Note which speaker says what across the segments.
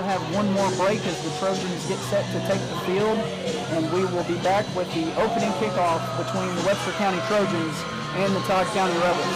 Speaker 1: we'll have one more break as the Trojans get set to take the field, and we will be back with the opening kickoff between the Webster County Trojans and the Todd County Rebels.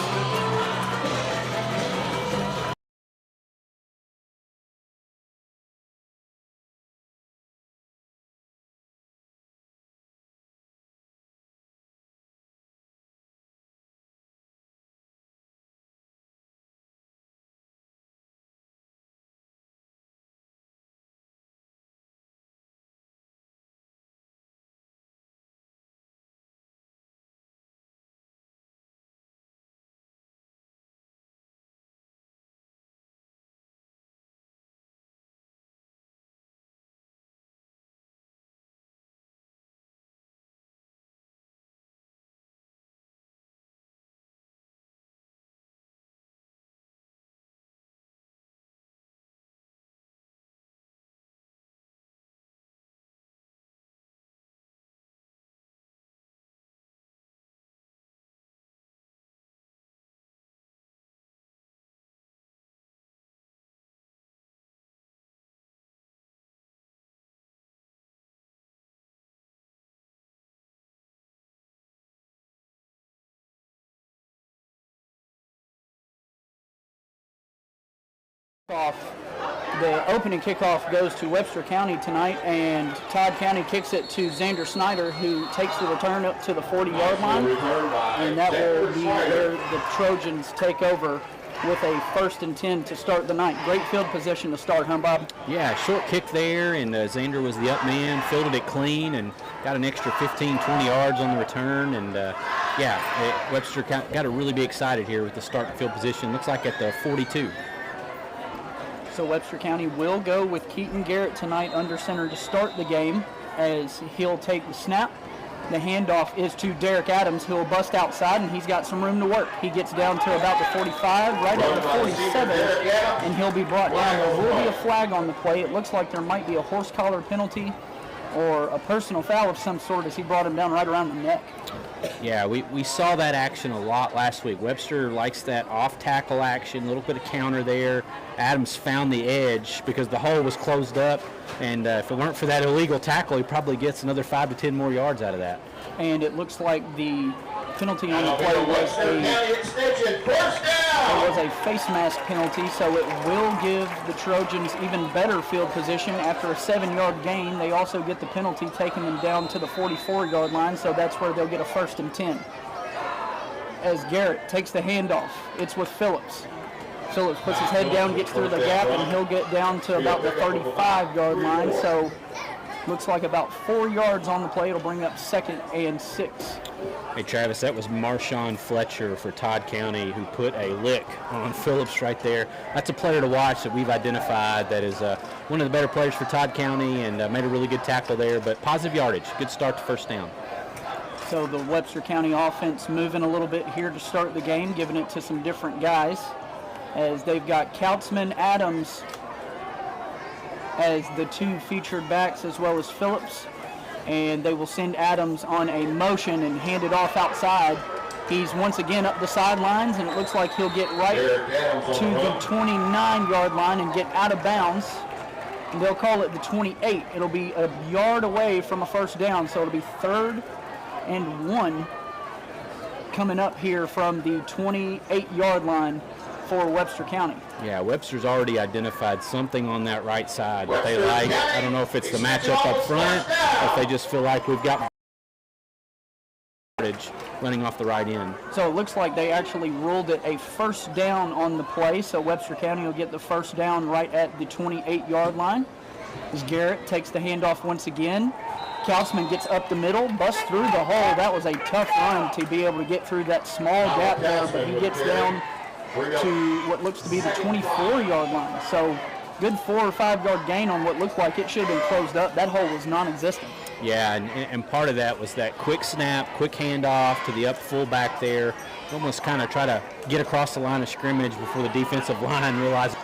Speaker 1: The opening kickoff goes to Webster County tonight, and Todd County kicks it to Xander Snyder, who takes the return up to the 40-yard line, and that will be where the Trojans take over with a 1st and 10 to start the night. Great field position to start, huh, Bob?
Speaker 2: Yeah, short kick there, and Xander was the up man, fielded it clean, and got an extra 15, 20 yards on the return, and Webster got to really be excited here with the start field position. Looks like at the 42.
Speaker 1: So Webster County will go with Keaton Garrett tonight under center to start the game, as he'll take the snap. The handoff is to Derek Adams, who will bust outside, and he's got some room to work. He gets down to about the 45, right at the 47, and he'll be brought down. There will be a flag on the play. It looks like there might be a horse collar penalty or a personal foul of some sort, as he brought him down right around the neck.
Speaker 2: Yeah, we saw that action a lot last week. Webster likes that off-tackle action, a little bit of counter there. Adams found the edge because the hole was closed up, and if it weren't for that illegal tackle, he probably gets another 5 to 10 more yards out of that.
Speaker 1: And it looks like the penalty on the play was a face mask penalty, so it will give the Trojans even better field position. After a 7-yard gain, they also get the penalty, taking them down to the 44-yard line, so that's where they'll get a 1st and 10. As Garrett takes the handoff, it's with Phillips. Phillips puts his head down, gets through the gap, and he'll get down to about the 35-yard line, so looks like about 4 yards on the play. It'll bring up 2nd and 6.
Speaker 2: Hey, Travis, that was Marshawn Fletcher for Todd County, who put a lick on Phillips right there. That's a player to watch that we've identified that is one of the better players for Todd County, and made a really good tackle there, but positive yardage. Good start to first down.
Speaker 1: So the Webster County offense moving a little bit here to start the game, giving it to some different guys, as they've got Kautzman, Adams as the 2 featured backs, as well as Phillips. And they will send Adams on a motion and hand it off outside. He's once again up the sidelines, and it looks like he'll get right to the 29-yard line and get out of bounds. And they'll call it the 28. It'll be a yard away from a 1st down, so it'll be 3rd and 1 coming up here from the 28-yard line for Webster County.
Speaker 2: Yeah, Webster's already identified something on that right side that they like. I don't know if it's the matchup up front, or if they just feel like we've got running off the right end.
Speaker 1: So it looks like they actually ruled it a 1st down on the play, so Webster County will get the 1st down right at the 28-yard line. As Garrett takes the handoff once again. Kautzman gets up the middle, busts through the hole. That was a tough run to be able to get through that small gap there, but he gets down to what looks to be the 24-yard line. So good 4 or 5 yard gain on what looked like it should have been closed up. That hole was non-existent.
Speaker 2: Yeah, and part of that was that quick snap, quick handoff to the up fullback there. Almost kind of try to get across the line of scrimmage before the defensive line realized.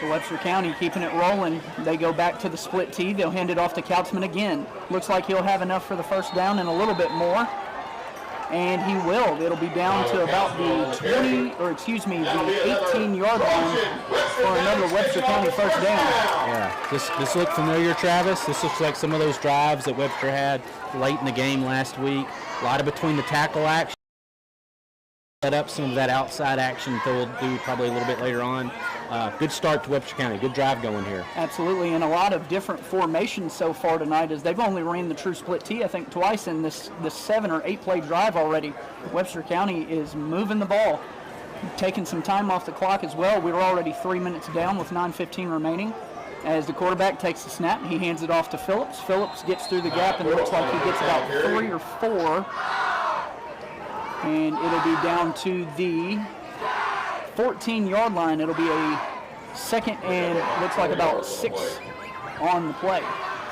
Speaker 1: So Webster County keeping it rolling. They go back to the split tee. They'll hand it off to Kautzman again. Looks like he'll have enough for the 1st down and a little bit more. and he will. It'll be down to about the 18-yard line for another Webster County first down.
Speaker 2: Yeah, this looked familiar, Travis. This looks like some of those drives that Webster had late in the game last week. A lot of between the tackle action. Set up some of that outside action that we'll do probably a little bit later on. Good start to Webster County. Good drive going here.
Speaker 1: Absolutely, and a lot of different formations so far tonight, as they've only ran the true split T, I think, twice in this 7 or 8 play drive already. Webster County is moving the ball, taking some time off the clock as well. We were already 3 minutes down with 9:15 remaining. As the quarterback takes the snap, he hands it off to Phillips. Phillips gets through the gap and looks like he gets about 3 or 4. And it'll be down to the 14-yard line. It'll be a second and looks like about 6 on the play.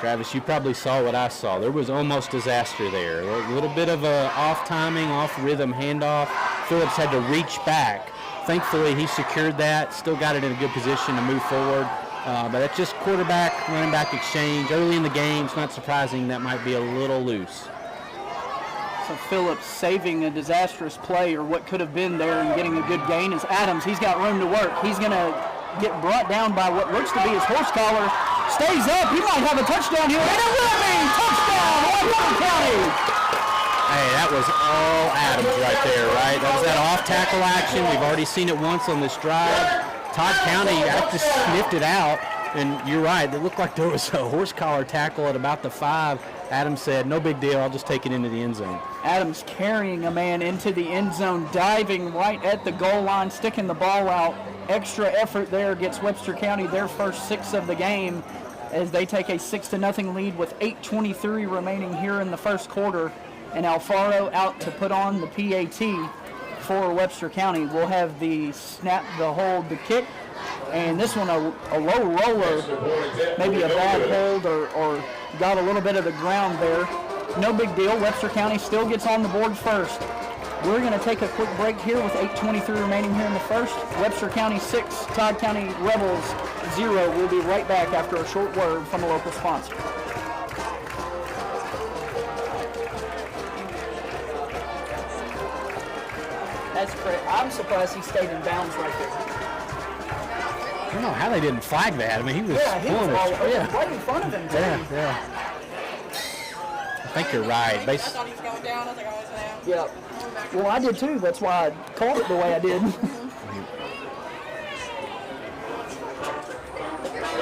Speaker 2: Travis, you probably saw what I saw. There was almost disaster there. A little bit of a off timing, off rhythm handoff. Phillips had to reach back. Thankfully, he secured that, still got it in a good position to move forward. But that's just quarterback, running back exchange. Early in the game, it's not surprising that might be a little loose.
Speaker 1: So Phillips saving a disastrous play, or what could have been there, and getting a good gain is Adams. He's got room to work. He's going to get brought down by what looks to be his horse collar. Stays up. He might have a touchdown here. And it will be! Touchdown, Webster County!
Speaker 2: Hey, that was all Adams right there, right? That was that off-tackle action. We've already seen it once on this drive. Todd County just sniffed it out. And you're right, it looked like there was a horse collar tackle at about the 5. Adams said, no big deal, I'll just take it into the end zone.
Speaker 1: Adams carrying a man into the end zone, diving right at the goal line, sticking the ball out. Extra effort there gets Webster County their first 6 of the game as they take a 6-0 lead with 8:23 remaining here in the first quarter. And Alfaro out to put on the PAT for Webster County. We'll have the snap, the hold, the kick. And this one, a low roller, maybe a bad hold or got a little bit of the ground there. No big deal. Webster County still gets on the board first. We're going to take a quick break here with 8:23 remaining here in the first. Webster County 6, Todd County Rebels 0. We'll be right back after a short word from a local sponsor. That's correct. I'm surprised he stayed in bounds right there.
Speaker 2: I don't know how they didn't flag that. I mean, he was pulling it.
Speaker 1: Right in front of him.
Speaker 2: Yeah. I think you're right.
Speaker 3: I thought he was going down. I was like, oh, it's down.
Speaker 1: Yeah. Well, I did too. That's why I called it the way I did.
Speaker 4: The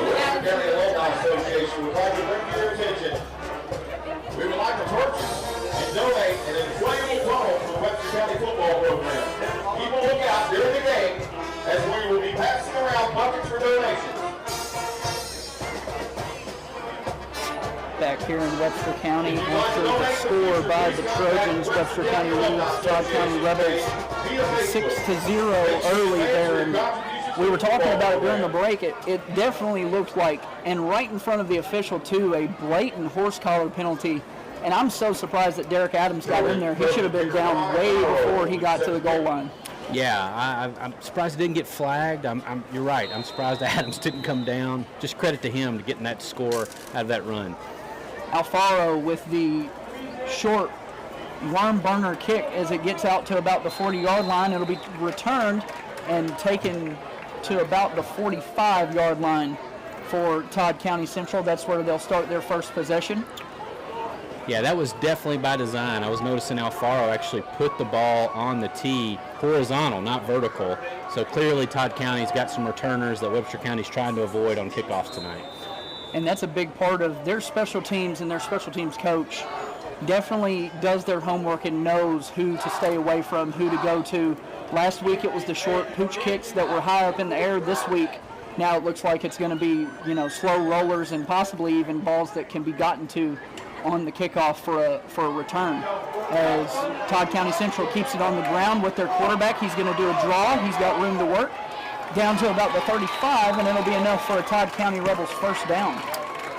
Speaker 4: Webster County Alumni Association would like to bring to your attention. We would like to purchase and donate an inflatable tunnel for the Webster County football program. Keep a lookout during the game as we will be passing around buckets for donations.
Speaker 1: Back here in Webster County after the score by the Trojans, Webster County leads Todd County Rebels 6-0 early there. And we were talking about it during the break. It definitely looked like, and right in front of the official too, a blatant horse collar penalty. And I'm so surprised that Derek Adams got in there. He should have been down way before he got to the goal line.
Speaker 2: Yeah, I'm surprised it didn't get flagged. You're right. I'm surprised Adams didn't come down. Just credit to him to getting that score out of that run.
Speaker 1: Alfaro with the short worm burner kick as it gets out to about the 40-yard line. It'll be returned and taken to about the 45-yard line for Todd County Central. That's where they'll start their first possession.
Speaker 2: Yeah, that was definitely by design. I was noticing Alfaro actually put the ball on the tee horizontal, not vertical. So clearly Todd County's got some returners that Webster County's trying to avoid on kickoffs tonight.
Speaker 1: And that's a big part of their special teams, and their special teams coach definitely does their homework and knows who to stay away from, who to go to. Last week it was the short pooch kicks that were high up in the air. This week, now it looks like it's going to be, slow rollers and possibly even balls that can be gotten to on the kickoff for a return. As Todd County Central keeps it on the ground with their quarterback, he's going to do a draw. He's got room to work down to about the 35, and it'll be enough for a Todd County Rebels first down.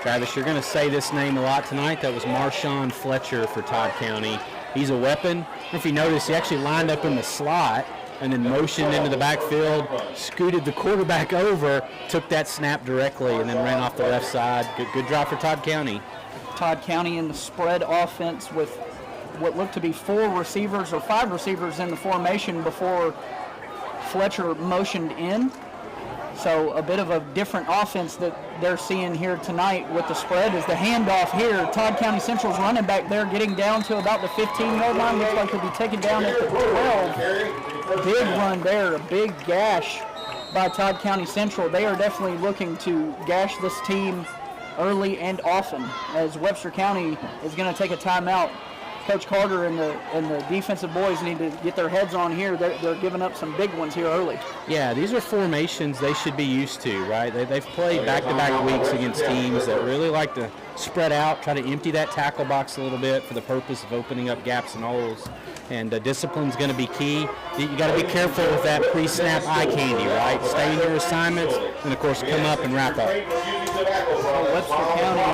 Speaker 2: Travis, you're going to say this name a lot tonight. That was Marshawn Fletcher for Todd County. He's a weapon. If you notice, he actually lined up in the slot and then motioned into the backfield, scooted the quarterback over, took that snap directly, and then ran off the left side. Good drive for Todd County.
Speaker 1: Todd County in the spread offense with what looked to be 4 receivers or 5 receivers in the formation before Fletcher motioned in. So a bit of a different offense that they're seeing here tonight with the spread is the handoff here. Todd County Central's running back there getting down to about the 15-yard line. Looks like he'll be taken down at the 12. Big run there, a big gash by Todd County Central. They are definitely looking to gash this team early and often, as Webster County is going to take a timeout. Coach Carter and the defensive boys need to get their heads on here. They're giving up some big ones here early.
Speaker 2: Yeah, these are formations they should be used to, right? They've played back-to-back weeks against teams that really like to spread out, try to empty that tackle box a little bit for the purpose of opening up gaps and holes. And discipline's going to be key. You got to be careful with that pre-snap eye candy, right? Stay in your assignments, and of course come up and wrap up.
Speaker 1: Webster County.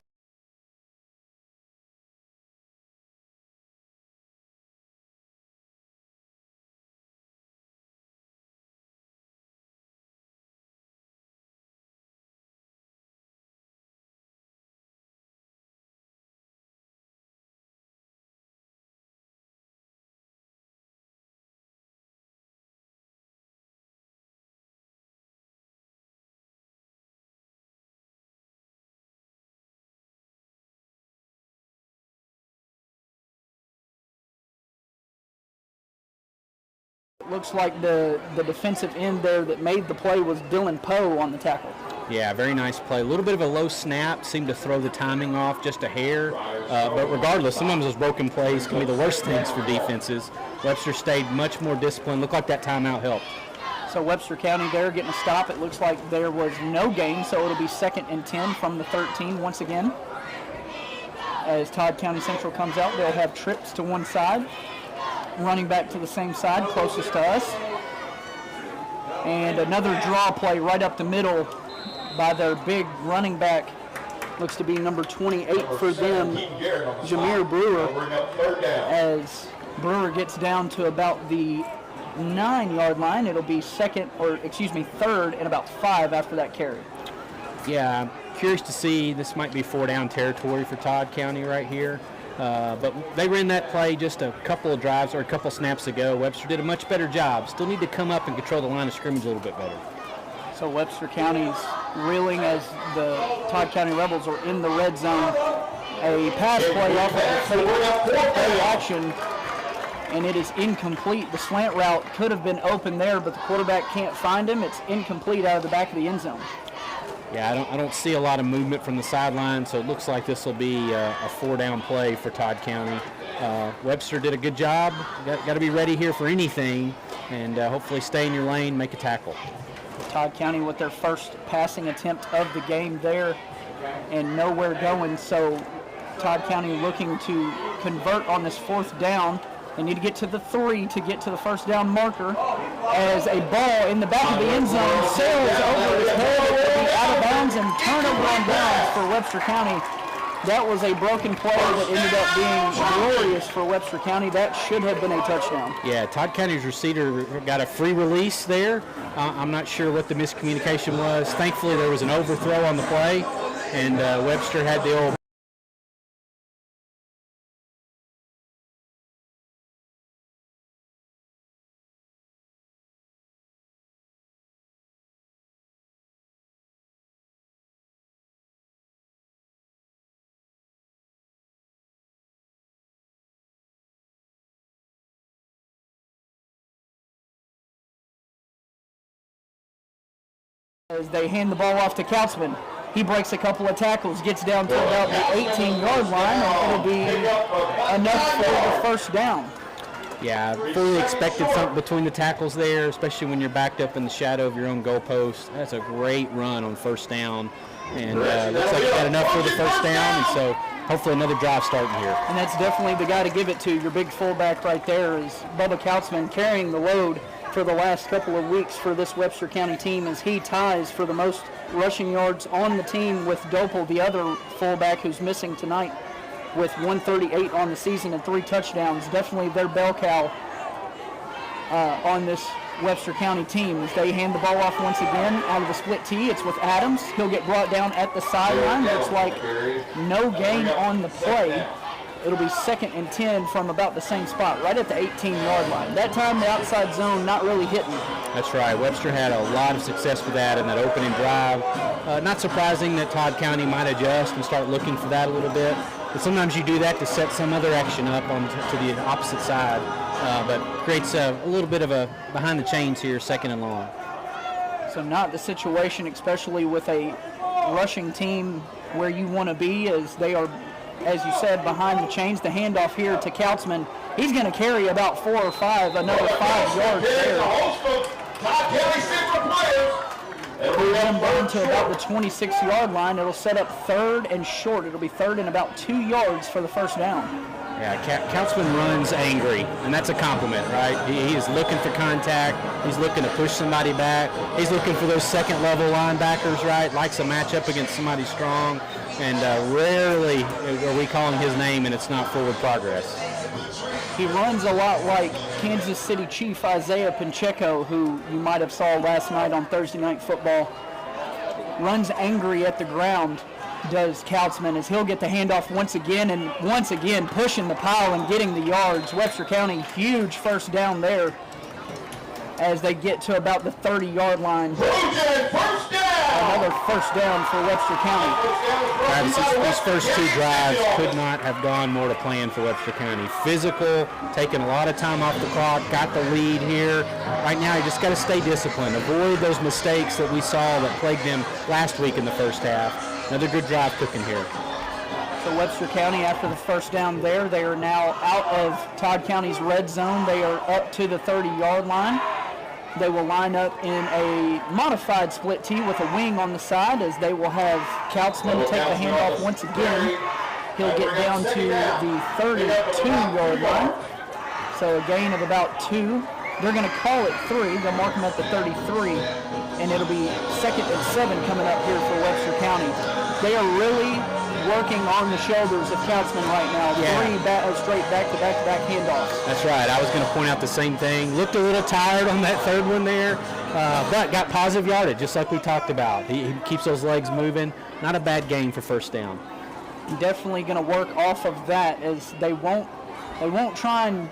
Speaker 1: Looks like the defensive end there that made the play was Dylan Poe on the tackle.
Speaker 2: Yeah, very nice play. A little bit of a low snap, seemed to throw the timing off just a hair. But regardless, sometimes those broken plays can be the worst things for defenses. Webster stayed much more disciplined. Looked like that timeout helped.
Speaker 1: So Webster County there getting a stop. It looks like there was no gain, so it'll be 2nd and 10 from the 13 once again. As Todd County Central comes out, they'll have trips to one side. Running back to the same side, closest to us. And another draw play right up the middle by their big running back. Looks to be number 28 for them, Jameer Brewer. As Brewer gets down to about the 9-yard line, it'll be 3rd and about 5 after that carry.
Speaker 2: Yeah, I'm curious to see. This might be 4-down territory for Todd County right here. But they ran that play just a couple of drives or a couple snaps ago. Webster did a much better job. Still need to come up and control the line of scrimmage a little bit better.
Speaker 1: So Webster County's reeling as the Todd County Rebels are in the red zone. A pass play off of the play action, and it is incomplete. The slant route could have been open there, but the quarterback can't find him. It's incomplete out of the back of the end zone.
Speaker 2: Yeah, I don't see a lot of movement from the sideline, so it looks like this will be a 4-down play for Todd County. Webster did a good job. Got to be ready here for anything, and hopefully stay in your lane, make a tackle.
Speaker 1: Todd County with their first passing attempt of the game there, and nowhere going. So Todd County looking to convert on this 4th down. They need to get to the 3 to get to the first down marker, as a ball in the back of the end zone sails over his head. It will be out of bounds and turnover on downs for Webster County. That was a broken play that ended up being glorious for Webster County. That should have been a touchdown.
Speaker 2: Yeah, Todd County's receiver got a free release there. I'm not sure what the miscommunication was. Thankfully, there was an overthrow on the play, and Webster had the old
Speaker 1: as they hand the ball off to Kautzman. He breaks a couple of tackles, gets down to about the 18-yard line, and it'll be enough for the first down.
Speaker 2: Yeah, fully expected something between the tackles there, especially when you're backed up in the shadow of your own goalpost. That's a great run on first down, and looks like you got enough for the first down, and so hopefully another drive starting here.
Speaker 1: And that's definitely the guy to give it to. Your big fullback right there is Bubba Kautzman, carrying the load for the last couple of weeks for this Webster County team, as he ties for the most rushing yards on the team with Dopel, the other fullback who's missing tonight, with 138 on the season and 3 touchdowns. Definitely their bell cow on this Webster County team, as they hand the ball off once again out of the split tee. It's with Adams. He'll get brought down at the sideline. Looks like no gain on the play. It'll be 2nd and 10 from about the same spot, right at the 18-yard line. That time, the outside zone not really hitting.
Speaker 2: That's right. Webster had a lot of success with that in that opening drive. Not surprising that Todd County might adjust and start looking for that a little bit. But sometimes you do that to set some other action up on to the opposite side. But creates a little bit of a behind the chains here, 2nd and long.
Speaker 1: So not the situation, especially with a rushing team where you want to be, as they are, as you said, behind the chains. The handoff here to Kautzman. He's going to carry about 4 or 5, another 5 yards there. We'll let him burn to about the 26-yard line. It'll set up 3rd and short. It'll be 3rd and about 2 yards for the first down.
Speaker 2: Yeah, Kautzman runs angry, and that's a compliment, right? He is looking for contact. He's looking to push somebody back. He's looking for those second-level linebackers, right? Likes a matchup against somebody strong, and rarely are we calling his name and it's not forward progress.
Speaker 1: He runs a lot like Kansas City Chief Isaiah Pacheco, who you might have saw last night on Thursday Night Football. Runs angry at the ground, does Kautzman, as he'll get the handoff once again, and once again pushing the pile and getting the yards. Webster County, huge first down there as they get to about the 30-yard line. Another first down for Webster County.
Speaker 2: Travis, these first 2 drives could not have gone more to plan for Webster County. Physical, taking a lot of time off the clock, got the lead here. Right now, you just got to stay disciplined. Avoid those mistakes that we saw that plagued them last week in the first half. Another good drive cooking here.
Speaker 1: So Webster County, after the first down there, they are now out of Todd County's red zone. They are up to the 30-yard line. They will line up in a modified split tee with a wing on the side, as they will have Kautzman take the handoff once again. He'll get down to the 32-yard line. So a gain of about 2. They're going to call it 3. They'll mark him at the 33, and it'll be 2nd and 7 coming up here for Webster County. They are really working on the shoulders of Kautzman right now. Yeah. 3 straight back-to-back handoffs.
Speaker 2: That's right. I was going to point out the same thing. Looked a little tired on that 3rd one there, but got positive yardage, just like we talked about. He keeps those legs moving. Not a bad game for first down.
Speaker 1: Definitely going to work off of that, as they won't try and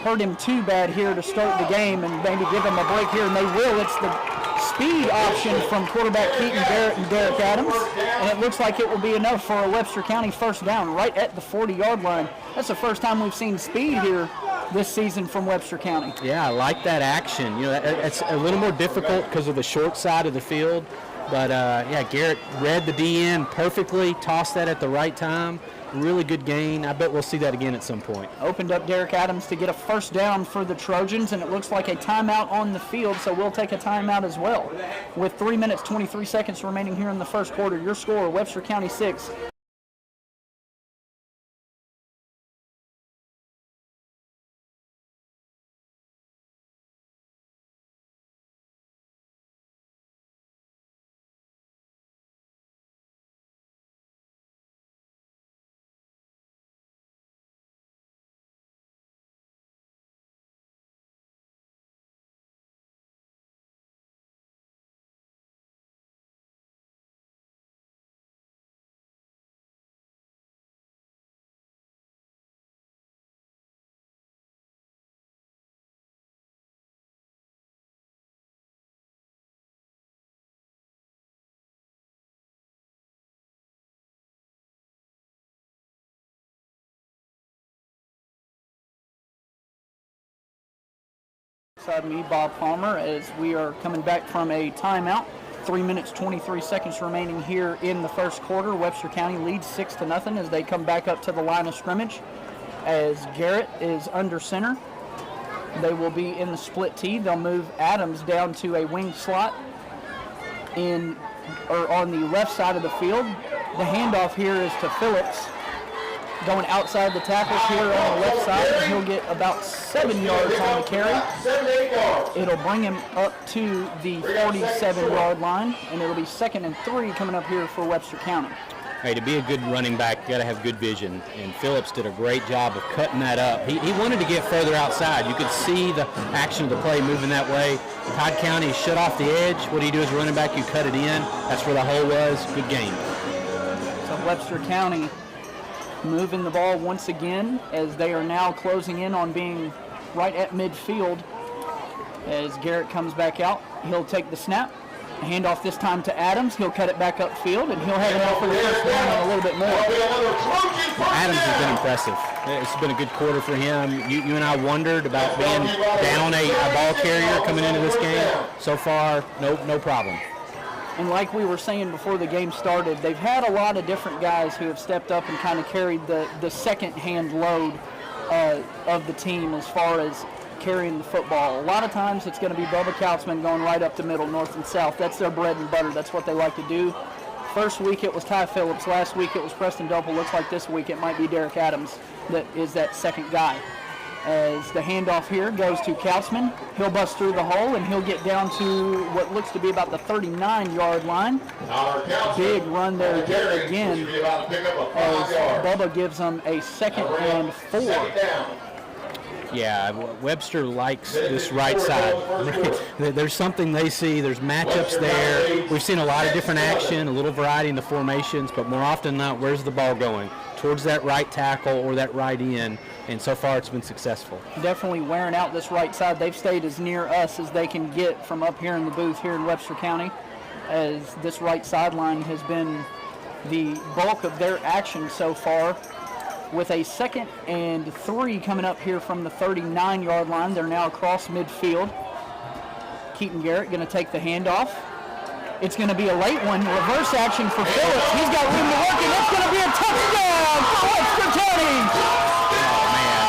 Speaker 1: hurt him too bad here to start the game and maybe give him a break here, and they will. It's the speed option from quarterback Keaton Garrett and Derek Adams, and it looks like it will be enough for a Webster County first down right at the 40-yard line. That's the first time we've seen speed here this season from Webster County.
Speaker 2: Yeah, I like that action. You know, it's a little more difficult because of the short side of the field, but yeah, Garrett read the DN perfectly, tossed that at the right time. Really good gain. I bet we'll see that again at some point.
Speaker 1: Opened up Derek Adams to get a first down for the Trojans, and it looks like a timeout on the field, so we'll take a timeout as well. With 3 minutes, 23 seconds remaining here in the first quarter, your score, Webster County 6, beside me, Bob Palmer, as we are coming back from a timeout. 3 minutes, 23 seconds remaining here in the first quarter. Webster County leads 6-0 as they come back up to the line of scrimmage, as Garrett is under center. They will be in the split tee. They'll move Adams down to a wing slot on the left side of the field. The handoff here is to Phillips, going outside the tackles here on the left side, and he'll get about 7 yards on the carry. It'll bring him up to the 47-yard line, and it'll be 2nd and 3 coming up here for Webster County.
Speaker 2: Hey, to be a good running back, you got to have good vision, and Phillips did a great job of cutting that up. He wanted to get further outside. You could see the action of the play moving that way. Todd County shut off the edge. What do you do as a running back? You cut it in. That's where the hole was. Good game.
Speaker 1: So Webster County moving the ball once again as they are now closing in on being right at midfield. As Garrett comes back out, he'll take the snap. Handoff this time to Adams. He'll cut it back upfield, and he'll have enough for the first down and a little bit more.
Speaker 2: Adams has been impressive. It's been a good quarter for him. You and I wondered about being down a ball carrier coming into this game. So far, no problem.
Speaker 1: And like we were saying before the game started, they've had a lot of different guys who have stepped up and kind of carried the second-hand load of the team as far as carrying the football. A lot of times it's going to be Bubba Kautzman going right up the middle, north and south. That's their bread and butter. That's what they like to do. First week it was Ty Phillips. Last week it was Preston Dople. Looks like this week it might be Derek Adams that is that second guy. As the handoff here goes to Kautzman, he'll bust through the hole and he'll get down to what looks to be about the 39-yard line. Big run there yet again as Bubba gives them a 2nd and 4.
Speaker 2: Yeah, Webster likes this right side. There's something they see. There's matchups there. We've seen a lot of different action, a little variety in the formations, but more often than not, where's the ball going? Towards that right tackle or that right end, and so far it's been successful.
Speaker 1: Definitely wearing out this right side. They've stayed as near us as they can get from up here in the booth here in Webster County, as this right sideline has been the bulk of their action so far. With a 2nd and 3 coming up here from the 39-yard line. They're now across midfield. Keaton Garrett going to take the handoff. It's going to be a late one. Reverse action for Phillips. He's got room to work, and it's going to be a touchdown for Webster County.
Speaker 2: Oh, man.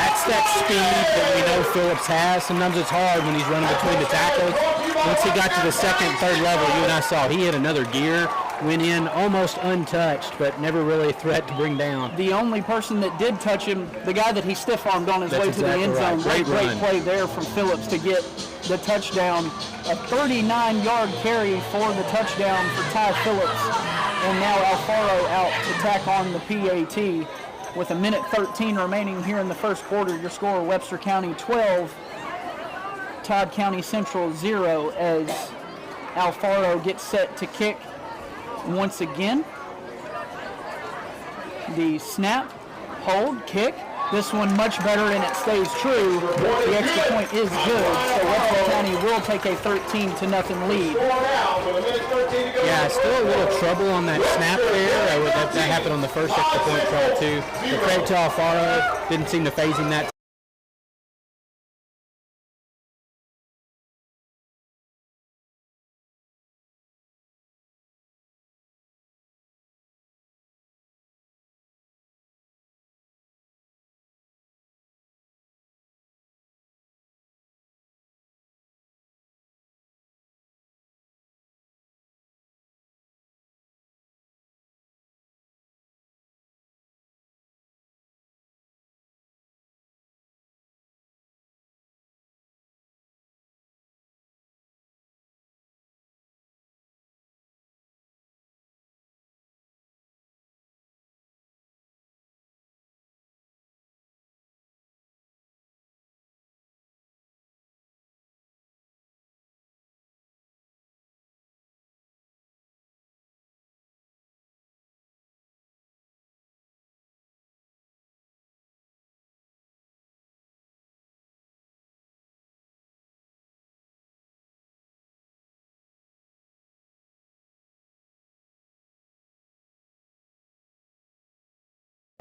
Speaker 2: That's that speed that we know Phillips has. Sometimes it's hard when he's running between the tackles. Once he got to the 2nd, 3rd level, you and I saw he hit another gear. Went in almost untouched, but never really a threat to bring down.
Speaker 1: The only person that did touch him, the guy that he stiff-armed on his way to the end zone.
Speaker 2: Right.
Speaker 1: Great play there from Phillips to get the touchdown. A 39-yard carry for the touchdown for Ty Phillips. And now Alfaro out to tack on the PAT. With 1:13 remaining here in the first quarter, your score, Webster County 12, Todd County Central 0, as Alfaro gets set to kick once again. The snap, hold, kick. This one much better and it stays true. The extra point is good, so Webster County will take a 13-0 lead.
Speaker 2: Yeah, still a little trouble on that snap there. That happened on the first extra point try too. The credit to Alfaro, didn't seem to phase him that.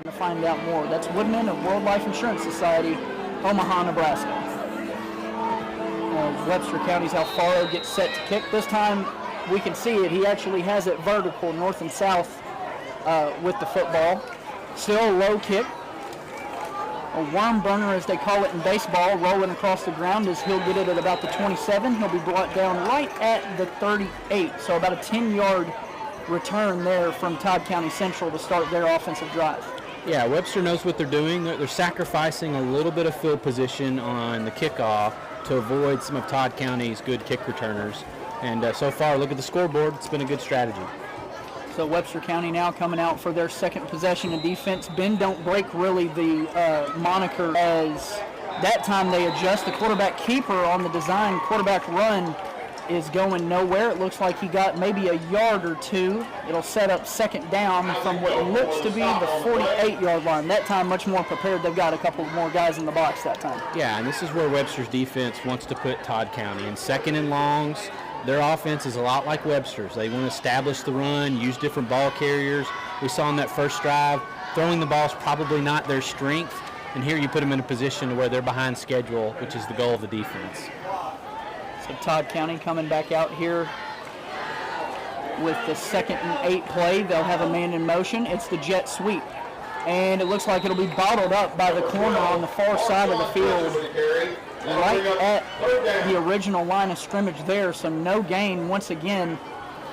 Speaker 1: To find out more. That's Woodman of World Life Insurance Society, Omaha, Nebraska. As Webster County's Alfaro gets set to kick. This time we can see it. He actually has it vertical, north and south with the football. Still a low kick. A worm burner, as they call it in baseball, rolling across the ground as he'll get it at about the 27. He'll be brought down right at the 38. So about a 10-yard return there from Todd County Central to start their offensive drive.
Speaker 2: Yeah, Webster knows what they're doing. They're sacrificing a little bit of field position on the kickoff to avoid some of Todd County's good kick returners. And so far, look at the scoreboard. It's been a good strategy.
Speaker 1: So Webster County now coming out for their second possession of defense. Bend don't break really the moniker, as that time they adjust the quarterback keeper on the design quarterback run is going nowhere. It looks like he got maybe a yard or two. It'll set up second down from what looks to be the 48-yard line. That time much more prepared. They've got a couple more guys in the box that time.
Speaker 2: Yeah, and this is where Webster's defense wants to put Todd County. In second and longs, their offense is a lot like Webster's. They want to establish the run, use different ball carriers. We saw in that first drive, throwing the ball is probably not their strength. And here you put them in a position to where they're behind schedule, which is the goal of the defense.
Speaker 1: So Todd County coming back out here with the 2nd and 8 play. They'll have a man in motion. It's the jet sweep. And it looks like it'll be bottled up by the corner on the far side of the field, right at the original line of scrimmage there. So no gain once again,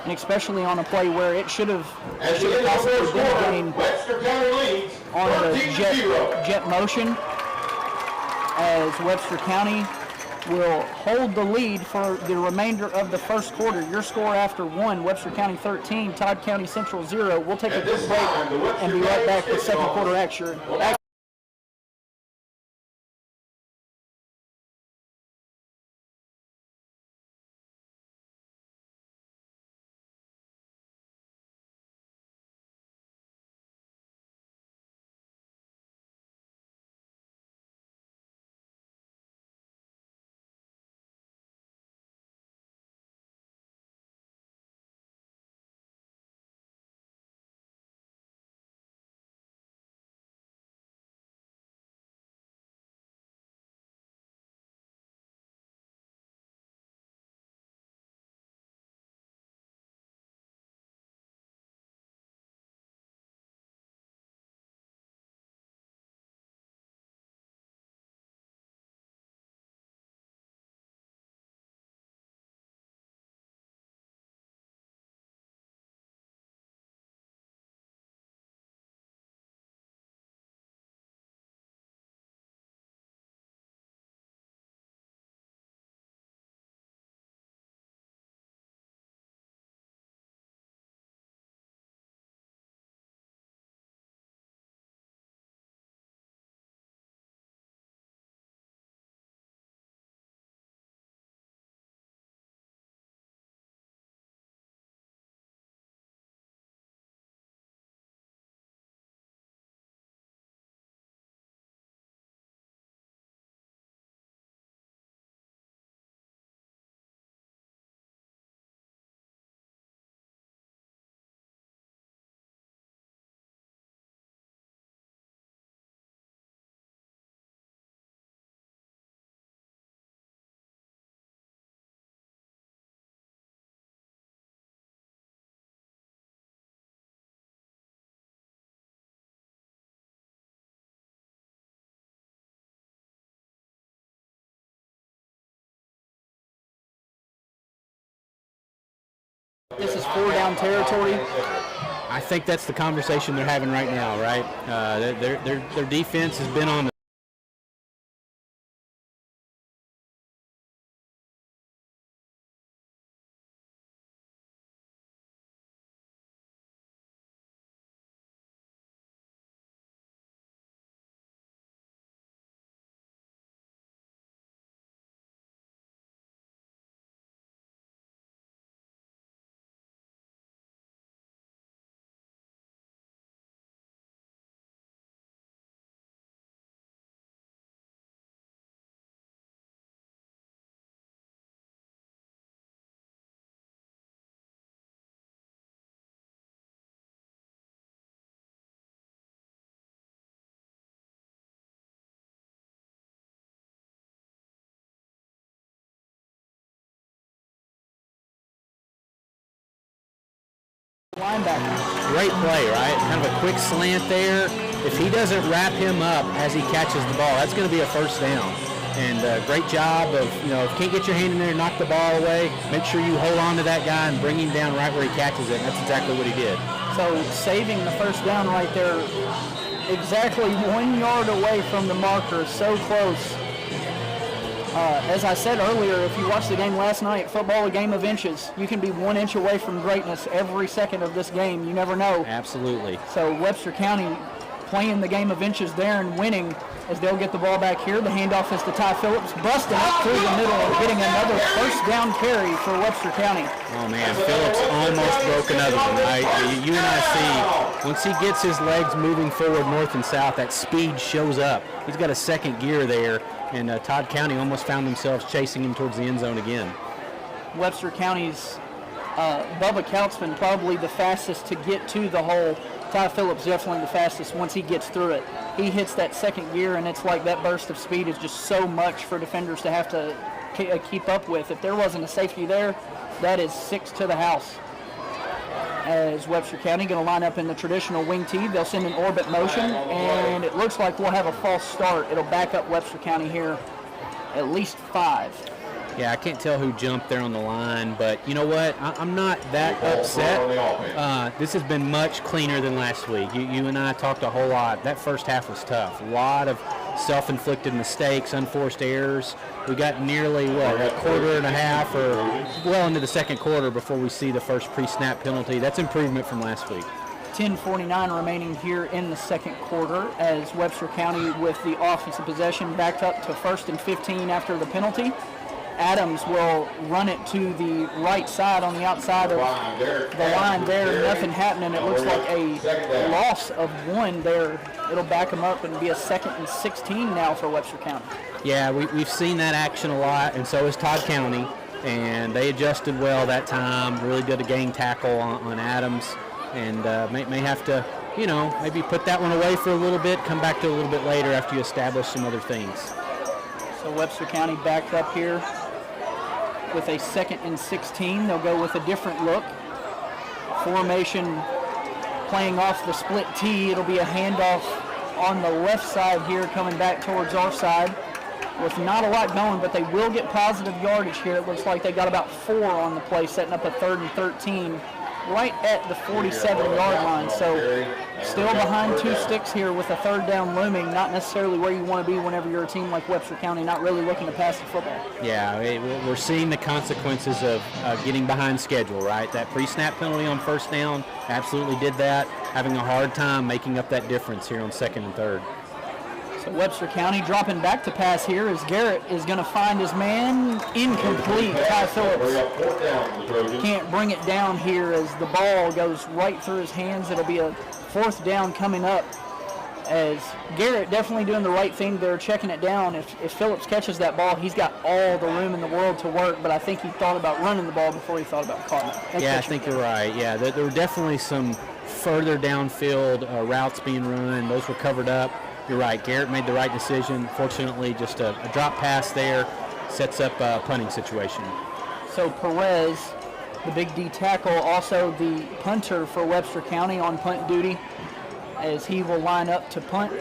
Speaker 1: and especially on a play where it should have possibly been a gain on the jet motion, as Webster County will hold the lead for the remainder of the first quarter. Your score after 1, Webster County 13, Todd County Central 0. We'll take a quick break and be right back with second quarter action. This is 4-down territory.
Speaker 2: I think that's the conversation they're having right now, right? Their defense has been on
Speaker 1: linebacker.
Speaker 2: Great play, right? Kind of a quick slant there. If he doesn't wrap him up as he catches the ball, that's going to be a first down. And great job of, if you can't get your hand in there and knock the ball away, make sure you hold on to that guy and bring him down right where he catches it. And that's exactly what he did.
Speaker 1: So saving the first down right there, exactly 1 yard away from the marker, so close. As I said earlier, if you watched the game last night, football, a game of inches. You can be 1 inch away from greatness every second of this game. You never know.
Speaker 2: Absolutely.
Speaker 1: So Webster County playing the game of inches there and winning as they'll get the ball back here. The handoff is to Ty Phillips, busting up through the middle and getting another first down carry for Webster County.
Speaker 2: Oh, man, Phillips almost broke another one, right? You and I see, once he gets his legs moving forward north and south, that speed shows up. He's got a second gear there, and Todd County almost found themselves chasing him towards the end zone again.
Speaker 1: Webster County's Bubba Kautzman probably the fastest to get to the hole. Ty Phillips definitely the fastest once he gets through it. He hits that second gear, and it's like that burst of speed is just so much for defenders to have to keep up with. If there wasn't a safety there, that is 6 to the house. As Webster County going to line up in the traditional wing tee, they'll send an orbit motion, and it looks like we'll have a false start. It'll back up Webster County here at least 5.
Speaker 2: Yeah, I can't tell who jumped there on the line, but you know what? I'm not that upset. This has been much cleaner than last week. You and I talked a whole lot. That first half was tough. A lot of self-inflicted mistakes, unforced errors. We got nearly, a quarter and a half or well into the second quarter before we see the first pre-snap penalty. That's improvement from last week.
Speaker 1: 10:49 remaining here in the second quarter as Webster County with the offensive possession backed up to 1st and 15 after the penalty. Adams will run it to the right side on the outside of the line there. Nothing happening. It looks like a loss of 1 there. It'll back them up and be a 2nd and 16 now for Webster County.
Speaker 2: Yeah, we've seen that action a lot, and so has Todd County. And they adjusted well that time, really did a gang tackle on Adams, and may have to, maybe put that one away for a little bit, come back to it a little bit later after you establish some other things.
Speaker 1: So Webster County backed up here with a 2nd and 16. They'll go with a different look. Formation playing off the split tee. It'll be a handoff on the left side here coming back towards our side with not a lot going, but they will get positive yardage here. It looks like they got about 4 on the play, setting up a 3rd and 13 right at the 47-yard line. So still behind 2 sticks here with a 3rd down looming, not necessarily where you want to be whenever you're a team like Webster County, not really looking to pass the football.
Speaker 2: Yeah, we're seeing the consequences of getting behind schedule, right? That pre-snap penalty on 1st down absolutely did that, having a hard time making up that difference here on 2nd and 3rd.
Speaker 1: So Webster County dropping back to pass here as Garrett is going to find his man. Incomplete. Ty Phillips can't bring it down here as the ball goes right through his hands. It'll be a 4th down coming up as Garrett definitely doing the right thing there, checking it down. If Phillips catches that ball, he's got all the room in the world to work, but I think he thought about running the ball before he thought about caught it.
Speaker 2: Yeah, I think you're right. Yeah, there were definitely some further downfield routes being run. Those were covered up. You're right. Garrett made the right decision. Fortunately, just a drop pass there sets up a punting situation.
Speaker 1: So Perez, the big D tackle, also the punter for Webster County on punt duty, as he will line up to punt.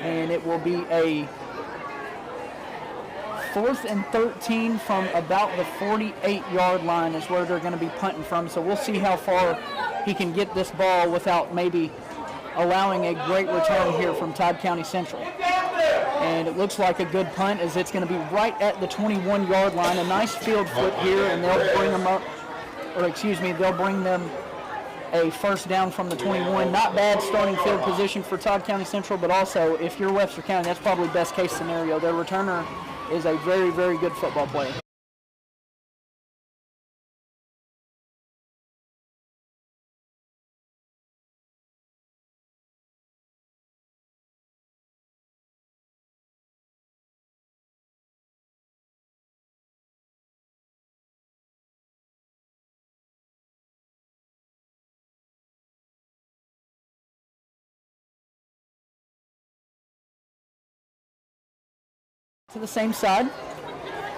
Speaker 1: And it will be a 4th and 13 from about the 48-yard line is where they're going to be punting from. So we'll see how far he can get this ball without maybe allowing a great return here from Todd County Central. And it looks like a good punt as it's going to be right at the 21-yard line. A nice field foot here, and they'll bring them up, they'll bring them a 1st down from the 21. Not bad starting field position for Todd County Central, but also if you're Webster County, that's probably best case scenario. Their returner is a very, very good football player. To the same side.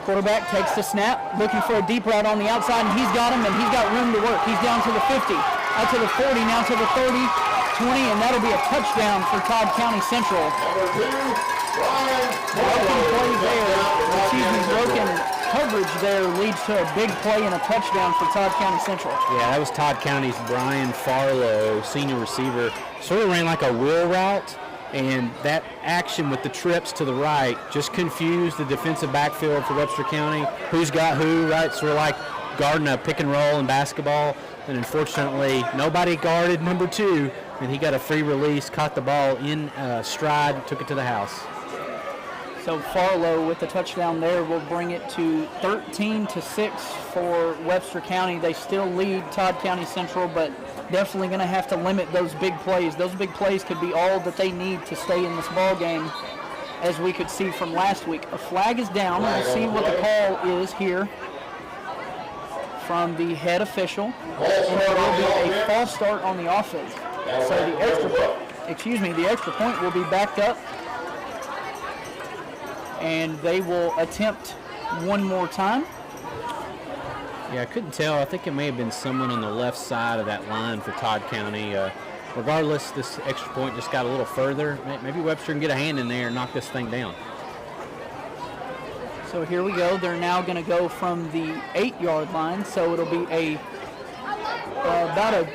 Speaker 1: Quarterback takes the snap, looking for a deep route on the outside, and he's got him, and he's got room to work. He's down to the 50, out to the 40, now to the 30, 20, and that'll be a touchdown for Todd County Central. Broken coverage there leads to a big play and a touchdown for Todd County Central.
Speaker 2: Yeah, that was Todd County's Brian Farlow, senior receiver. Sort of ran like a wheel route. And that action with the trips to the right just confused the defensive backfield for Webster County. Who's got who, right? Sort of like guarding a pick and roll in basketball. And unfortunately, nobody guarded number 2 and he got a free release, caught the ball in stride, took it to the house.
Speaker 1: So Farlow with the touchdown there will bring it to 13-6 for Webster County. They still lead Todd County Central, but definitely going to have to limit those big plays. Those big plays could be all that they need to stay in this ball game, as we could see from last week. A flag is down. We'll see what the call is here from the head official. And it will be a false start on the offense. So the extra point will be backed up, and they will attempt one more time.
Speaker 2: Yeah, I couldn't tell. I think it may have been someone on the left side of that line for Todd County. Regardless, this extra point just got a little further. Maybe Webster can get a hand in there and knock this thing down.
Speaker 1: So here we go. They're now going to go from the 8-yard line. So it'll be about a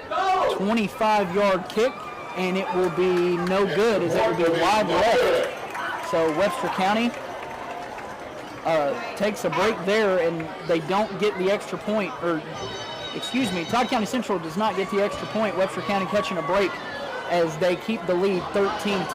Speaker 1: 25-yard kick, and it will be no good, as it will be wide left. So Webster County takes a break there, and they don't get the extra point, Todd County Central does not get the extra point. Webster County catching a break as they keep the lead 13.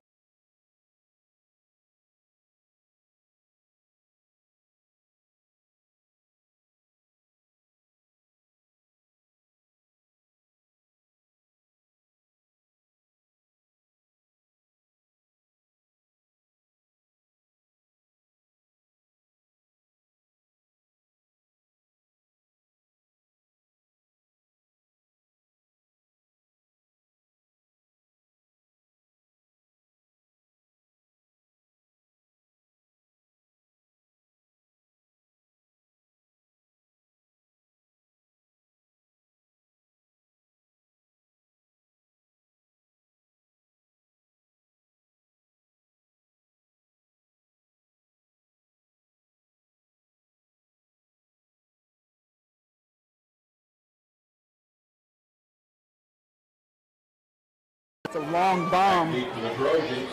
Speaker 1: It's a long bomb.
Speaker 4: To the Trojans.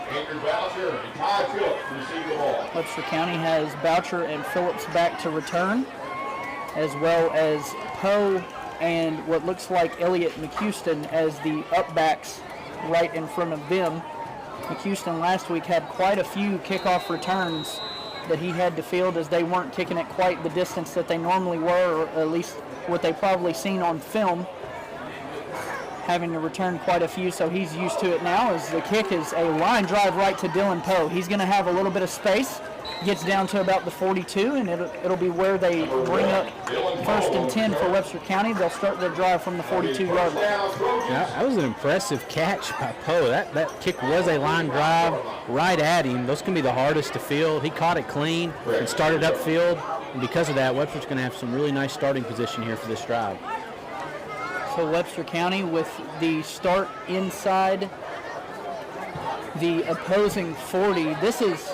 Speaker 4: Andrew Boucher and Todd Phillips receive the ball.
Speaker 1: Webster County has Boucher and Phillips back to return, as well as Poe and what looks like Elliott McHouston as the upbacks right in front of them. McHouston last week had quite a few kickoff returns that he had to field, as they weren't kicking it quite the distance that they normally were, or at least what they probably seen on film, having to return quite a few, so he's used to it now, as the kick is a line drive right to Dylan Poe. He's going to have a little bit of space, gets down to about the 42, and it'll be where they bring up 1st and 10 for Webster County. They'll start their drive from the 42-yard line.
Speaker 2: Yeah, that was an impressive catch by Poe. That kick was a line drive right at him. Those can be the hardest to field. He caught it clean and started upfield, and because of that, Webster's going to have some really nice starting position here for this drive.
Speaker 1: So Webster County with the start inside the opposing 40. This is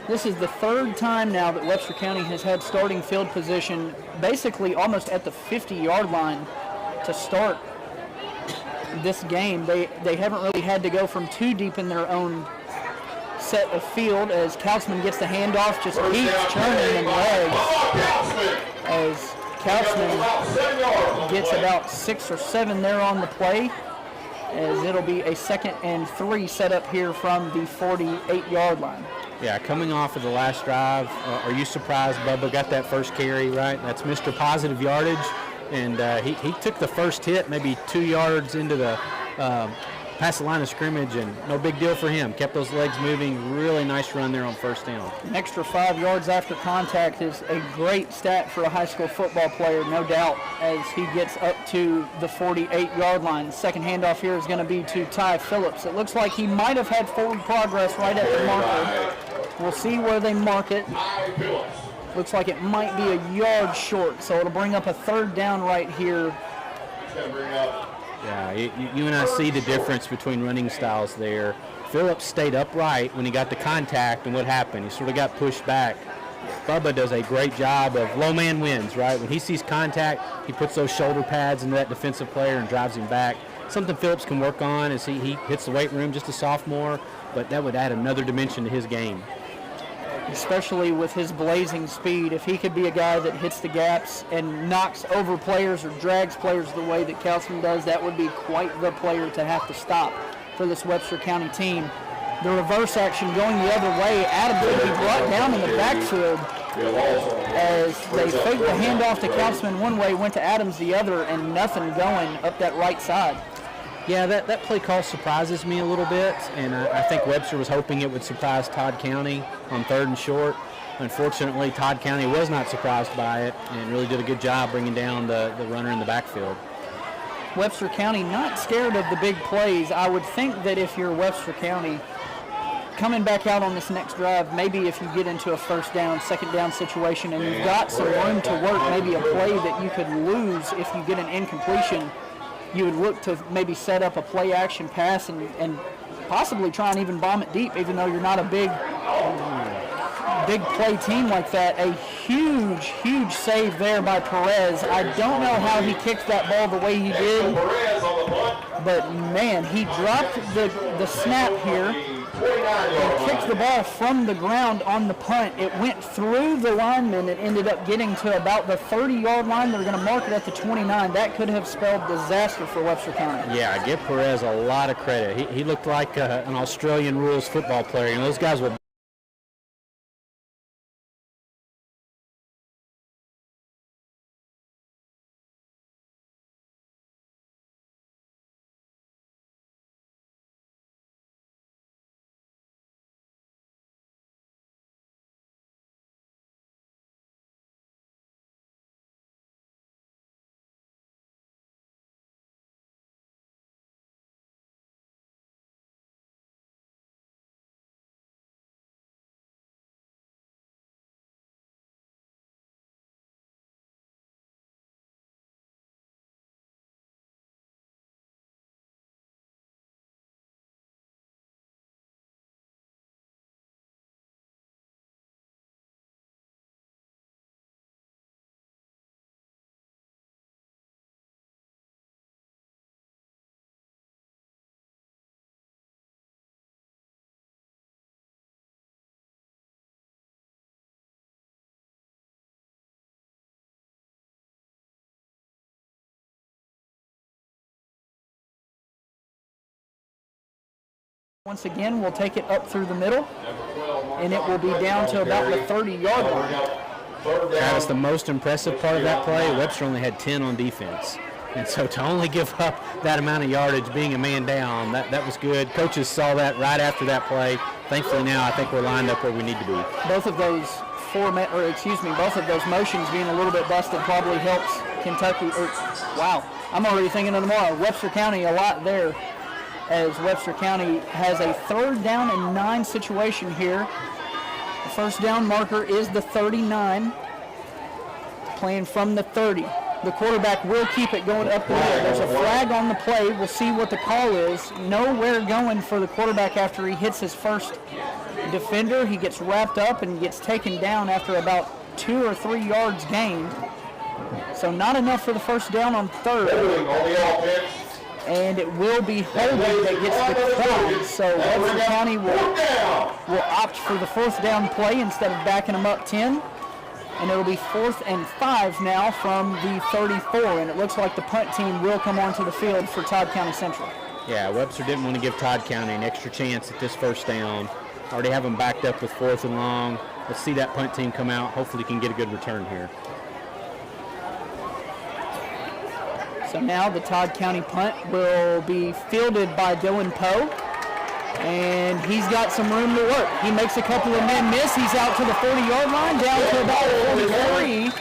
Speaker 1: the third time now that Webster County has had starting field position basically almost at the 50-yard line to start this game. They haven't really had to go from too deep in their own set of field, as Kautzman gets the handoff, just keeps turning in legs, as Kautzman gets about 6 or 7 there on the play, as it'll be a 2nd and 3 set up here from the 48-yard line.
Speaker 2: Yeah, coming off of the last drive, are you surprised Bubba got that first carry, right? That's Mr. Positive Yardage, and he took the first hit maybe 2 yards into the past the line of scrimmage, and no big deal for him. Kept those legs moving. Really nice run there on first down.
Speaker 1: An extra 5 yards after contact is a great stat for a high school football player, no doubt, as he gets up to the 48-yard line. The second handoff here is going to be to Ty Phillips. It looks like he might have had forward progress right at the marker. We'll see where they mark it. Looks like it might be a yard short, so it'll bring up a 3rd down right here.
Speaker 2: Yeah, you and I see the difference between running styles there. Phillips stayed upright when he got the contact, and what happened? He sort of got pushed back. Bubba does a great job of low man wins, right? When he sees contact, he puts those shoulder pads into that defensive player and drives him back. Something Phillips can work on as he hits the weight room, just a sophomore, but that would add another dimension to his game.
Speaker 1: especially with his blazing speed. If he could be a guy that hits the gaps and knocks over players or drags players the way that Councilman does, that would be quite the player to have to stop for this Webster County team. The reverse action going the other way, Adams would be brought down in the backfield as they faked the handoff to Councilman one way, went to Adams the other, and nothing going up that right side.
Speaker 2: Yeah, that play call surprises me a little bit, and I think Webster was hoping it would surprise Todd County on 3rd and short. Unfortunately, Todd County was not surprised by it and really did a good job bringing down the runner in the backfield.
Speaker 1: Webster County not scared of the big plays. I would think that if you're Webster County coming back out on this next drive, maybe if you get into a 1st down, 2nd down situation and you've got some room to work, maybe a play that you could lose if you get an incompletion, you would look to maybe set up a play action pass and possibly try and even bomb it deep, even though you're not a big play team like that. A huge save there by Perez. I don't know how he kicked that ball the way he did, but man, he dropped the snap here and kicked the ball from the ground on the punt. It went through the lineman and ended up getting to about the 30-yard line. They're going to mark it at the 29. That could have spelled disaster for Webster County.
Speaker 2: Yeah, I give Perez a lot of credit. He looked like an Australian rules football player. You know, those guys will.
Speaker 1: Once again, we'll take it up through the middle, and it will be down to about the 30-yard line.
Speaker 2: That is the most impressive part of that play. Webster only had 10 on defense. And so to only give up that amount of yardage being a man down, that was good. Coaches saw that right after that play. Thankfully now I think we're lined up where we need to be.
Speaker 1: Both of those both of those motions being a little bit busted probably helps Kentucky. Wow, I'm already thinking of tomorrow. Webster County a lot there, as Webster County has a 3rd down and 9 situation here. The 1st down marker is the 39, playing from the 30. The quarterback will keep it going up the middle. There's a flag on the play. We'll see what the call is. Nowhere going for the quarterback after he hits his first defender. He gets wrapped up and gets taken down after about 2 or 3 yards gained. So not enough for the 1st down on 3rd. And it will be holding that gets the flag. So Webster County will opt for the 4th down play instead of backing them up 10. And it'll be 4th and 5 now from the 34. And it looks like the punt team will come onto the field for Todd County Central.
Speaker 2: Yeah, Webster didn't want to give Todd County an extra chance at this 1st down. Already have them backed up with 4th and long. Let's see that punt team come out. Hopefully can get a good return here.
Speaker 1: So now the Todd County punt will be fielded by Dylan Poe, and he's got some room to work. He makes a couple of men miss. He's out to the 40-yard line, down to about 43.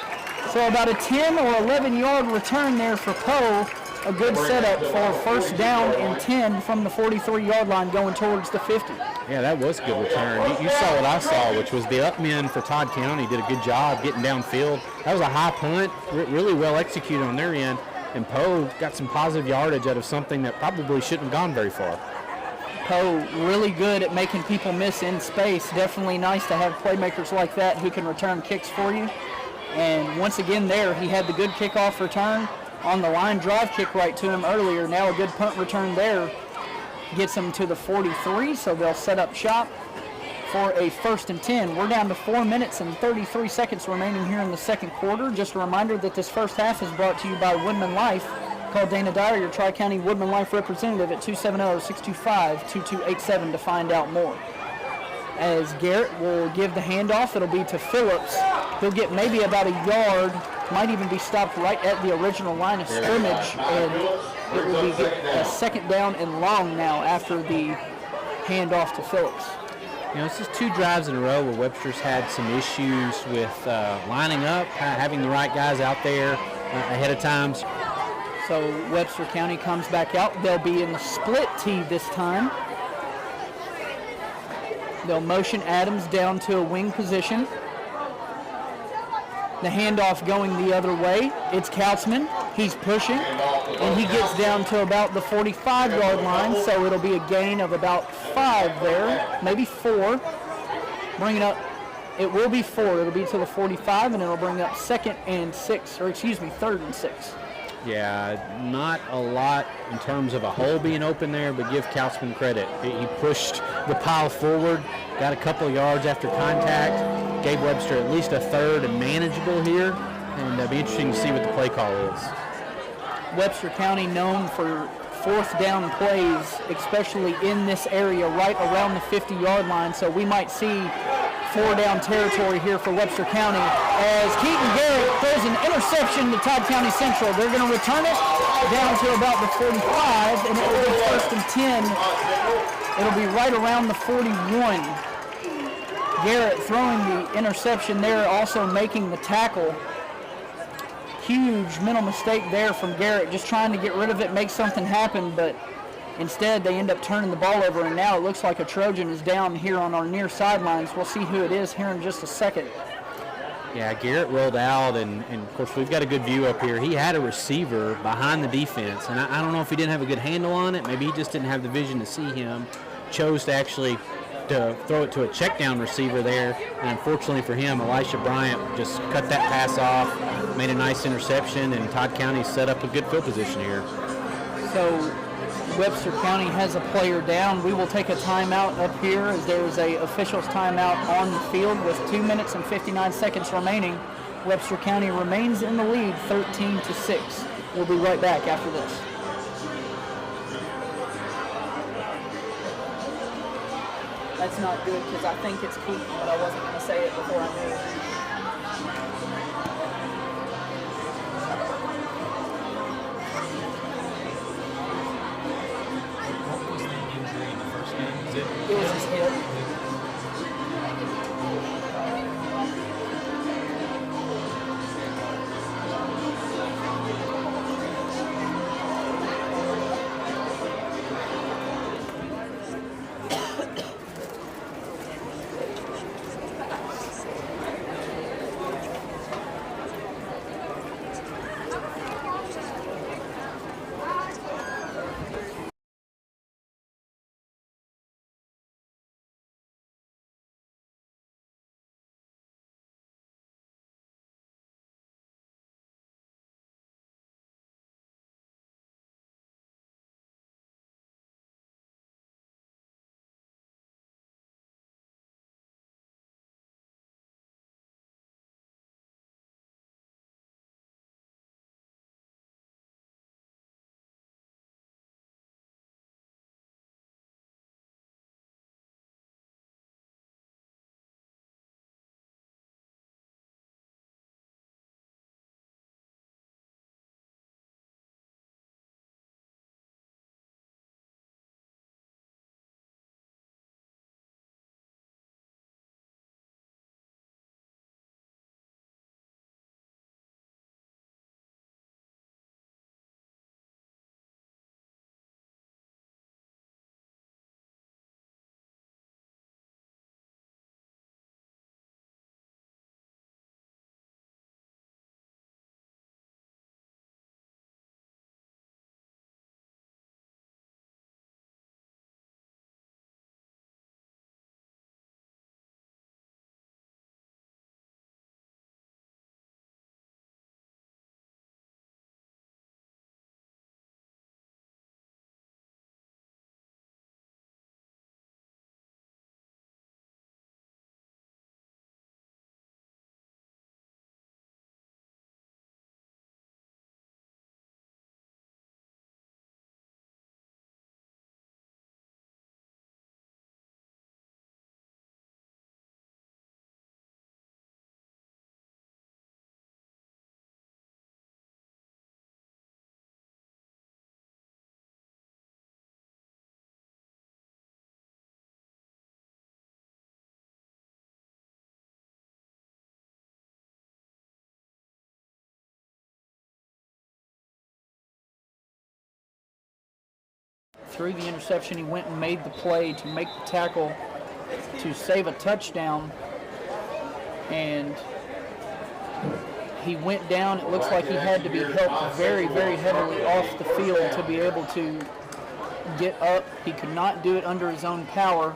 Speaker 1: So about a 10 or 11-yard return there for Poe. A good setup for 1st down and 10 from the 43-yard line going towards the 50.
Speaker 2: Yeah, that was a good return. You saw what I saw, which was the up men for Todd County did a good job getting downfield. That was a high punt, really well executed on their end. And Poe got some positive yardage out of something that probably shouldn't have gone very far.
Speaker 1: Poe really good at making people miss in space. Definitely nice to have playmakers like that who can return kicks for you. And once again there, he had the good kickoff return on the line drive kick right to him earlier. Now a good punt return there gets him to the 43, so they'll set up shop for a 1st and 10. We're down to 4 minutes and 33 seconds remaining here in the second quarter. Just a reminder that this first half is brought to you by Woodman Life. Call Dana Dyer, your Tri-County Woodman Life representative, at 270-625-2287 to find out more. As Garrett will give the handoff, it'll be to Phillips. He'll get maybe about a yard, might even be stopped right at the original line of scrimmage, and it will be a 2nd down and long now after the handoff to Phillips.
Speaker 2: You know, this is 2 drives in a row where Webster's had some issues with lining up, having the right guys out there ahead of time.
Speaker 1: So Webster County comes back out. They'll be in the split tee this time. They'll motion Adams down to a wing position. The handoff going the other way. It's Kautzman. He's pushing, and he gets down to about the 45-yard line, so it'll be a gain of about 5 there, maybe 4. Bring it up. It will be 4. It'll be to the 45, and it'll bring up 3rd and 6.
Speaker 2: Yeah, not a lot in terms of a hole being open there, but give Kautzman credit. He pushed the pile forward, got a couple yards after contact, gave Webster at least a 3rd and manageable here, and it'll be interesting to see what the play call is.
Speaker 1: Webster County known for 4th down plays, especially in this area right around the 50-yard line, so we might see 4-down territory here for Webster County as Keaton Garrett throws an interception to Todd County Central. They're going to return it down to about the 45, and it will be 1st and 10. It'll be right around the 41. Garrett throwing the interception there, also making the tackle. Huge mental mistake there from Garrett, just trying to get rid of it, make something happen, but instead they end up turning the ball over, and now it looks like a Trojan is down here on our near sidelines. We'll see who it is here in just a second.
Speaker 2: Yeah, Garrett rolled out, and of course we've got a good view up here. He had a receiver behind the defense, and I don't know if he didn't have a good handle on it. Maybe he just didn't have the vision to see him. Chose to actually to throw it to a check down receiver there, and unfortunately for him, Elisha Bryant just cut that pass off, made a nice interception, and Todd County set up a good field position here.
Speaker 1: So Webster County has a player down. We will take a timeout up here as there is a officials timeout on the field with 2 minutes and 59 seconds remaining. Webster County remains in the lead 13-6. We'll be right back after this. That's not good because I think it's Keaton, but I wasn't going to say it before I knew it. It was his hip. threw the interception. He went and made the play to make the tackle to save a touchdown. And he went down. It looks like he had to be helped very, very heavily off the field to be able to get up. He could not do it under his own power.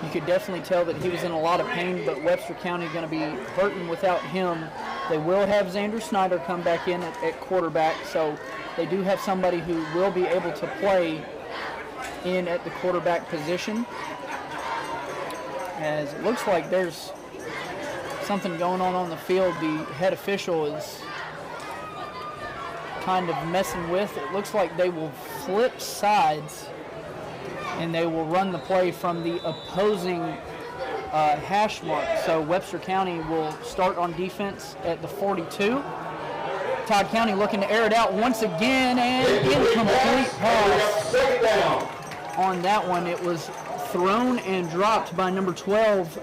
Speaker 1: You could definitely tell that he was in a lot of pain, but Webster County going to be hurting without him. They will have Xander Snyder come back in at quarterback, so they do have somebody who will be able to play in at the quarterback position. As it looks like there's something going on the field, the head official is kind of messing with. It looks like they will flip sides and they will run the play from the opposing hash mark. So Webster County will start on defense at the 42. Todd County looking to air it out once again, and incomplete pass. On that one, it was thrown and dropped by number 12,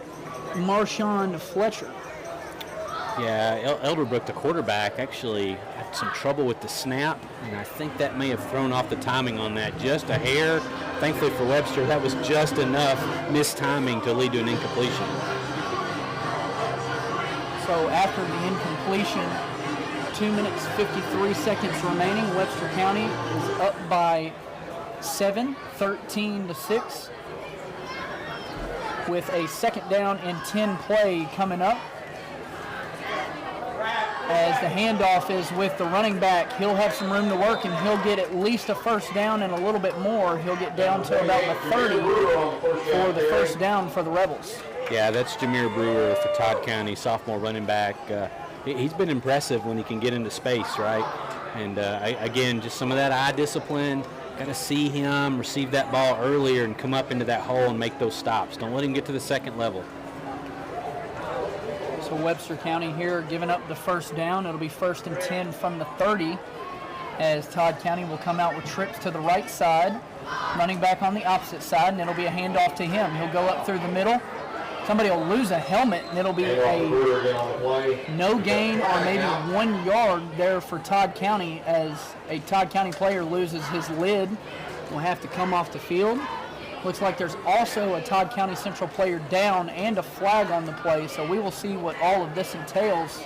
Speaker 1: Marshawn Fletcher.
Speaker 2: Yeah, Elderbrook, the quarterback, actually had some trouble with the snap, and I think that may have thrown off the timing on that just a hair. Thankfully for Webster, that was just enough mistiming to lead to an incompletion.
Speaker 1: So after the incompletion, 2 minutes 53 seconds remaining, Webster County is up by 7, 13-6, with a second down and 10 play coming up. As the handoff is with the running back, he'll have some room to work, and he'll get at least a first down and a little bit more. He'll get down to about the 30 for the first down for the Rebels.
Speaker 2: Yeah, that's Jameer Brewer for Todd County, sophomore running back. He's been impressive when he can get into space, right? And again, just some of that eye discipline. Got to see him receive that ball earlier and come up into that hole and make those stops. Don't let him get to the second level.
Speaker 1: So Webster County here giving up the first down. It'll be 1st and 10 from the 30, as Todd County will come out with trips to the right side, running back on the opposite side, and it'll be a handoff to him. He'll go up through the middle. Somebody will lose a helmet, and it'll be a no gain or maybe 1 yard there for Todd County, as a Todd County player loses his lid. Will have to come off the field. Looks like there's also a Todd County Central player down and a flag on the play, so we will see what all of this entails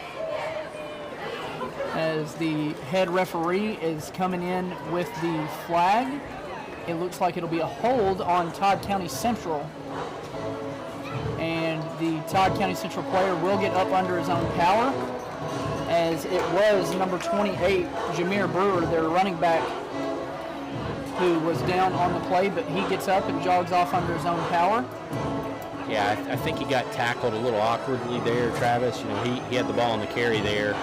Speaker 1: as the head referee is coming in with the flag. It looks like it'll be a hold on Todd County Central, and the Todd County Central player will get up under his own power, as it was number 28, Jameer Brewer, their running back, who was down on the play, but he gets up and jogs off under his own power.
Speaker 2: Yeah, I think he got tackled a little awkwardly there, Travis. You know, he had the ball on the carry there.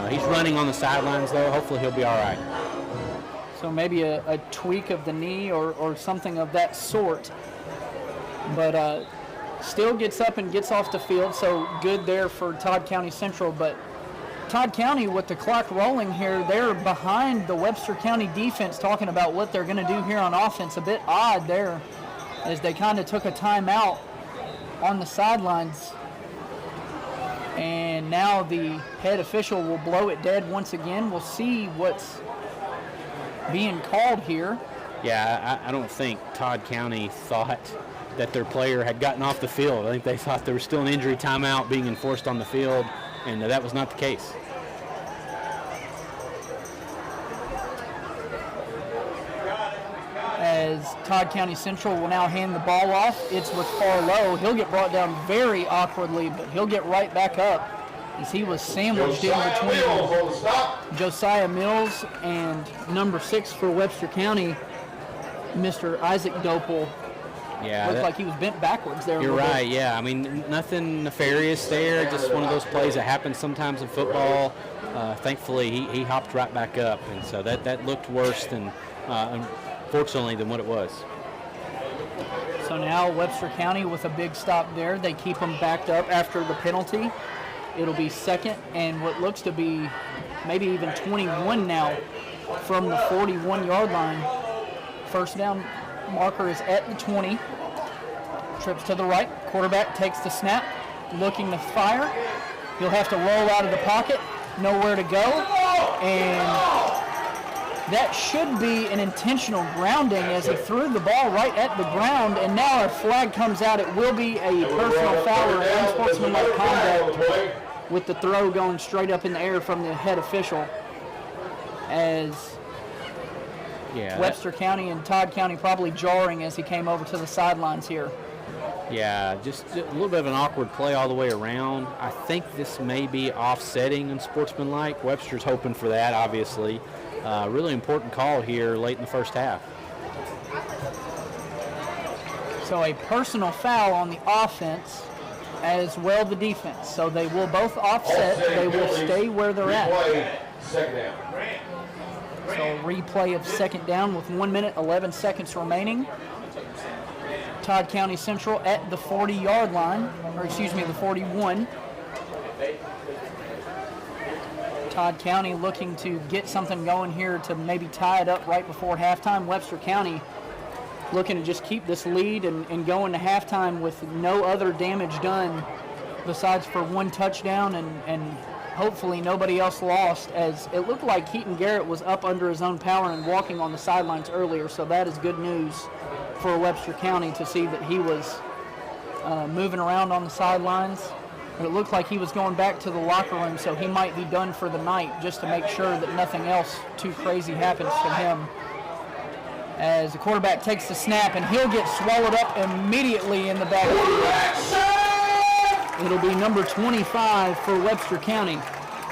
Speaker 2: He's running on the sidelines, though. Hopefully he'll be all right.
Speaker 1: So maybe a tweak of the knee or something of that sort. But still gets up and gets off the field, so good there for Todd County Central. But Todd County, with the clock rolling here, they're behind the Webster County defense, talking about what they're going to do here on offense. A bit odd there, as they kind of took a timeout on the sidelines. And now the head official will blow it dead once again. We'll see what's being called here.
Speaker 2: Yeah, I don't think Todd County thought that their player had gotten off the field. I think they thought there was still an injury timeout being enforced on the field, and that was not the case.
Speaker 1: As Todd County Central will now hand the ball off. It's with Farlow. He'll get brought down very awkwardly, but he'll get right back up, as he was sandwiched in between Josiah Mills and number 6 for Webster County, Mr. Isaac Dopel.
Speaker 2: Yeah,
Speaker 1: looked like he was bent backwards there.
Speaker 2: You're right, yeah. I mean, nothing nefarious there, just one of those plays that happens sometimes in football. Thankfully, he hopped right back up, and so that looked worse than, unfortunately, than what it was.
Speaker 1: So now Webster County with a big stop there. They keep them backed up after the penalty. It'll be 2nd and what looks to be maybe even 21 now from the 41-yard line. First down marker is at the 20. Trips to the right. Quarterback takes the snap, looking to fire. He'll have to roll out of the pocket, nowhere to go, and That should be an intentional grounding as he threw the ball right at the ground, and now a flag comes out. It will be a personal foul or unsportsmanlike conduct with the throw going straight up in the air from the head official, as Webster County and Todd County probably jarring as he came over to the sidelines here.
Speaker 2: Yeah, just a little bit of an awkward play all the way around. I think this may be offsetting and sportsmanlike. Webster's hoping for that, obviously. Really important call here late in the first half.
Speaker 1: So a personal foul on the offense as well the defense. So they will both offset. They will stay where they're at.
Speaker 4: Second down.
Speaker 1: So replay of second down with 1 minute, 11 seconds remaining. Todd County Central at the 40-yard line, or excuse me, the 41. Todd County looking to get something going here to maybe tie it up right before halftime. Webster County looking to just keep this lead and go into halftime with no other damage done besides for one touchdown and hopefully nobody else lost, as it looked like Keaton Garrett was up under his own power and walking on the sidelines earlier, so that is good news for Webster County to see that he was moving around on the sidelines. But it looked like he was going back to the locker room, so he might be done for the night just to make sure that nothing else too crazy happens to him. As the quarterback takes the snap, and he'll get swallowed up immediately in the backfield. It'll be number 25 for Webster County.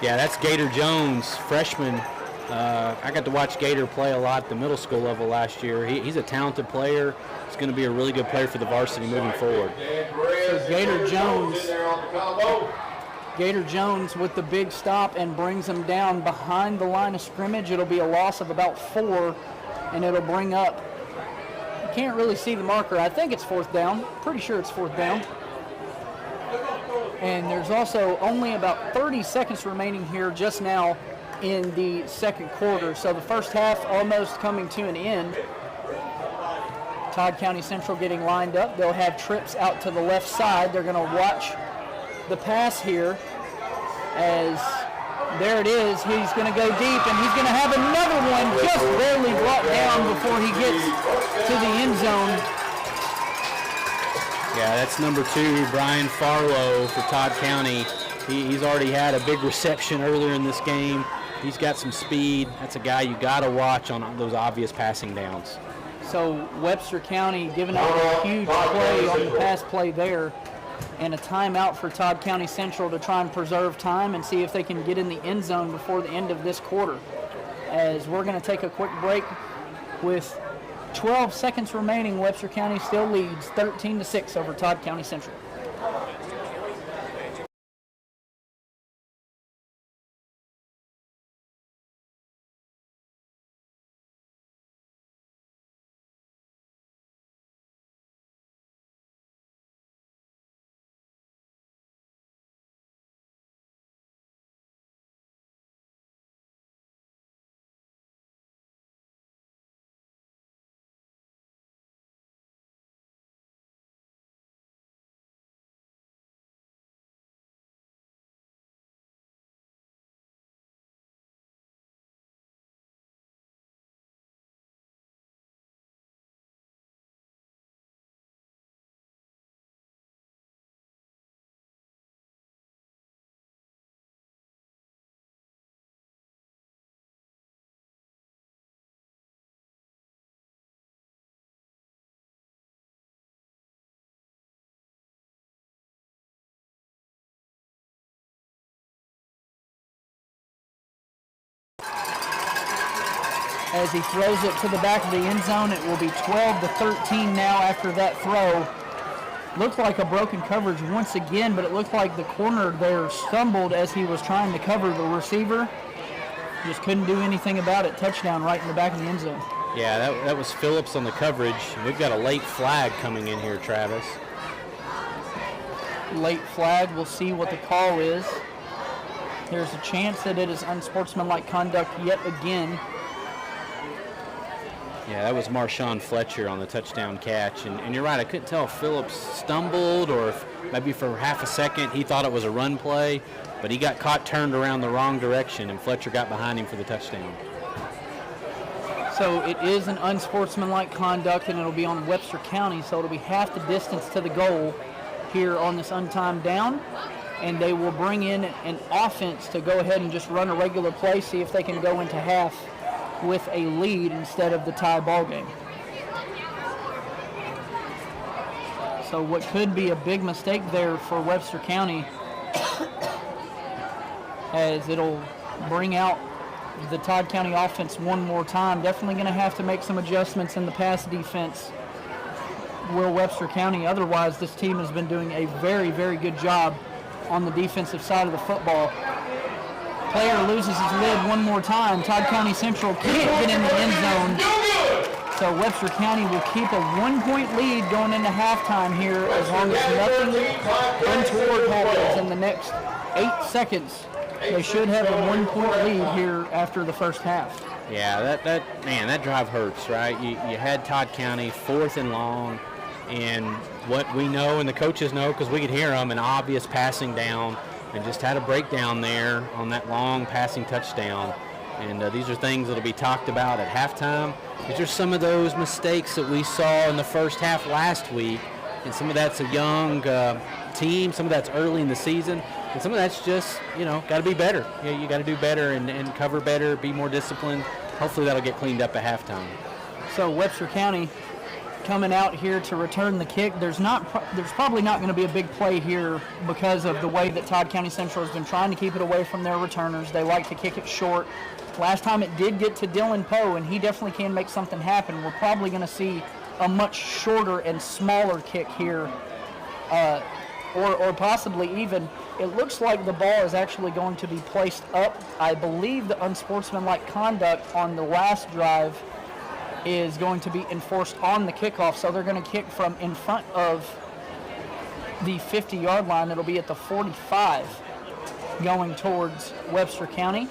Speaker 2: Yeah, that's Gator Jones, freshman. I got to watch Gator play a lot at the middle school level last year. He's a talented player. He's going to be a really good player for the varsity moving forward.
Speaker 1: So Gator Jones with the big stop and brings him down behind the line of scrimmage. It'll be a loss of about 4, and it'll bring up, you can't really see the marker. I think it's fourth down. Pretty sure it's fourth down. And there's also only about 30 seconds remaining here just now in the second quarter. So the first half almost coming to an end. Todd County Central getting lined up. They'll have trips out to the left side. They're going to watch the pass here as there it is. He's going to go deep, and he's going to have another one just barely brought down before he gets to the end zone.
Speaker 2: Yeah, that's number 2, Brian Farlow for Todd County. He's already had a big reception earlier in this game. He's got some speed. That's a guy you got to watch on those obvious passing downs.
Speaker 1: So Webster County giving up a huge play on the pass play there, and a timeout for Todd County Central to try and preserve time and see if they can get in the end zone before the end of this quarter. As we're going to take a quick break with 12 seconds remaining. Webster County still leads 13-6 over Todd County Central. As he throws it to the back of the end zone, it will be 12-13 now after that throw. Looked like a broken coverage once again, but it looked like the corner there stumbled as he was trying to cover the receiver. Just couldn't do anything about it. Touchdown right in the back of the end zone.
Speaker 2: Yeah, that was Phillips on the coverage. We've got a late flag coming in here, Travis.
Speaker 1: Late flag. We'll see what the call is. There's a chance that it is unsportsmanlike conduct yet again.
Speaker 2: Yeah, that was Marshawn Fletcher on the touchdown catch. And you're right, I couldn't tell if Phillips stumbled or if maybe for half a second he thought it was a run play, but he got caught turned around the wrong direction, and Fletcher got behind him for the touchdown.
Speaker 1: So it is an unsportsmanlike conduct, and it'll be on Webster County, so it'll be half the distance to the goal here on this untimed down, and they will bring in an offense to go ahead and just run a regular play, see if they can go into half with a lead instead of the tie ball game. So what could be a big mistake there for Webster County, as it'll bring out the Todd County offense one more time. Definitely going to have to make some adjustments in the pass defense, will Webster County. Otherwise, this team has been doing a very, very good job on the defensive side of the football. Player loses his lid one more time. Todd County Central can't get in the end zone. So Webster County will keep a 1-point lead going into halftime here, as long as nothing untoward happens in the next 8 seconds. They should have a 1-point lead here after the first half.
Speaker 2: Yeah, that drive hurts, right? You had Todd County 4th and long, and what we know and the coaches know, because we could hear them, an obvious passing down, and just had a breakdown there on that long passing touchdown. And these are things that will be talked about at halftime. These are some of those mistakes that we saw in the first half last week, and some of that's a young team, some of that's early in the season, and some of that's just, got to be better. You got to do better and cover better, be more disciplined. Hopefully that'll get cleaned up at halftime.
Speaker 1: So Webster County coming out here to return the kick. There's probably not going to be a big play here because of the way that Todd County Central has been trying to keep it away from their returners. They like to kick it short. Last time it did get to Dylan Poe, and he definitely can make something happen. We're probably going to see a much shorter and smaller kick here, or possibly even, it looks like the ball is actually going to be placed up. I believe the unsportsmanlike conduct on the last drive is going to be enforced on the kickoff, so they're going to kick from in front of the 50-yard line. It'll be at the 45 going towards Webster County.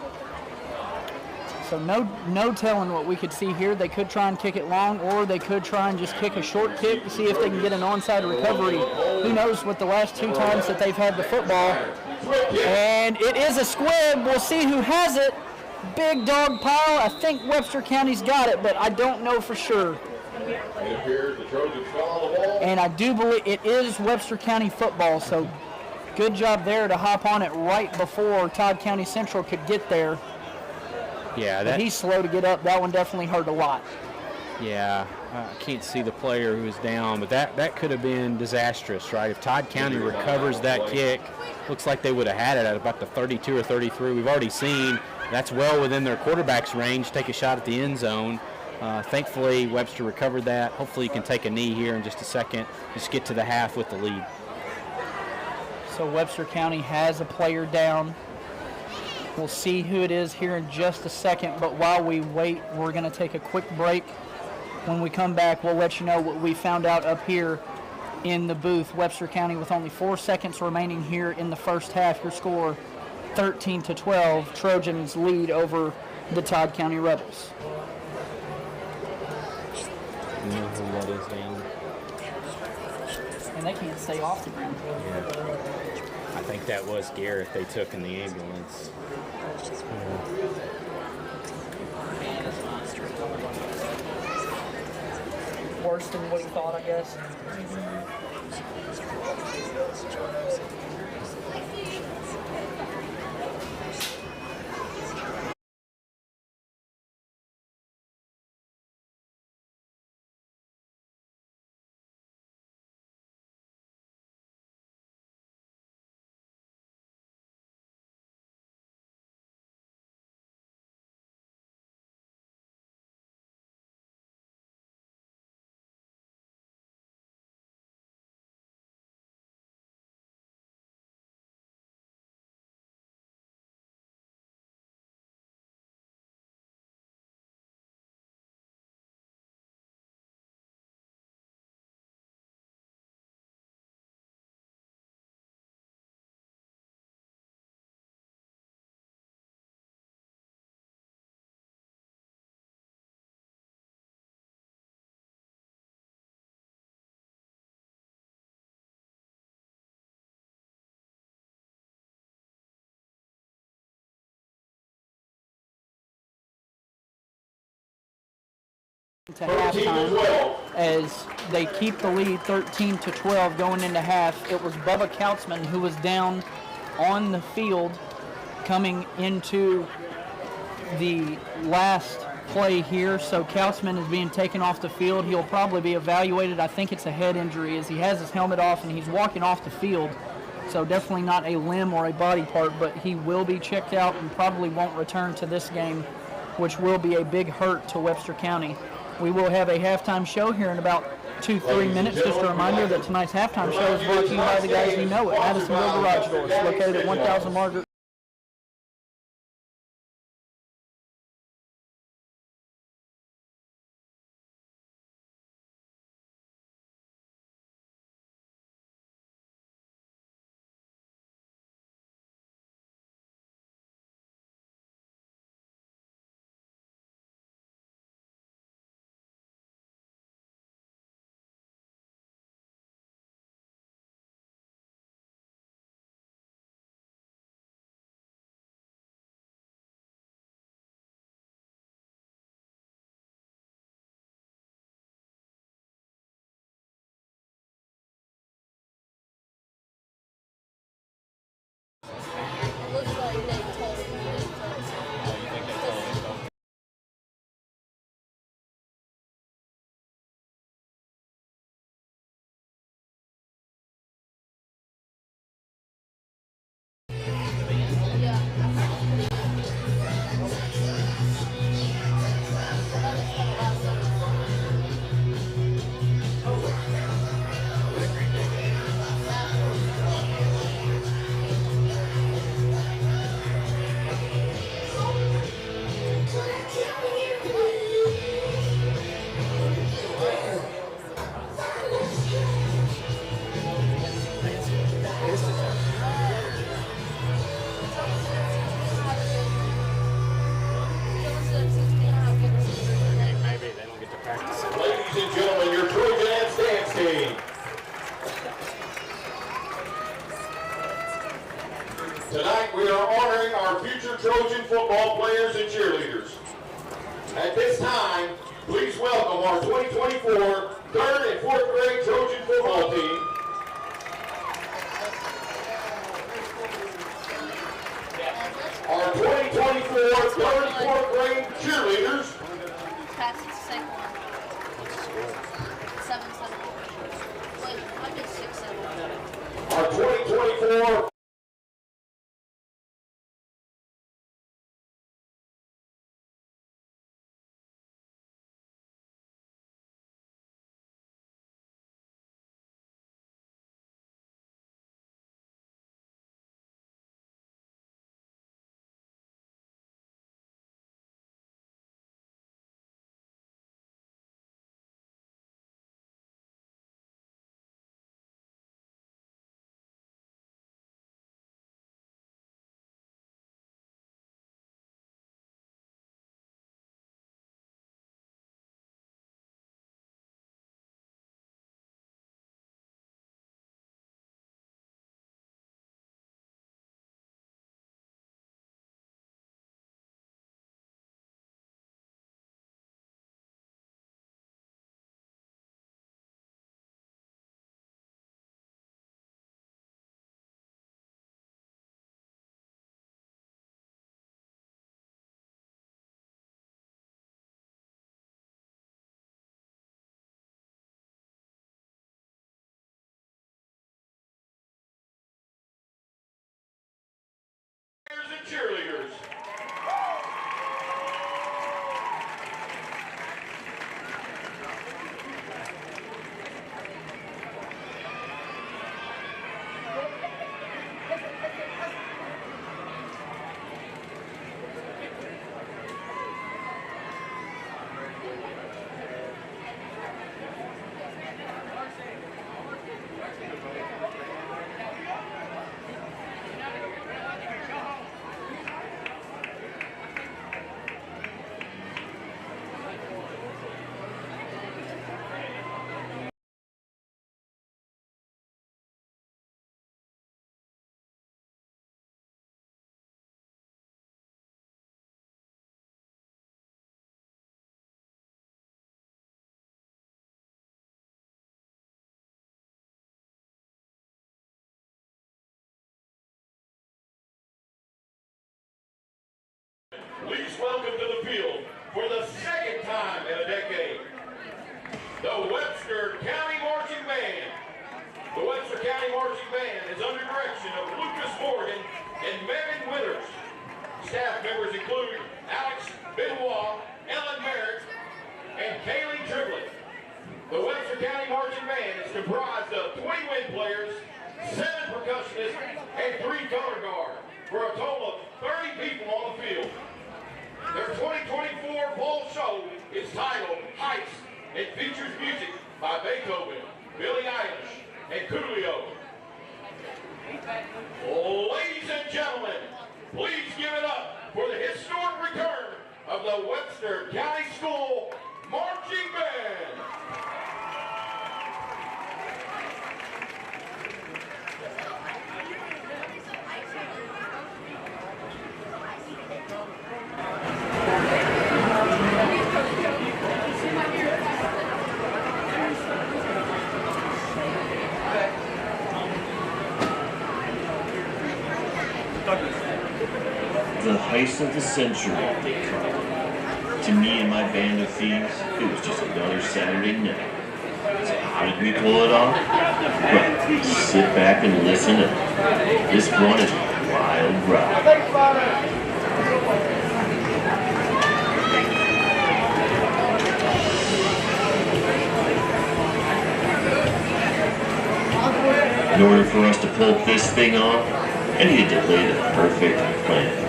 Speaker 1: So no telling what we could see here. They could try and kick it long, or they could try and just kick a short kick to see if they can get an onside recovery. Who knows what the last 2 times that they've had the football. And it is a squib. We'll see who has it. Big dog pile. I think Webster County's got it, but I don't know for sure.
Speaker 4: It appears the Trojans fell on the ball.
Speaker 1: And I do believe it is Webster County football, so good job there to hop on it right before Todd County Central could get there.
Speaker 2: Yeah,
Speaker 1: But he's slow to get up. That one definitely hurt a lot.
Speaker 2: Yeah, I can't see the player who was down, but that could have been disastrous, right? If Todd County recovers that kick, looks like they would have had it at about the 32 or 33. We've already seen that's well within their quarterback's range, take a shot at the end zone. Thankfully, Webster recovered that. Hopefully he can take a knee here in just a second, just get to the half with the lead.
Speaker 1: So Webster County has a player down. We'll see who it is here in just a second, but while we wait, we're going to take a quick break. When we come back, we'll let you know what we found out up here in the booth. Webster County with only 4 seconds remaining here in the first half. Your score 13-12. Trojans lead over the Todd County Rebels.
Speaker 2: You know who that is, Dan?
Speaker 1: And they can't stay off the ground.
Speaker 2: Yeah. I think that was Garrett they took in the ambulance.
Speaker 1: Worse than what he thought, I guess. to halftime as they keep the lead 13-12 going into half. It was Bubba Kautzman who was down on the field coming into the last play here. So Kautzman is being taken off the field. He'll probably be evaluated. I think it's a head injury as he has his helmet off and he's walking off the field. So definitely not a limb or a body part, but he will be checked out and probably won't return to this game, which will be a big hurt to Webster County. We will have a halftime show here in about 2-3 minutes. Just a reminder that tonight's halftime show is brought to you by the guys you know at Madisonville Garage Doors, located at 1000 Margaret.
Speaker 4: Ladies and gentlemen, your Trojans dance team. Tonight we are honoring our future Trojan football players and cheerleaders. At this time, please welcome our 2024 3rd and 4th grade Trojan football team. Our 2024 3rd and 4th grade cheerleaders.
Speaker 3: Pass it to second one. 7-7. Wait, I did 6-7.
Speaker 4: Our 2024 please welcome to the field for the second time in a decade, the Webster County Marching Band. The Webster County Marching Band is under direction of Lucas Morgan and Megan Withers. Staff members include Alex Benoit, Ellen Merritt, and Kaylee Triplett. The Webster County Marching Band is comprised of 20 wind players, 7 percussionists, and 3 color guards, for a total of 30 people on the field. Their 2024 fall show is titled Heights and features music by Beethoven, Billie Eilish, and Coolio. Ladies and gentlemen, please give it up for the historic return of the Webster County School Marching Band.
Speaker 5: The heist of the century, they call it. To me and my band of thieves, it was just another Saturday night. So how did we pull it off? Well, sit back and listen up. This one is a wild ride. In order for us to pull this thing off, I needed to lay the perfect plan.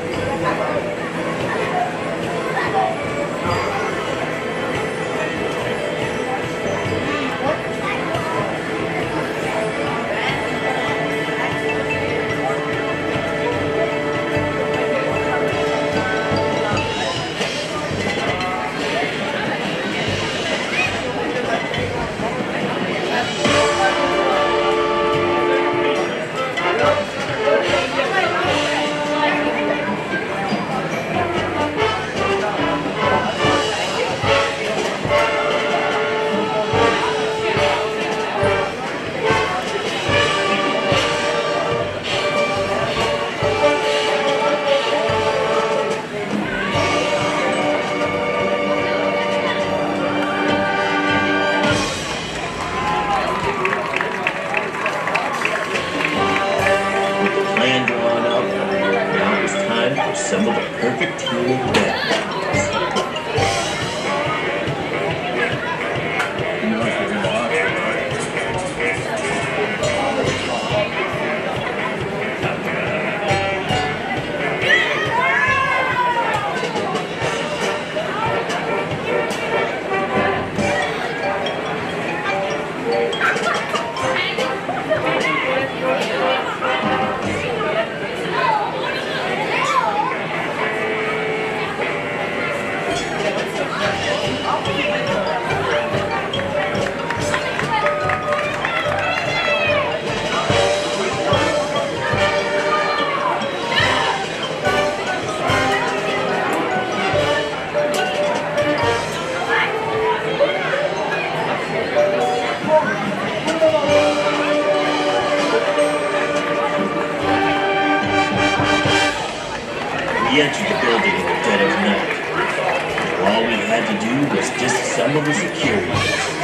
Speaker 5: Some of the perfect team We entered the building in the dead of night. All we had to do was disassemble the security measures.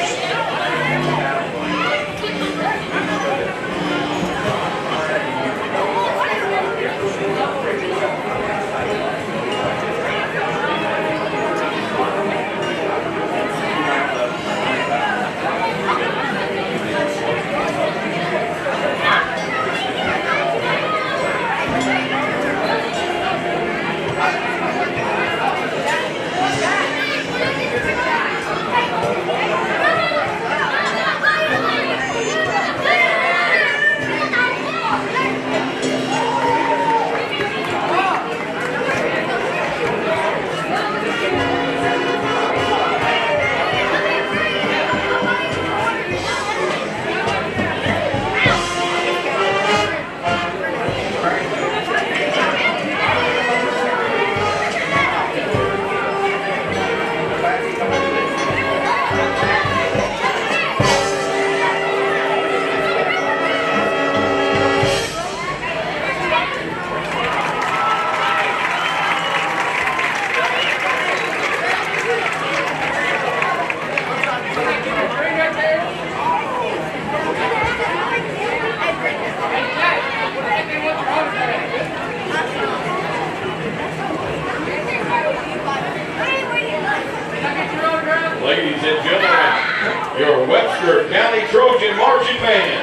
Speaker 4: Band.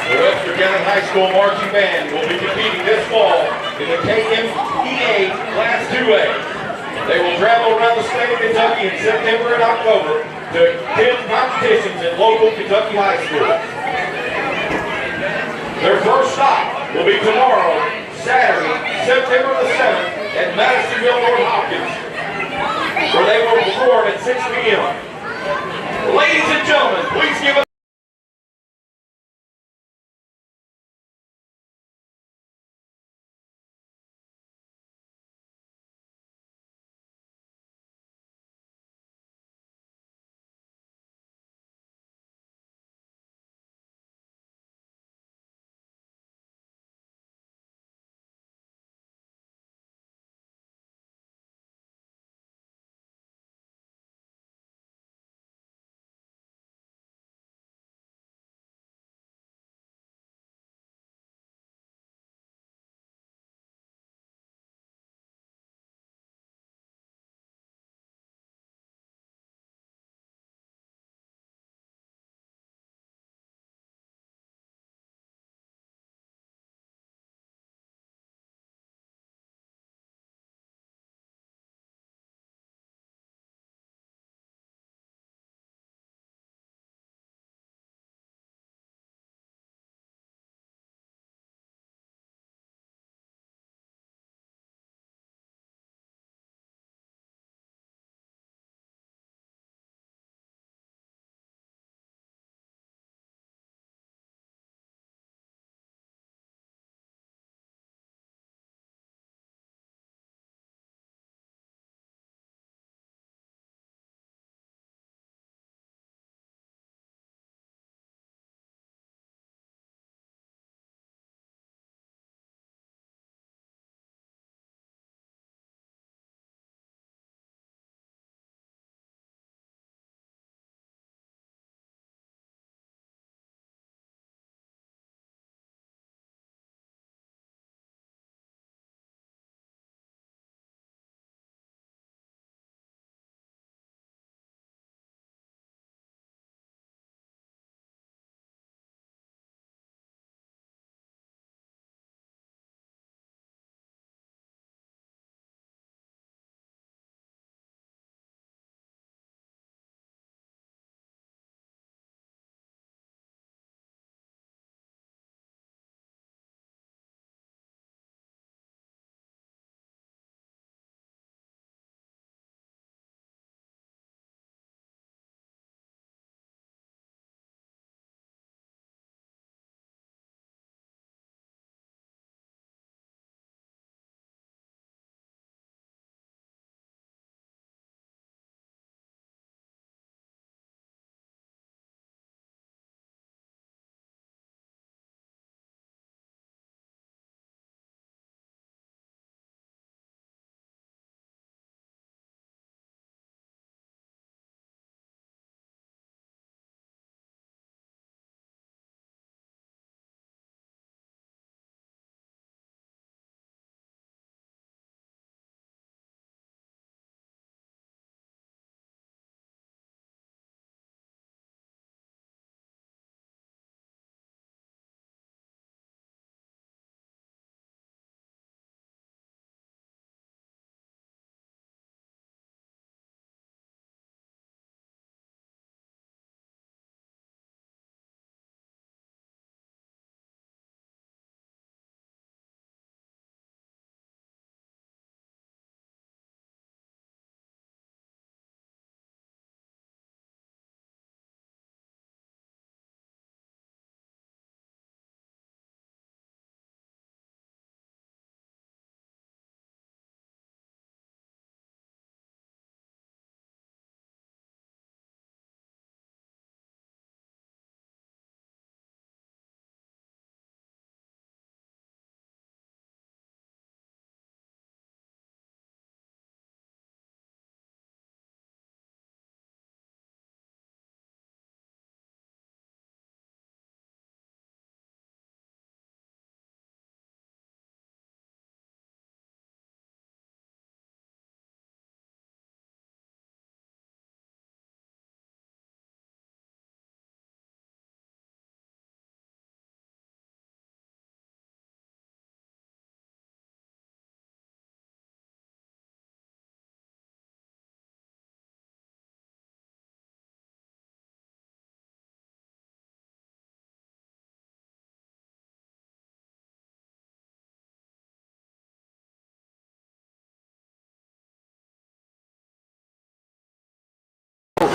Speaker 4: The Webster County High School Marching Band will be competing this fall in the KMEA Class 2A. They will travel around the state of Kentucky in September and October to attend competitions in local Kentucky high schools. Their first stop will be tomorrow, Saturday, September the 7th at Madisonville North Hopkins, where they will perform at 6 p.m. Ladies and gentlemen, please give us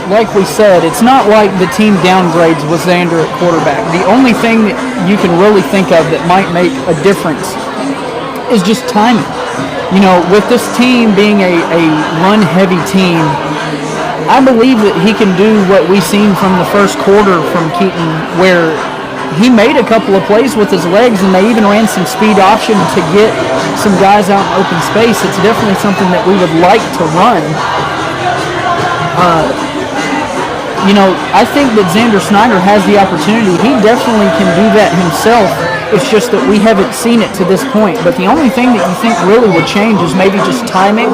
Speaker 1: like we said, it's not like the team downgrades with Xander at quarterback. The only thing that you can really think of that might make a difference is just timing. You know, with this team being a run-heavy team, I believe that he can do what we seen from the first quarter from Keaton, where he made a couple of plays with his legs, and they even ran some speed option to get some guys out in open space. It's definitely something that we would like to run. You know, I think that Xander Snyder has the opportunity. He definitely can do that himself. It's just that we haven't seen it to this point. But the only thing that you think really would change is maybe just timing,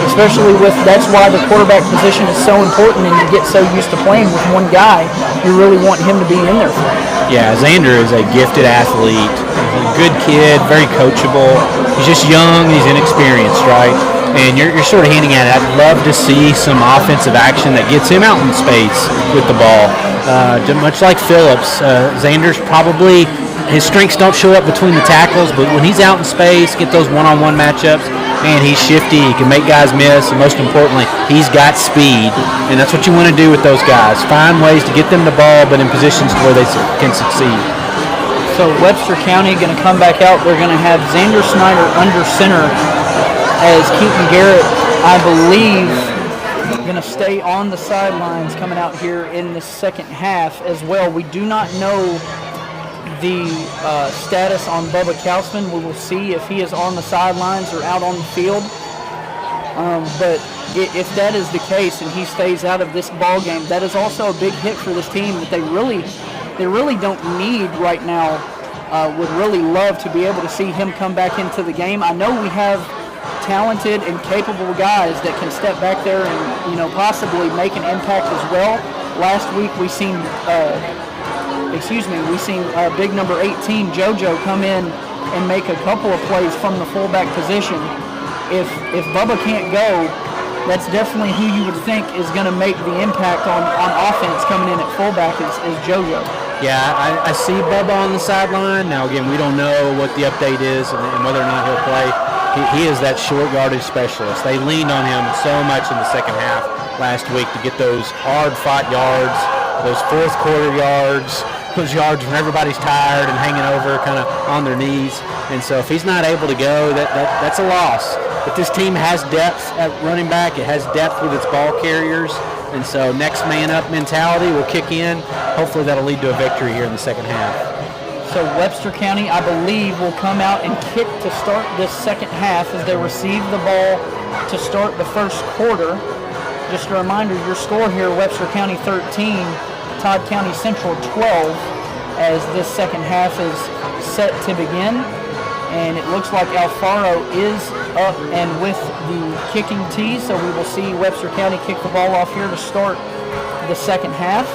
Speaker 1: especially that's why the quarterback position is so important, and you get so used to playing with one guy, you really want him to be in there for you.
Speaker 2: Yeah, Xander is a gifted athlete. He's a good kid, very coachable. He's just young, he's inexperienced, right? And you're sort of hinting at it. I'd love to see some offensive action that gets him out in space with the ball. Much like Phillips, Xander's probably, his strengths don't show up between the tackles, but when he's out in space, get those one-on-one matchups, man, he's shifty. He can make guys miss, and most importantly, he's got speed, and that's what you want to do with those guys. Find ways to get them the ball, but in positions where they can succeed.
Speaker 1: So Webster County going to come back out. They're going to have Xander Snyder under center, as Keaton Garrett, I believe, going to stay on the sidelines coming out here in the second half as well. We do not know the status on Bubba Kausman. We will see if he is on the sidelines or out on the field. But if that is the case and he stays out of this ball game, that is also a big hit for this team that they really don't need right now. Would really love to be able to see him come back into the game. I know we have talented and capable guys that can step back there and, you know, possibly make an impact as well. Last week we seen big number 18 JoJo come in and make a couple of plays from the fullback position. If Bubba can't go, that's definitely who you would think is going to make the impact on offense coming in at fullback is JoJo.
Speaker 2: Yeah, I see Bubba on the sideline. Now, again, we don't know what the update is and whether or not he'll play. He is that short yardage specialist. They leaned on him so much in the second half last week to get those hard-fought yards, those fourth quarter yards, those yards when everybody's tired and hanging over kind of on their knees. And so if he's not able to go, that's a loss. But this team has depth at running back. It has depth with its ball carriers. And so next man up mentality will kick in. Hopefully that'll lead to a victory here in the second half.
Speaker 1: So Webster County, I believe, will come out and kick to start this second half as they receive the ball to start the first quarter. Just a reminder, your score here, Webster County 13, Todd County Central 12, as this second half is set to begin. And it looks like Alfaro is up and with the kicking tee, so we will see Webster County kick the ball off here to start the second half.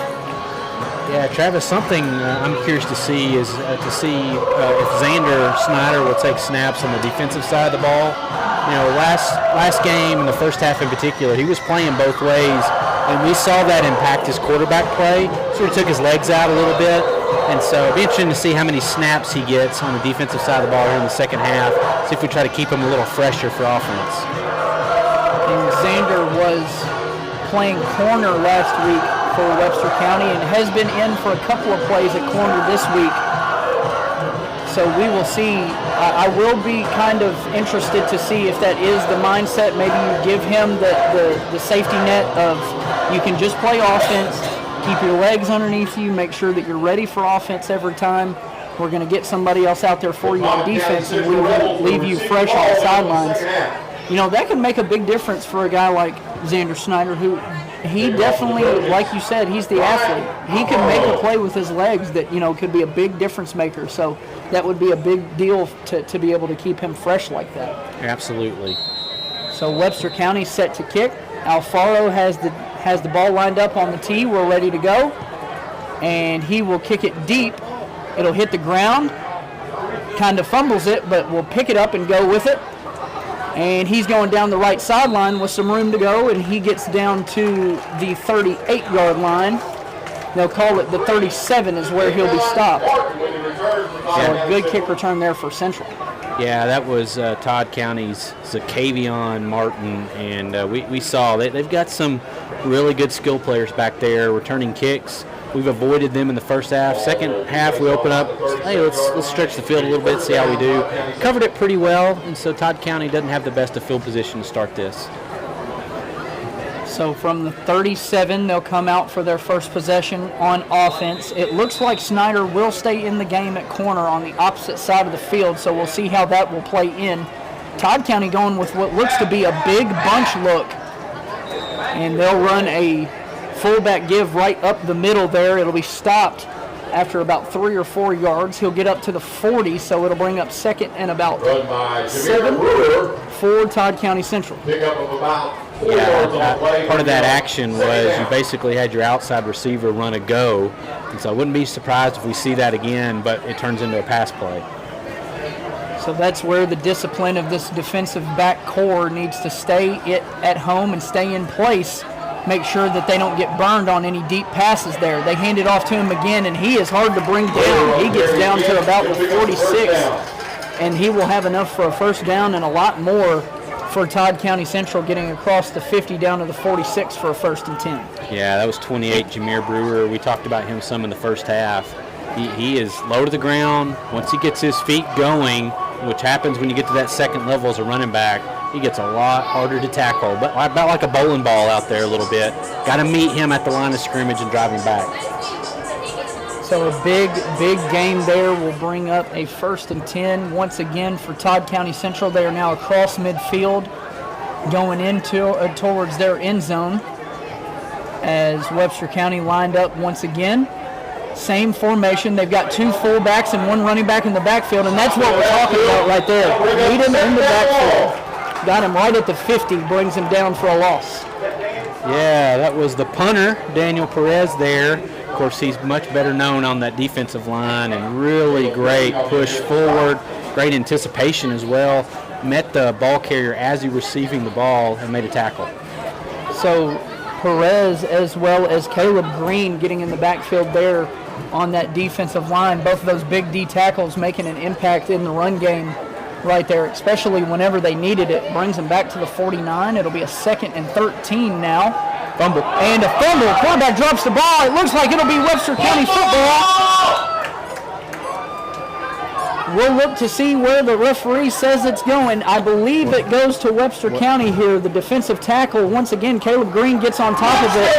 Speaker 2: Yeah, Travis, something I'm curious to see is if Xander Snyder will take snaps on the defensive side of the ball. You know, last game, in the first half in particular, he was playing both ways, and we saw that impact his quarterback play. Sort of took his legs out a little bit, and so it'll be interesting to see how many snaps he gets on the defensive side of the ball here in the second half, see if we try to keep him a little fresher for offense.
Speaker 1: And Xander was playing corner last week for Webster County and has been in for a couple of plays at corner this week. So we will see. I will be kind of interested to see if that is the mindset. Maybe you give him the safety net of you can just play offense, keep your legs underneath you, make sure that you're ready for offense every time. We're going to get somebody else out there for you on defense, and we will leave you fresh on the sidelines. You know, that can make a big difference for a guy like Xander Snyder, who he definitely, like you said, he's the athlete. He can make a play with his legs that, you know, could be a big difference maker. So that would be a big deal to be able to keep him fresh like that.
Speaker 2: Absolutely.
Speaker 1: So Webster County set to kick. Alfaro has the ball lined up on the tee. We're ready to go. And he will kick it deep. It'll hit the ground. Kind of fumbles it, but we'll pick it up and go with it. And he's going down the right sideline with some room to go, and he gets down to the 38-yard line. They'll call it the 37 is where he'll be stopped. So a good kick return there for Central.
Speaker 2: Yeah, that was Todd County's Zakavion Martin, and we saw they've got some really good skill players back there returning kicks. We've avoided them in the first half. Second half, we open up, hey, let's stretch the field a little bit, see how we do. Covered it pretty well, and so Todd County doesn't have the best of field position to start this.
Speaker 1: So from the 37, they'll come out for their first possession on offense. It looks like Snyder will stay in the game at corner on the opposite side of the field, so we'll see how that will play in. Todd County going with what looks to be a big bunch look, and they'll run a fullback give right up the middle there. It'll be stopped after about 3 or 4 yards. He'll get up to the 40, so it'll bring up second and about 7 for Todd County Central.
Speaker 4: Pick up of about 4
Speaker 2: Yeah,
Speaker 4: yards on the play.
Speaker 2: part of that action was you basically had your outside receiver run a go, and so I wouldn't be surprised if we see that again, but it turns into a pass play.
Speaker 1: So that's where the discipline of this defensive back core needs to stay at home and stay in place. Make sure that they don't get burned on any deep passes there. They hand it off to him again, and he is hard to bring down. He gets down to about the 46, and he will have enough for a first down and a lot more for Todd County Central, getting across the 50 down to the 46 for a 1st and 10.
Speaker 2: Yeah, that was 28, Jameer Brewer. We talked about him some in the first half. He is low to the ground. Once he gets his feet going, which happens when you get to that second level as a running back, he gets a lot harder to tackle, but about like a bowling ball out there a little bit. Got to meet him at the line of scrimmage and drive him back.
Speaker 1: So a big game there will bring up a 1st and 10 once again for Todd County Central. They are now across midfield going into towards their end zone as Webster County lined up once again. Same formation. They've got 2 fullbacks and 1 running back in the backfield, and that's what we're talking about right there. Lead him in the backfield. Got him right at the 50, brings him down for a loss.
Speaker 2: Yeah, that was the punter, Daniel Perez there. Of course, he's much better known on that defensive line, and really great push forward, great anticipation as well. Met the ball carrier as he was receiving the ball and made a tackle.
Speaker 1: So Perez as well as Caleb Green getting in the backfield there on that defensive line. Both of those big D tackles making an impact in the run game right there, especially whenever they needed it. Brings them back to the 49. It'll be a 2nd and 13 now.
Speaker 2: Fumble.
Speaker 1: And a fumble. Quarterback drops the ball. It looks like it'll be Webster County football. We'll look to see where the referee says it's going. I believe it goes to Webster County here. The defensive tackle, once again, Caleb Green gets on top of it.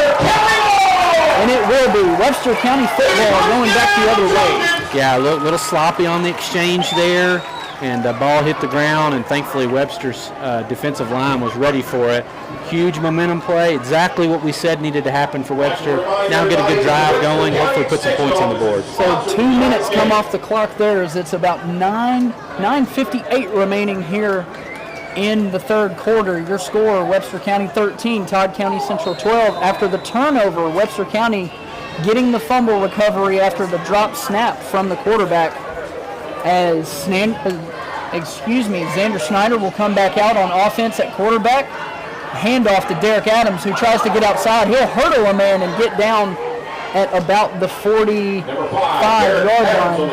Speaker 1: And it will be Webster County football going back the other way.
Speaker 2: Yeah, a little sloppy on the exchange there, and the ball hit the ground, and thankfully Webster's defensive line was ready for it. Huge momentum play, exactly what we said needed to happen for Webster. Now get a good drive going, hopefully put some points on the board.
Speaker 1: So 2 minutes come off the clock there as it's about 9:58 remaining here in the third quarter. Your score, Webster County 13, Todd County Central 12. After the turnover, Webster County getting the fumble recovery after the drop snap from the quarterback as Xander Snyder will come back out on offense at quarterback. Handoff to Derek Adams, who tries to get outside. He'll hurdle a man and get down at about the 45-yard line.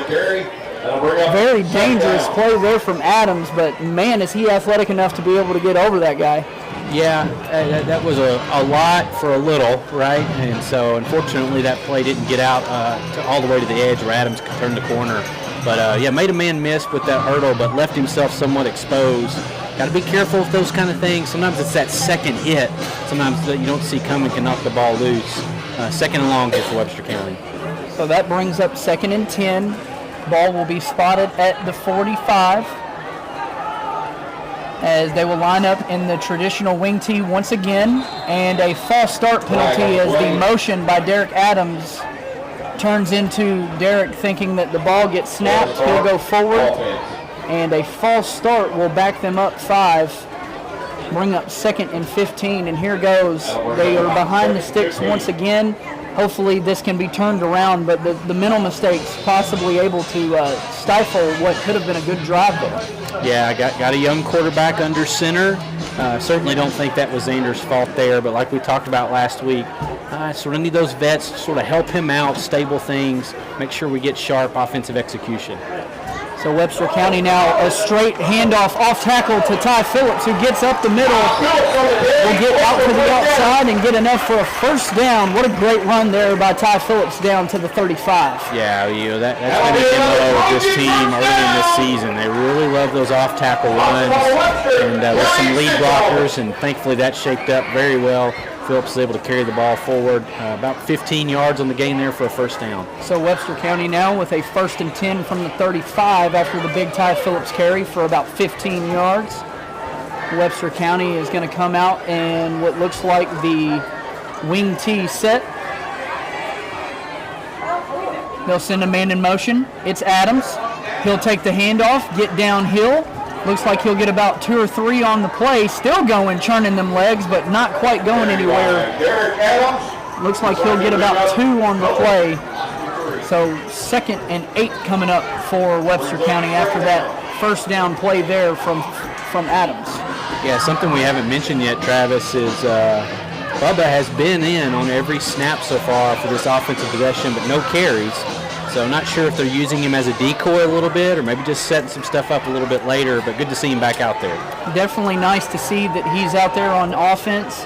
Speaker 1: Very dangerous play there from Adams, but man, is he athletic enough to be able to get over that guy.
Speaker 2: Yeah, that was a lot for a little, right? And so unfortunately that play didn't get out all the way to the edge where Adams could turn the corner. But yeah, made a man miss with that hurdle, but left himself somewhat exposed. Got to be careful with those kind of things. Sometimes it's that second hit. Sometimes that you don't see coming can knock the ball loose. 2nd and long here for Webster County.
Speaker 1: So that brings up 2nd and 10. Ball will be spotted at the 45 as they will line up in the traditional wing tee once again, and a false start penalty as the motion by Derek Adams turns into Derek thinking that the ball gets snapped. He'll go forward, and a false start will back them up 5, bring up 2nd and 15, and here goes. They are behind the sticks once again. Hopefully this can be turned around, but the mental mistakes possibly able to stifle what could have been a good drive there.
Speaker 2: Yeah, got a young quarterback under center. Certainly don't think that was Xander's fault there, but like we talked about last week, sort of need those vets to sort of help him out, stable things, make sure we get sharp offensive execution.
Speaker 1: So Webster County now a straight handoff off tackle to Ty Phillips, who gets up the middle, will get out to the outside and get enough for a first down. What a great run there by Ty Phillips down to the 35.
Speaker 2: Yeah, that's been an MO of this team early in this season. They really love those off tackle runs, and with some lead blockers, and thankfully that shaped up very well. Phillips is able to carry the ball forward, about 15 yards on the gain there for a first down.
Speaker 1: So Webster County now with a 1st and 10 from the 35 after the big Ty Phillips carry for about 15 yards. Webster County is going to come out in what looks like the wing T set. They'll send a man in motion. It's Adams. He'll take the handoff, get downhill. Looks like he'll get about 2 or 3 on the play. Still going, churning them legs, but not quite going anywhere. Looks like he'll get about 2 on the play. So 2nd and 8 coming up for Webster County after that first down play there from Adams.
Speaker 2: Yeah, something we haven't mentioned yet, Travis, is Bubba has been in on every snap so far for this offensive possession, but no carries. So I'm not sure if they're using him as a decoy a little bit or maybe just setting some stuff up a little bit later, but good to see him back out there. Definitely nice to see that he's out there on offense,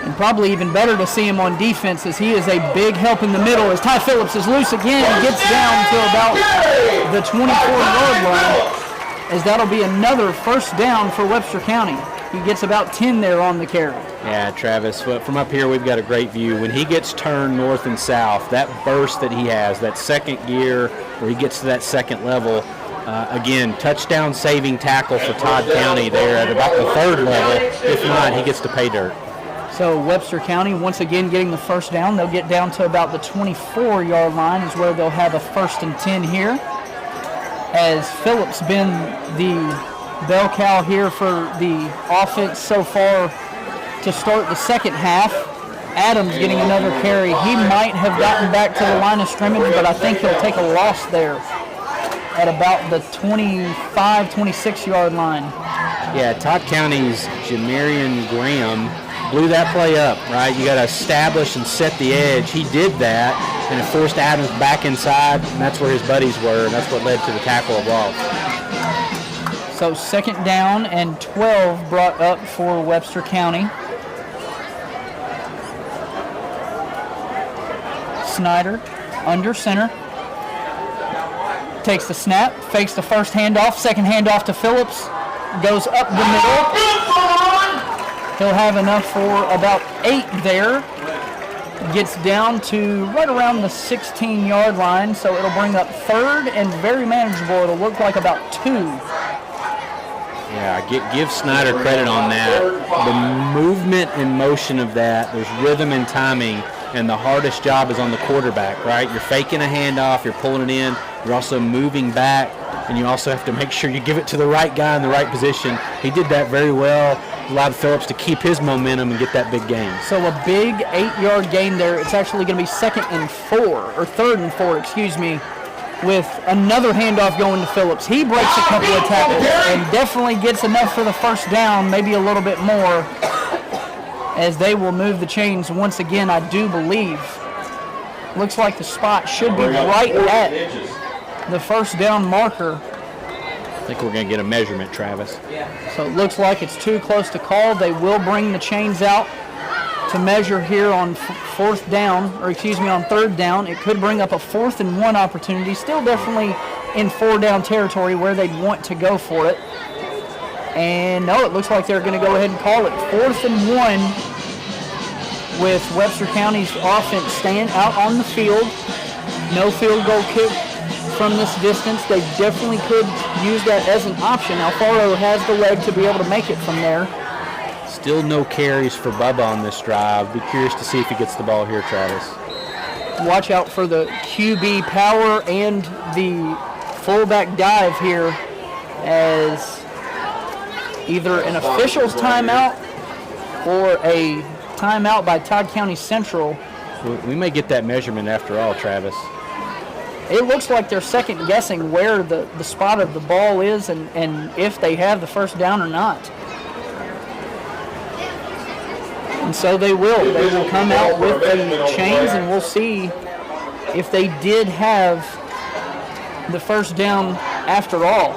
Speaker 2: and probably even better to see him on defense as he is a big help in the middle as Ty Phillips is loose again and gets down to about the 24-yard line, as that'll be another first down for Webster County. He gets about 10 there on the carry. Yeah, Travis, from up here we've got a great view. When he gets turned north and south, that burst that he has, that second gear where he gets to that second level, again, touchdown saving tackle for Todd County there at about the 3rd level. If not, he gets to pay dirt. So Webster County once again getting the first down. They'll get down to about the 24-yard line is where they'll have a 1st and 10 here. As Phillips been the bell cow here for the offense so far to start the second half. Adams getting another carry. He might have gotten back to the line of scrimmage, but I think he'll take a loss there at about the 25, 26-yard line. Yeah, Todd County's Jamarian Graham blew that play up, right? You got to establish and set the edge. He did that, and it forced Adams back inside, and that's where his buddies were, and that's what led to the tackle of loss. So 2nd down and 12 brought up for Webster County. Snyder under center. Takes the snap, fakes the first handoff, second handoff to Phillips. Goes up the middle. He'll have enough for about 8 there. Gets down to right around the 16-yard line, so it'll bring up 3rd and very manageable. It'll look like about 2. Yeah, give Snyder credit on that. The movement and motion of that, there's rhythm and timing, and the hardest job is on the quarterback, right? You're faking a handoff, you're pulling it in, you're also moving back, and you also have to make sure you give it to the right guy in the right position. He did that very well, allowed Phillips to keep his momentum and get that big gain. So a big 8-yard gain there. It's actually going to be 2nd and 4, or 3rd and 4, excuse me, with another handoff going to Phillips. He breaks a couple of tackles and definitely gets enough for the first down, maybe a little bit more, as they will move the chains once again, I do believe. Looks like the spot should be right at the first down marker. I think we're going to get a measurement, Travis. So it looks like it's too close to call. They will bring the chains out to measure here on 4th down, or excuse me, on 3rd down. It could bring up a 4th and 1 opportunity. Still definitely in 4-down territory where they'd want to go for it. And no, it looks like they're going to go ahead and call it 4th and 1 with Webster County's offense staying out on the field. No field goal kick from this distance. They definitely could use that as an option. Alfaro has the leg to be able to make it from there. Still no carries for Bubba on this drive. Be curious to see if he gets the ball here, Travis. Watch out for the QB power and the fullback dive here, as either an official's timeout or a timeout by Todd County Central. We may get that measurement after all, Travis. It looks like they're second guessing where the spot of the ball is and if they have the first down or not. And so they will. They will come out with the chains, and we'll see if they did have the first down
Speaker 1: after all.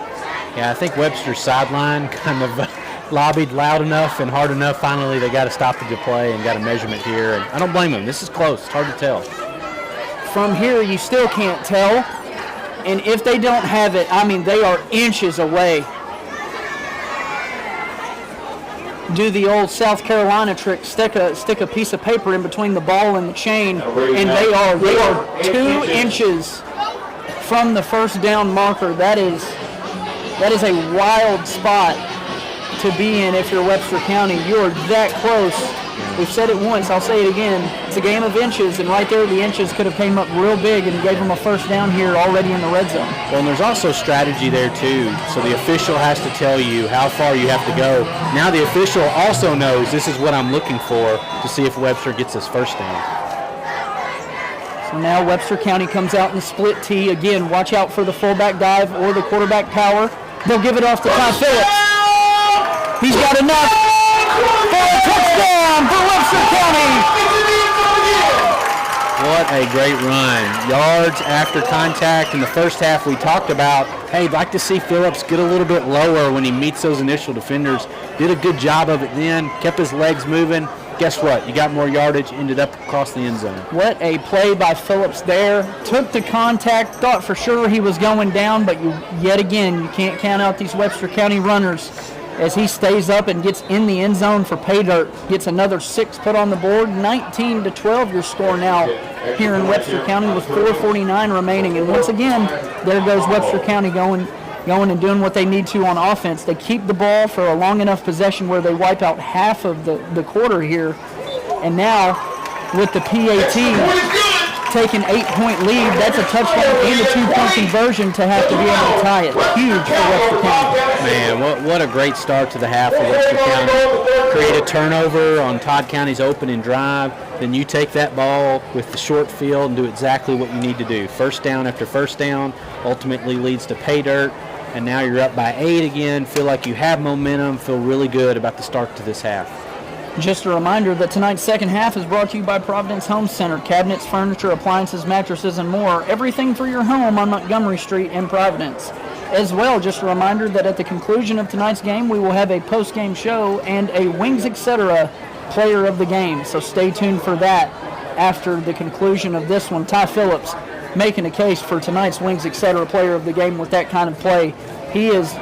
Speaker 2: Yeah, I think Webster's sideline kind of lobbied loud enough and hard enough. Finally, they got to stop the play and got a measurement here. And I don't blame them. This is close. It's hard to tell.
Speaker 1: From here, you still can't tell. And if they don't have it, I mean, they are inches away. Do the old South Carolina trick, stick a piece of paper in between the ball and the chain, and they are 2 inches from the first down marker. That is a wild spot to be in if you're Webster County. You are that close. We've said it once, I'll say it again. It's a game of inches, and right there the inches could have came up real big and gave them a first down here already in the red zone.
Speaker 2: Well, and there's also strategy there too. So the official has to tell you how far you have to go. Now the official also knows this is what I'm looking for to see if Webster gets his first down.
Speaker 1: So now Webster County comes out in split T. Again, watch out for the fullback dive or the quarterback power. They'll give it off to Todd Phillips. He's got enough for a touchdown for Webster County.
Speaker 2: What a great run. Yards after contact. In the first half we talked about, hey, I'd like to see Phillips get a little bit lower when he meets those initial defenders. Did a good job of it then, kept his legs moving. Guess what? You got more yardage, ended up across the end zone.
Speaker 1: What a play by Phillips there. Took the contact, thought for sure he was going down, but yet again, you can't count out these Webster County runners as he stays up and gets in the end zone for pay dirt. Gets another 6 put on the board. 19-12 your score now here in Webster County with 4:49 remaining. And once again, there goes Webster County going and doing what they need to on offense. They keep the ball for a long enough possession where they wipe out half of the quarter here. And now with the PAT taking 8-point lead, that's a touchdown and a 2-point conversion to have to be able to tie it. Huge for Webster County.
Speaker 2: Man, what a great start to the half for Webster County. Create a turnover on Todd County's opening drive. Then you take that ball with the short field and do exactly what you need to do. First down after first down ultimately leads to pay dirt. And now you're up by 8 again. Feel like you have momentum. Feel really good about the start to this half.
Speaker 1: Just a reminder that tonight's second half is brought to you by Providence Home Center. Cabinets, furniture, appliances, mattresses, and more. Everything for your home on Montgomery Street in Providence. As well, just a reminder that at the conclusion of tonight's game, we will have a post-game show and a Wings Etc. player of the game. So stay tuned for that after the conclusion of this one. Ty Phillips making a case for tonight's Wings Etc. player of the game with that kind of play. He is,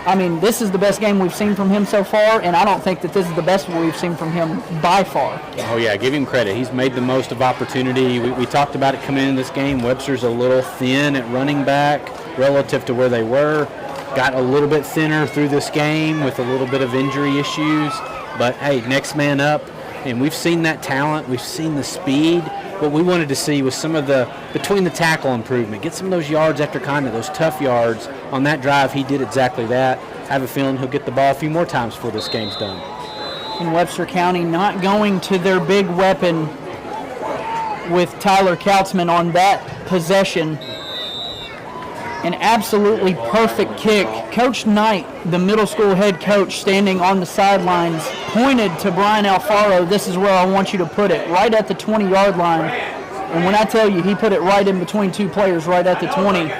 Speaker 1: I mean, this is the best game we've seen from him so far, and I don't think that this is the best one we've seen from him by far.
Speaker 2: Oh, yeah, give him credit. He's made the most of opportunity. We talked about it coming into this game. Webster's a little thin at running back relative to where they were. Got a little bit thinner through this game with a little bit of injury issues. But, hey, next man up. And we've seen that talent. We've seen the speed. What we wanted to see was some of the between the tackle improvement. Get some of those yards after contact, those tough yards. On that drive, he did exactly that. I have a feeling he'll get the ball a few more times before this game's done.
Speaker 1: In Webster County, not going to their big weapon with Tyler Kautzman on that possession. An absolutely perfect kick. Coach Knight, the middle school head coach, standing on the sidelines, pointed to Brian Alfaro, this is where I want you to put it, right at the 20-yard line. And when I tell you he put it right in between two players, right at the 20,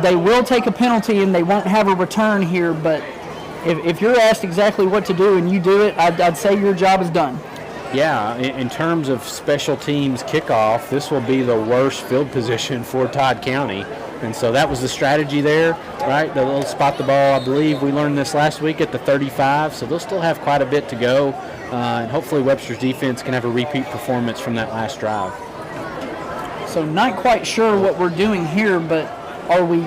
Speaker 1: they will take a penalty and they won't have a return here, but if you're asked exactly what to do and you do it, I'd say your job is done.
Speaker 2: Yeah, in terms of special teams kickoff, this will be the worst field position for Todd County. And so that was the strategy there, right? They'll spot the ball. I believe we learned this last week at the 35, so they'll still have quite a bit to go. And hopefully Webster's defense can have a repeat performance from that last drive.
Speaker 1: So not quite sure what we're doing here, but are we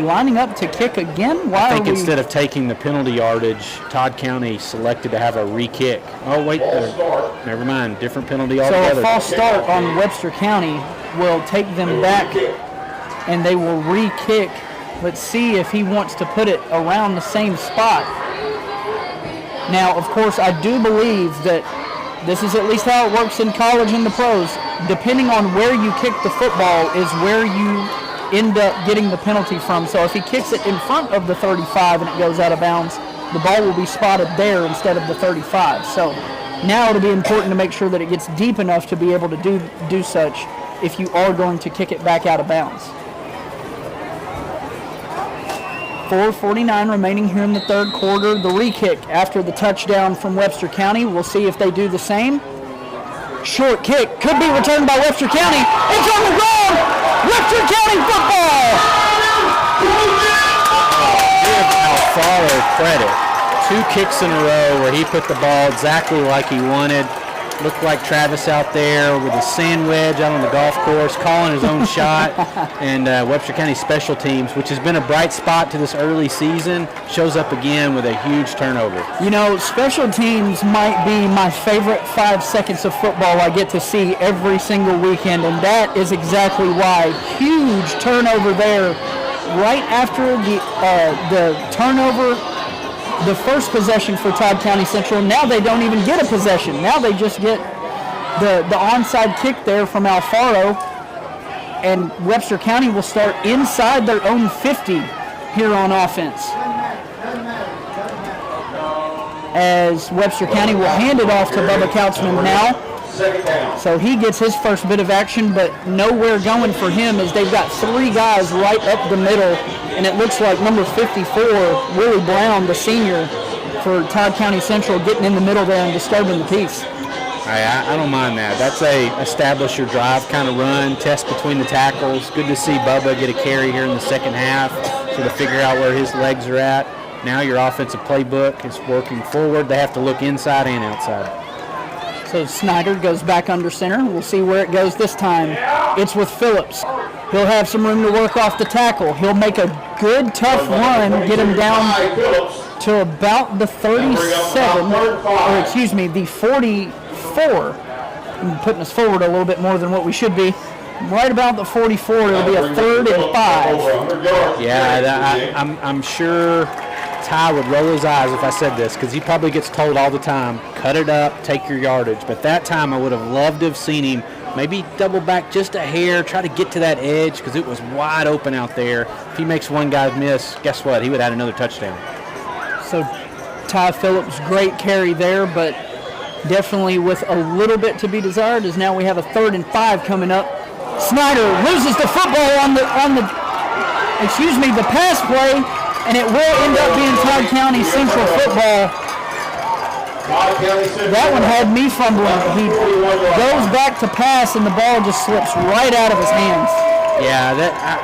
Speaker 1: lining up to kick again?
Speaker 2: I think instead of taking the penalty yardage, Todd County selected to have a re-kick. Oh, wait, never mind, different penalty altogether.
Speaker 1: So a false start on Webster County will take them back, and they will re-kick. Let's see if he wants to put it around the same spot. Now, of course, I do believe that this is at least how it works in college and the pros. Depending on where you kick the football is where you end up getting the penalty from. So if he kicks it in front of the 35 and it goes out of bounds, the ball will be spotted there instead of the 35. So now it'll be important to make sure that it gets deep enough to be able to do such if you are going to kick it back out of bounds. 4:49 remaining here in the third quarter. The re-kick after the touchdown from Webster County. We'll see if they do the same. Short kick could be returned by Webster County. It's on the ground. Webster County football.
Speaker 2: Give Alfaro credit. 2 kicks in a row where he put the ball exactly like he wanted. Looked like Travis out there with a sand wedge out on the golf course, calling his own shot. And Webster County special teams, which has been a bright spot to this early season, shows up again with a huge turnover.
Speaker 1: You know, special teams might be my favorite 5 seconds of football I get to see every single weekend, and that is exactly why. Huge turnover there right after the turnover. The first possession for Todd County Central. Now they don't even get a possession. Now they just get the onside kick there from Alfaro, and Webster County will start inside their own 50 here on offense. As Webster County will hand it off to Bubba Kautzman now. So he gets his first bit of action, but nowhere going for him as they've got 3 guys right up the middle, and it looks like number 54, Willie Brown, the senior for Todd County Central, getting in the middle there and disturbing the peace.
Speaker 2: I don't mind that. That's a establish your drive kind of run, test between the tackles. Good to see Bubba get a carry here in the second half, sort of figure out where his legs are at. Now your offensive playbook is working forward. They have to look inside and outside.
Speaker 1: So Snyder goes back under center. We'll see where it goes this time. It's with Phillips. He'll have some room to work off the tackle. He'll make a good, tough run, get him down to about the 37, or excuse me, the 44. I'm putting us forward a little bit more than what we should be. Right about the 44, it'll be a 3rd and 5.
Speaker 2: Yeah, I'm sure Ty would roll his eyes if I said this, because he probably gets told all the time, cut it up, take your yardage. But that time I would have loved to have seen him maybe double back just a hair, try to get to that edge, because it was wide open out there. If he makes one guy miss, guess what? He would add another touchdown.
Speaker 1: So Ty Phillips, great carry there, but definitely with a little bit to be desired, as now we have a 3rd and 5 coming up. Snyder loses the football on the pass play, and it will end up being Todd County Central football. That one had me fumbling. He goes back to pass, and the ball just slips right out of his hands.
Speaker 2: Yeah,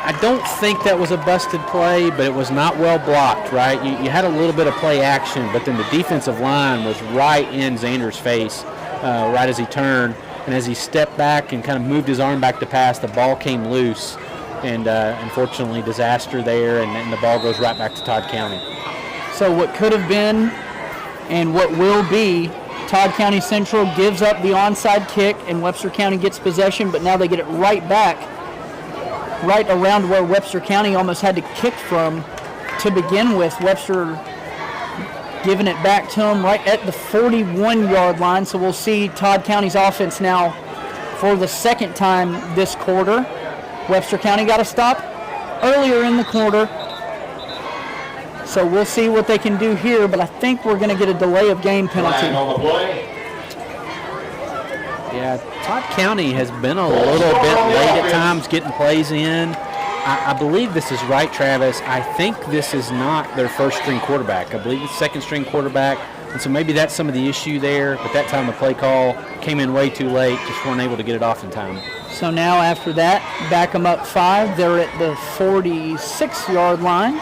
Speaker 2: I don't think that was a busted play, but it was not well blocked, right? You had a little bit of play action, but then the defensive line was right in Xander's face right as he turned. And as he stepped back and kind of moved his arm back to pass, the ball came loose. And unfortunately, disaster there, and the ball goes right back to Todd County.
Speaker 1: So what could have been and what will be, Todd County Central gives up the onside kick, and Webster County gets possession, but now they get it right back, right around where Webster County almost had to kick from to begin with. Webster giving it back to them right at the 41-yard line. So we'll see Todd County's offense now for the second time this quarter. Webster County got a stop earlier in the quarter. So we'll see what they can do here, but I think we're going to get a delay of game penalty.
Speaker 2: Yeah, Todd County has been a little bit late at times getting plays in. I believe this is right, Travis. I think this is not their first-string quarterback. I believe it's second-string quarterback, and so maybe that's some of the issue there. But that time the play call came in way too late, just weren't able to get it off in time.
Speaker 1: So now after that, back them up 5. They're at the 46-yard line,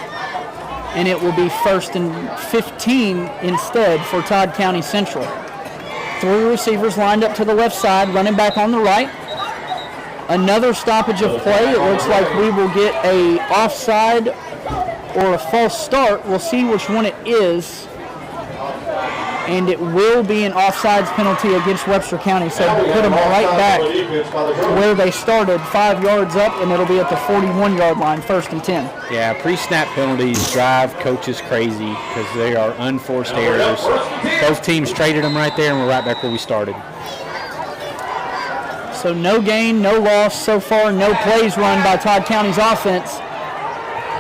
Speaker 1: and it will be 1st and 15 instead for Todd County Central. 3 receivers lined up to the left side, running back on the right. Another stoppage of play. It looks like we will get a offside or a false start. We'll see which one it is. And it will be an offsides penalty against Webster County. So put them right back where they started, 5 yards up, and it'll be at the 41-yard line, 1st and 10.
Speaker 2: Yeah, pre-snap penalties drive coaches crazy because they are unforced errors. Both teams traded them right there, and we're right back where we started.
Speaker 1: So no gain, no loss so far, no plays run by Todd County's offense.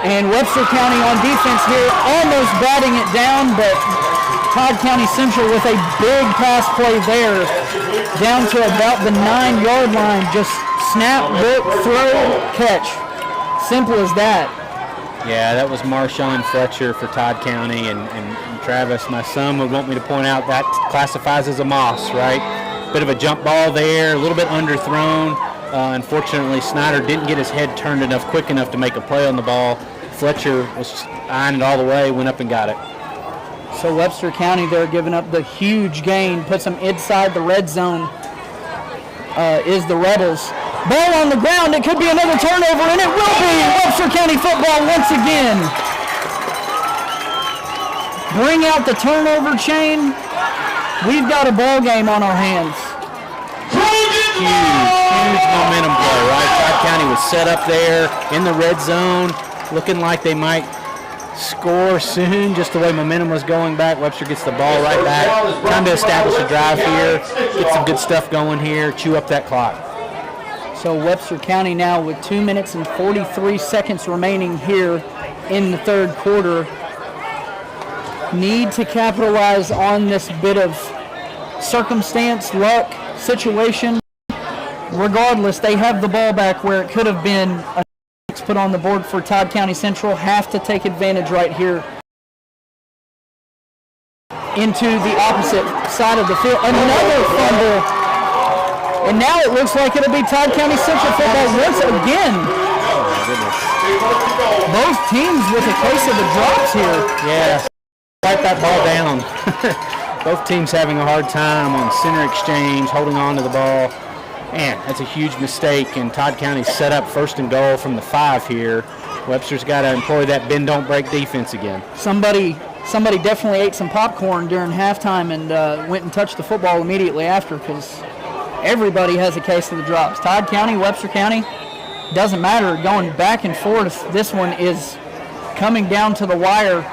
Speaker 1: And Webster County on defense here almost batting it down, but Todd County Central with a big pass play there down to about the 9-yard line. Just snap, look, throw, catch. Simple as that.
Speaker 2: Yeah, that was Marshawn Fletcher for Todd County, and Travis, my son, would want me to point out that classifies as a Moss, right? Bit of a jump ball there, a little bit underthrown. Unfortunately, Snyder didn't get his head turned enough, quick enough to make a play on the ball. Fletcher was eyeing it all the way, went up and got it.
Speaker 1: So Webster County, they're giving up the huge gain, puts them inside the red zone, is the Rebels. Ball on the ground, it could be another turnover, and it will be Webster County football once again. Bring out the turnover chain. We've got a ball game on our hands.
Speaker 2: Huge momentum play, right? Todd County was set up there in the red zone, looking like they might score soon, just the way momentum was going back. Webster gets the ball right back. Time to establish a drive here, get some good stuff going here, chew up that clock.
Speaker 1: So Webster County now with 2 minutes and 43 seconds remaining here in the third quarter. Need to capitalize on this bit of circumstance, luck, situation. Regardless, they have the ball back where it could have been a put on the board for Todd County Central. Have to take advantage right here into the opposite side of the field. Another fumble. And now it looks like it'll be Todd County Central football once again. Both teams with a case of the drops here.
Speaker 2: Yeah, wipe that ball down. Both teams having a hard time on center exchange, holding on to the ball. Man, that's a huge mistake, and Todd County set up 1st and goal from the 5 here. Webster's got to employ that bend, don't break defense again.
Speaker 1: Somebody definitely ate some popcorn during halftime and went and touched the football immediately after, because everybody has a case of the drops. Todd County, Webster County, doesn't matter. Going back and forth, this one is coming down to the wire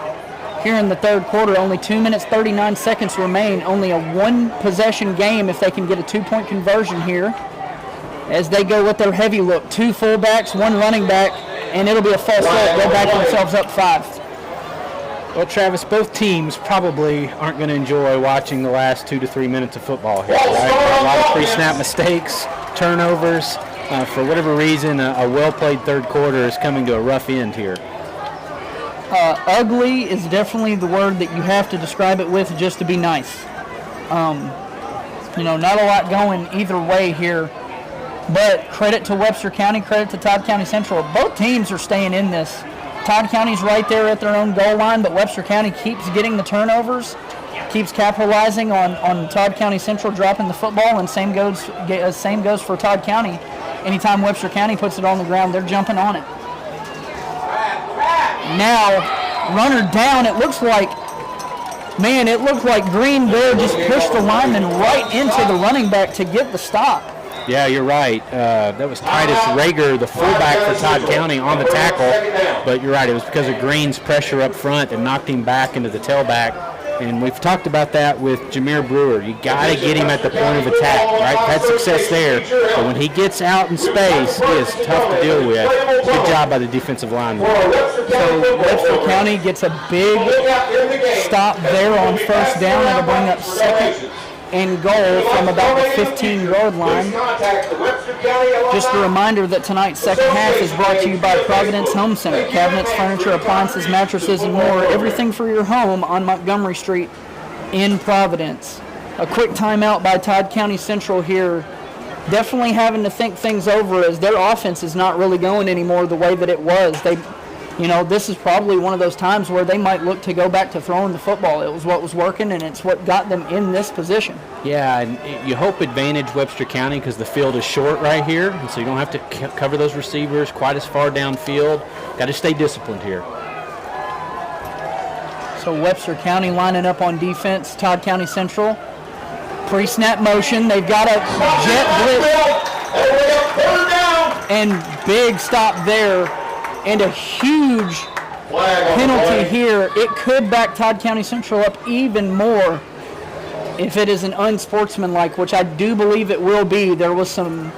Speaker 1: here in the third quarter. Only 2 minutes, 39 seconds remain. Only a one-possession game if they can get a 2-point conversion here, as they go with their heavy look. 2 fullbacks, 1 running back, and it'll be a false start. They'll back themselves up 5.
Speaker 2: Well, Travis, both teams probably aren't going to enjoy watching the last 2 to 3 minutes of football here, right? A lot of pre-snap mistakes, turnovers. For whatever reason, a well-played third quarter is coming to a rough end here.
Speaker 1: Ugly is definitely the word that you have to describe it with, just to be nice. Not a lot going either way here. But credit to Webster County, credit to Todd County Central. Both teams are staying in this. Todd County's right there at their own goal line, but Webster County keeps getting the turnovers, keeps capitalizing on Todd County Central dropping the football, and same goes for Todd County. Anytime Webster County puts it on the ground, they're jumping on it. Now, runner down. It looked like Green Bear just pushed the lineman right into the running back to get the stop.
Speaker 2: Yeah, you're right. That was Titus Rager, the fullback for Todd County, on the tackle. But you're right, it was because of Green's pressure up front that knocked him back into the tailback. And we've talked about that with Jameer Brewer. You got to get him at the point of attack, right? Had success there. But when he gets out in space, he is tough to deal with. Good job by the defensive lineman.
Speaker 1: So Webster County gets a big stop there on 1st down. That'll bring up 2nd and goal from about the 15-yard line. Just a reminder that tonight's second half is brought to you by Providence Home Center. Cabinets, furniture, appliances, mattresses, and more. Everything for your home on Montgomery Street in Providence. A quick timeout by Todd County Central here. Definitely having to think things over, as their offense is not really going anymore the way that it was. This is probably one of those times where they might look to go back to throwing the football. It was what was working, and it's what got them in this position.
Speaker 2: Yeah, and you hope advantage Webster County because the field is short right here, and so you don't have to cover those receivers quite as far downfield. Got to stay disciplined here.
Speaker 1: So Webster County lining up on defense. Todd County Central, pre-snap motion. They've got a jet blitz, and big stop there. And a huge penalty here. It could back Todd County Central up even more if it is an unsportsmanlike, which I do believe it will be. There was some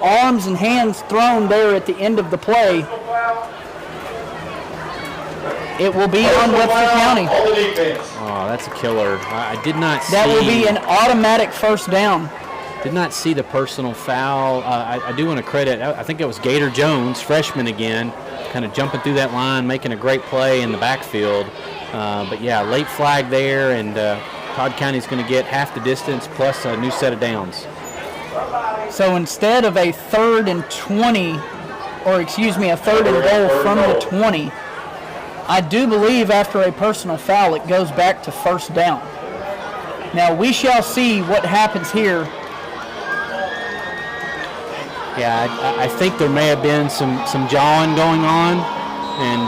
Speaker 1: arms and hands thrown there at the end of the play. It will be on Webster County.
Speaker 2: Oh, that's a killer. I did not see.
Speaker 1: That will be an automatic 1st down.
Speaker 2: Did not see the personal foul. I do want to credit, I think it was Gator Jones, freshman again, kind of jumping through that line, making a great play in the backfield. But yeah, late flag there, and Todd County's going to get half the distance plus a new set of downs.
Speaker 1: So instead of a 3rd and 20, or excuse me, a 3rd and goal from the 20, I do believe after a personal foul it goes back to 1st down. Now we shall see what happens here.
Speaker 2: Yeah, I think there may have been some jawing going on. And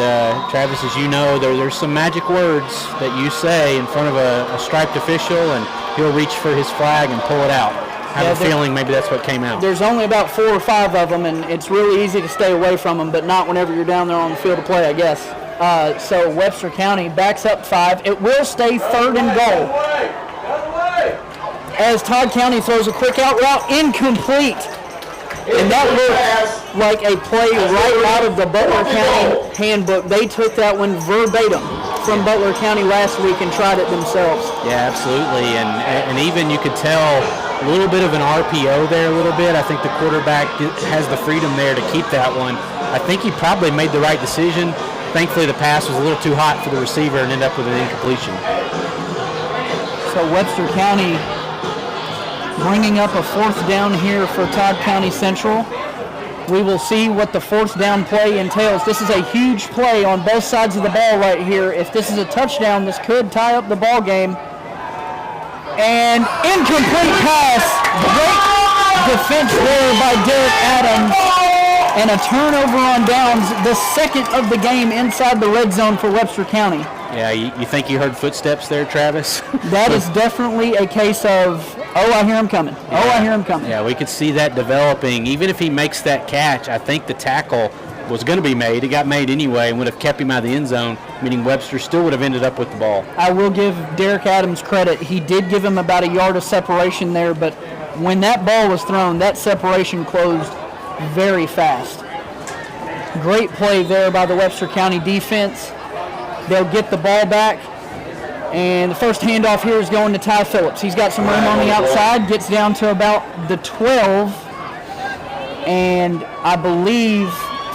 Speaker 2: Travis, as you know, there's some magic words that you say in front of a striped official, and he'll reach for his flag and pull it out. I have a feeling maybe that's what came out.
Speaker 1: There's only about 4 or 5 of them, and it's really easy to stay away from them, but not whenever you're down there on the field of play, I guess. So Webster County backs up 5. It will stay 3rd and goal. As Todd County throws a quick out route, incomplete. And that looked like a play right out of the Butler County handbook. They took that one verbatim from Butler County last week and tried it themselves.
Speaker 2: Yeah, absolutely. And even you could tell a little bit of an RPO there a little bit. I think the quarterback has the freedom there to keep that one. I think he probably made the right decision. Thankfully, the pass was a little too hot for the receiver and ended up with an incompletion.
Speaker 1: So Webster County bringing up a 4th down here for Todd County Central. We will see what the 4th down play entails. This is a huge play on both sides of the ball right here. If this is a touchdown, this could tie up the ball game. And incomplete pass. Great defense there by Derek Adams. And a turnover on downs, the 2nd of the game inside the red zone for Webster County.
Speaker 2: Yeah, you think you heard footsteps there, Travis?
Speaker 1: That is definitely a case of, oh, I hear him coming.
Speaker 2: Yeah.
Speaker 1: Oh, I hear him coming.
Speaker 2: Yeah, we could see that developing. Even if he makes that catch, I think the tackle was going to be made. It got made anyway and would have kept him out of the end zone, meaning Webster still would have ended up with the ball.
Speaker 1: I will give Derek Adams credit. He did give him about a yard of separation there, but when that ball was thrown, that separation closed very fast. Great play there by the Webster County defense. They'll get the ball back, and the first handoff here is going to Ty Phillips. He's got some room on the outside, gets down to about the 12, and I believe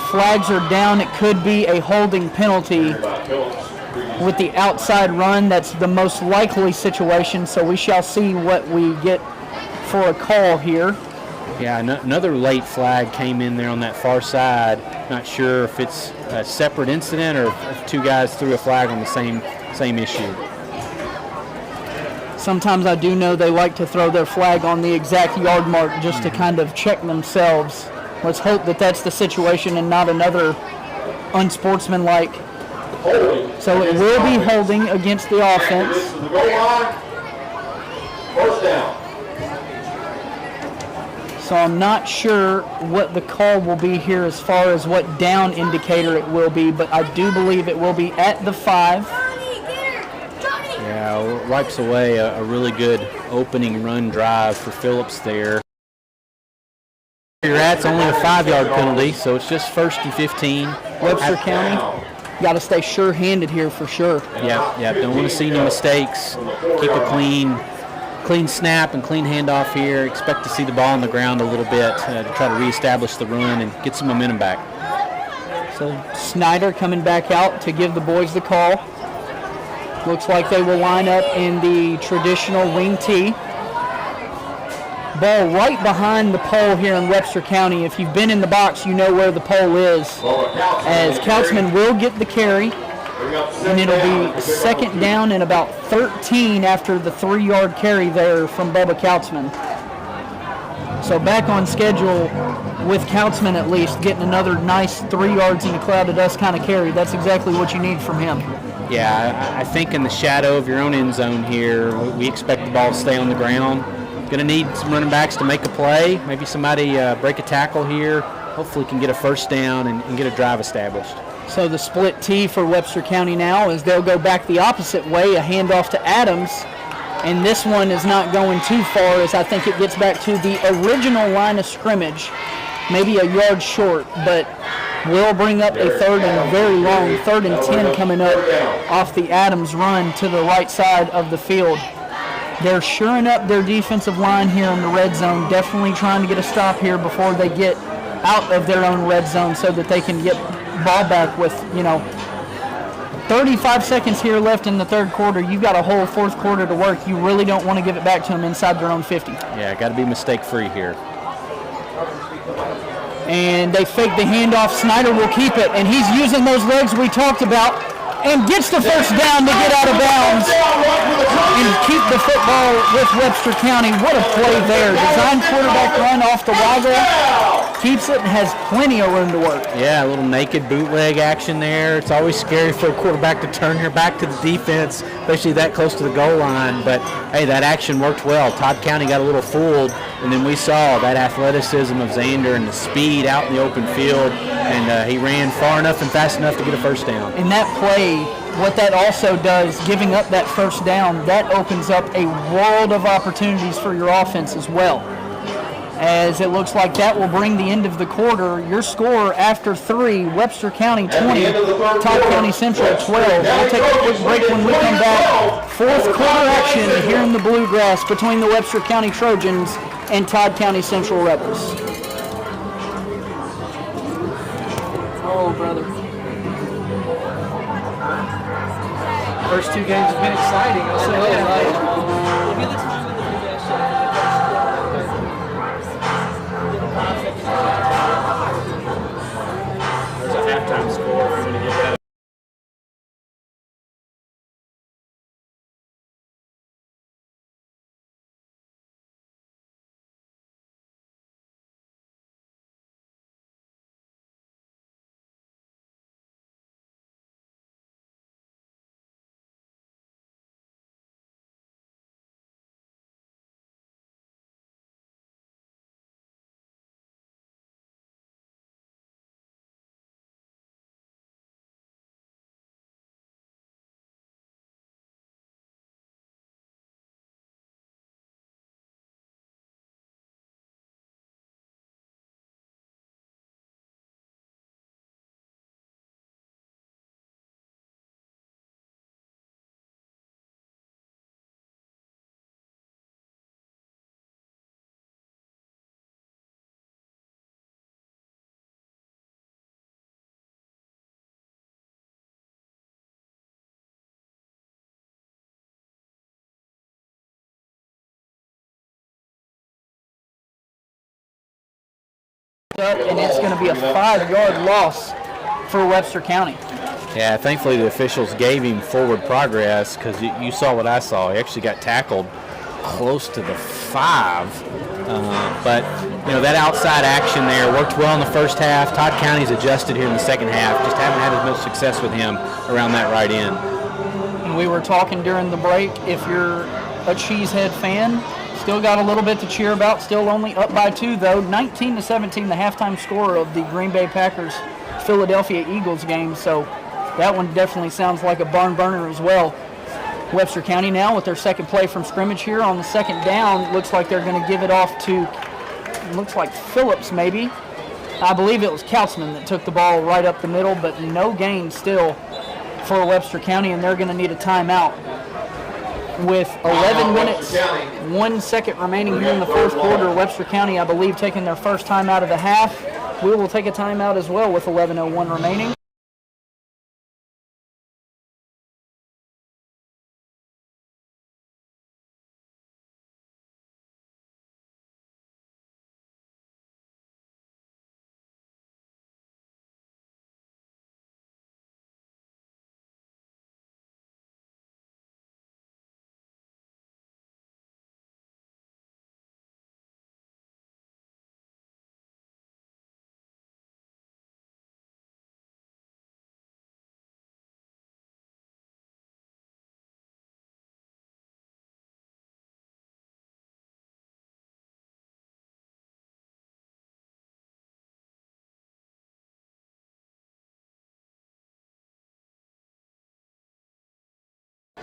Speaker 1: flags are down. It could be a holding penalty with the outside run. That's the most likely situation, so we shall see what we get for a call here.
Speaker 2: Yeah, another late flag came in there on that far side. Not sure if it's a separate incident or if 2 guys threw a flag on the same issue.
Speaker 1: Sometimes I do know they like to throw their flag on the exact yard mark just to kind of check themselves. Let's hope that that's the situation and not another unsportsmanlike. So it will be holding against the offense.
Speaker 4: First down.
Speaker 1: So I'm not sure what the call will be here as far as what down indicator it will be, but I do believe it will be at the 5.
Speaker 2: Yeah, wipes away a really good opening run drive for Phillips there. That's only a 5-yard penalty, so it's just 1st and 15.
Speaker 1: Webster County got to stay sure-handed here for sure.
Speaker 2: Yeah, don't want to see any mistakes. Keep a clean snap and clean handoff here. Expect to see the ball on the ground a little bit to try to reestablish the run and get some momentum back.
Speaker 1: So Snyder coming back out to give the boys the call. Looks like they will line up in the traditional wing tee. Ball right behind the pole here in Webster County. If you've been in the box, you know where the pole is. As Kautzman will get the carry. And it'll be 2nd down and about 13 after the 3-yard carry there from Bubba Kautzman. So back on schedule with Kautzman at least, getting another nice 3 yards in a cloud of dust kind of carry. That's exactly what you need from him.
Speaker 2: Yeah, I think in the shadow of your own end zone here, we expect the ball to stay on the ground. Going to need some running backs to make a play. Maybe somebody break a tackle here. Hopefully can get a 1st down and get a drive established.
Speaker 1: So the split tee for Webster County now is they'll go back the opposite way, a handoff to Adams. And this one is not going too far as I think it gets back to the original line of scrimmage, maybe a yard short, but will bring up a 3rd and very long 3rd and 10 coming up off the Adams run to the right side of the field. They're shoring up their defensive line here in the red zone, definitely trying to get a stop here before they get out of their own red zone so that they can get ball back with, 35 seconds here left in the third quarter. You've got a whole fourth quarter to work. You really don't want to give it back to them inside their own 50.
Speaker 2: Yeah, got to be mistake-free here.
Speaker 1: And they fake the handoff. Snyder will keep it, and he's using those legs we talked about and gets the first down to get out of bounds and keep the football with Webster County. What a play there. Design quarterback run off the waggle. Keeps it and has plenty of room to work.
Speaker 2: Yeah, a little naked bootleg action there. It's always scary for a quarterback to turn your back to the defense, especially that close to the goal line. But, hey, that action worked well. Todd County got a little fooled, and then we saw that athleticism of Xander and the speed out in the open field, and he ran far enough and fast enough to get a first down.
Speaker 1: In that play, what that also does, giving up that first down, that opens up a world of opportunities for your offense as well. As it looks like that will bring the end of the quarter. Your score after 3, Webster County 20, Todd County Central 12. We'll take a quick break when we come back. Fourth quarter action here in the Bluegrass between the Webster County Trojans and Todd County Central Rebels. Oh, brother.
Speaker 6: First 2 games have been exciting. I'll say that.
Speaker 2: There's a halftime score if you want to get that.
Speaker 1: And it's going to be a 5-yard loss for Webster County.
Speaker 2: Yeah, thankfully the officials gave him forward progress because you saw what I saw. He actually got tackled close to the 5. But, that outside action there worked well in the first half. Todd County's adjusted here in the second half. Just haven't had as much success with him around that right end.
Speaker 1: And we were talking during the break, if you're a Cheesehead fan, still got a little bit to cheer about. Still only up by 2, though. 19-17, the halftime score of the Green Bay Packers Philadelphia Eagles game. So that one definitely sounds like a barn burner as well. Webster County now with their second play from scrimmage here on the second down. Looks like they're going to give it off to, looks like Phillips maybe. I believe it was Kautzman that took the ball right up the middle, but no gain still for Webster County, and they're going to need a timeout. With 11 minutes, 1 second remaining here in the fourth quarter, Webster County, I believe, taking their first time out of the half. We will take a timeout as well with 11:01 remaining.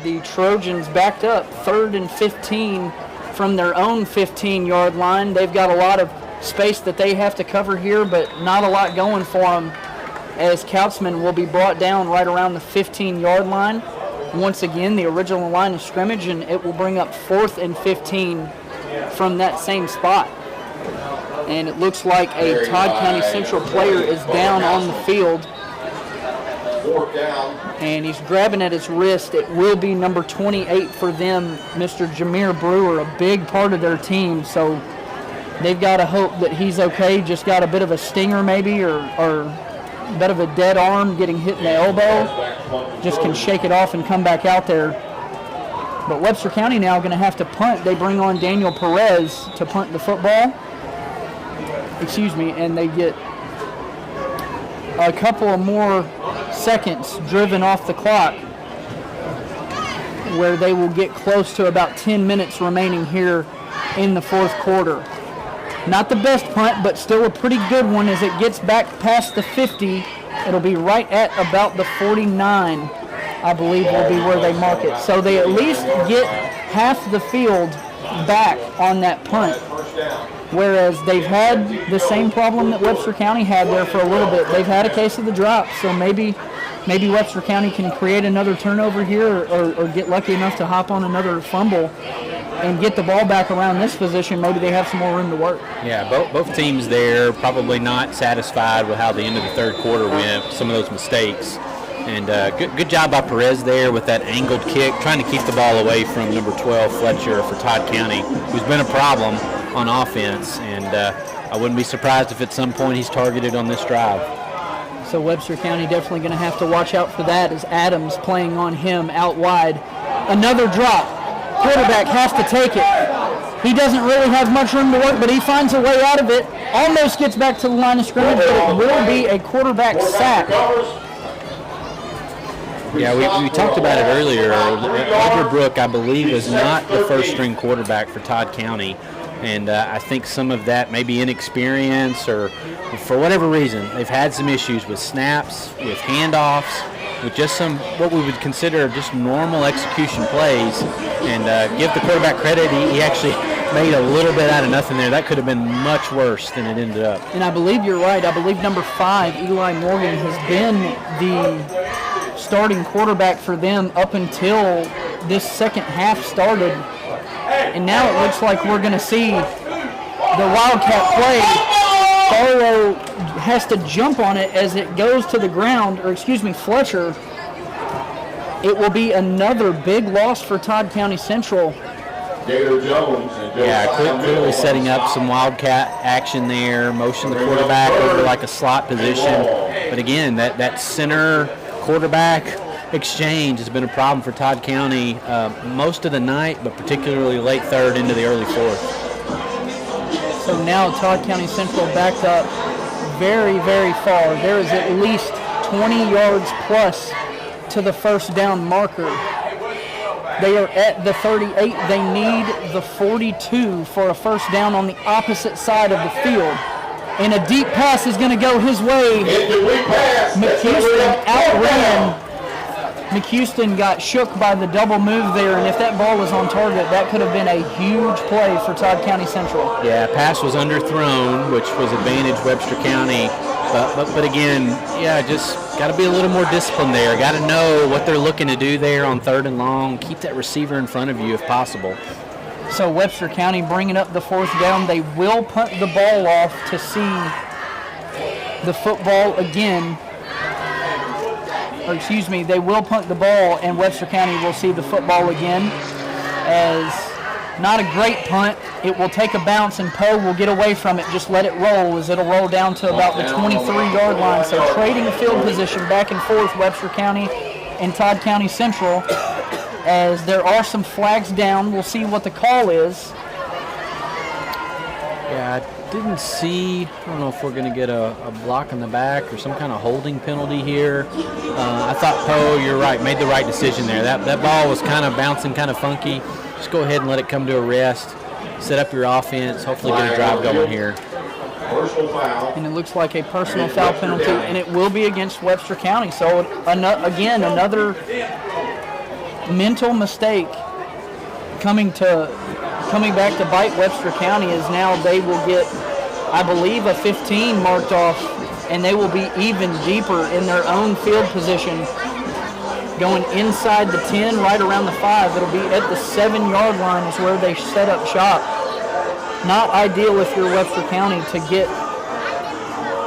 Speaker 1: The Trojans backed up 3rd and 15 from their own 15-yard line. They've got a lot of space that they have to cover here, but not a lot going for them, as Kautzman will be brought down right around the 15-yard line. Once again, the original line of scrimmage, and it will bring up 4th and 15 from that same spot. And it looks like a Todd County Central player is down on the field.
Speaker 4: 4th down.
Speaker 1: And he's grabbing at his wrist. It will be number 28 for them, Mr. Jameer Brewer, a big part of their team. So they've got to hope that he's okay. Just got a bit of a stinger maybe, or a bit of a dead arm getting hit in the elbow. Just can shake it off and come back out there. But Webster County now going to have to punt. They bring on Daniel Perez to punt the football. And they get a couple of more seconds driven off the clock, where they will get close to about 10 minutes remaining here in the 4th quarter. Not the best punt, but still a pretty good one. As it gets back past the 50, it'll be right at about the 49, I believe, will be where they mark it. So they at least get half the field back on that punt, whereas they've had the same problem that Webster County had there for a little bit. They've had a case of the drop, so maybe Webster County can create another turnover here, or get lucky enough to hop on another fumble and get the ball back around this position. Maybe they have some more room to work.
Speaker 2: Yeah, both teams there probably not satisfied with how the end of the 3rd quarter went, some of those mistakes. And good job by Perez there with that angled kick, trying to keep the ball away from number 12, Fletcher, for Todd County, who's been a problem on offense. And I wouldn't be surprised if at some point he's targeted on this drive.
Speaker 1: So Webster County definitely going to have to watch out for that, as Adams playing on him out wide. Another drop. Quarterback has to take it. He doesn't really have much room to work, but he finds a way out of it. Almost gets back to the line of scrimmage, but it will be a quarterback sack.
Speaker 2: Yeah, we talked about it earlier. Overbrook, I believe, is not the first-string quarterback for Todd County. And I think some of that may be inexperience, or for whatever reason, they've had some issues with snaps, with handoffs, with just some what we would consider just normal execution plays. And give the quarterback credit, he actually made a little bit out of nothing there. That could have been much worse than it ended up.
Speaker 1: And I believe you're right. I believe number 5, Eli Morgan, has been the starting quarterback for them up until this second half started. And now it looks like we're going to see the Wildcat play. Barlow has to jump on it as it goes to the ground, Fletcher. It will be another big loss for Todd County Central.
Speaker 2: Yeah, clearly setting up some Wildcat action there, motion the quarterback over like a slot position. But again, that center quarterback exchange has been a problem for Todd County most of the night, but particularly late 3rd into the early 4th.
Speaker 1: So now Todd County Central backed up very, very far. There is at least 20 yards plus to the first down marker. They are at the 38. They need the 42 for a first down on the opposite side of the field. And a deep pass is going to go his way. McHouston outran. McHouston got shook by the double move there, and if that ball was on target, that could have been a huge play for Todd County Central.
Speaker 2: Yeah, pass was underthrown, which was advantage Webster County. But again, yeah, just got to be a little more disciplined there. Got to know what they're looking to do there on 3rd and long. Keep that receiver in front of you if possible.
Speaker 1: So Webster County bringing up the 4th down. They will punt the ball off to see the football again. They will punt the ball, and Webster County will see the football again. As not a great punt. It will take a bounce, and Poe will get away from it. Just let it roll, as it'll roll down to about the 23-yard line. So trading the field position back and forth, Webster County and Todd County Central, as there are some flags down. We'll see what the call is.
Speaker 2: Yeah, I didn't see, I don't know if we're going to get a block in the back or some kind of holding penalty here. I thought Poe, you're right, made the right decision there. That ball was kind of bouncing, kind of funky. Just go ahead and let it come to a rest. Set up your offense, hopefully get a drive going here.
Speaker 1: And it looks like a personal foul penalty, and it will be against Webster County. So, again, another mental mistake coming back to bite Webster County, is now they will get, I believe, a 15 marked off, and they will be even deeper in their own field position, going inside the 10, right around the 5. It'll be at the 7-yard line is where they set up shop. Not ideal if you're Webster County to get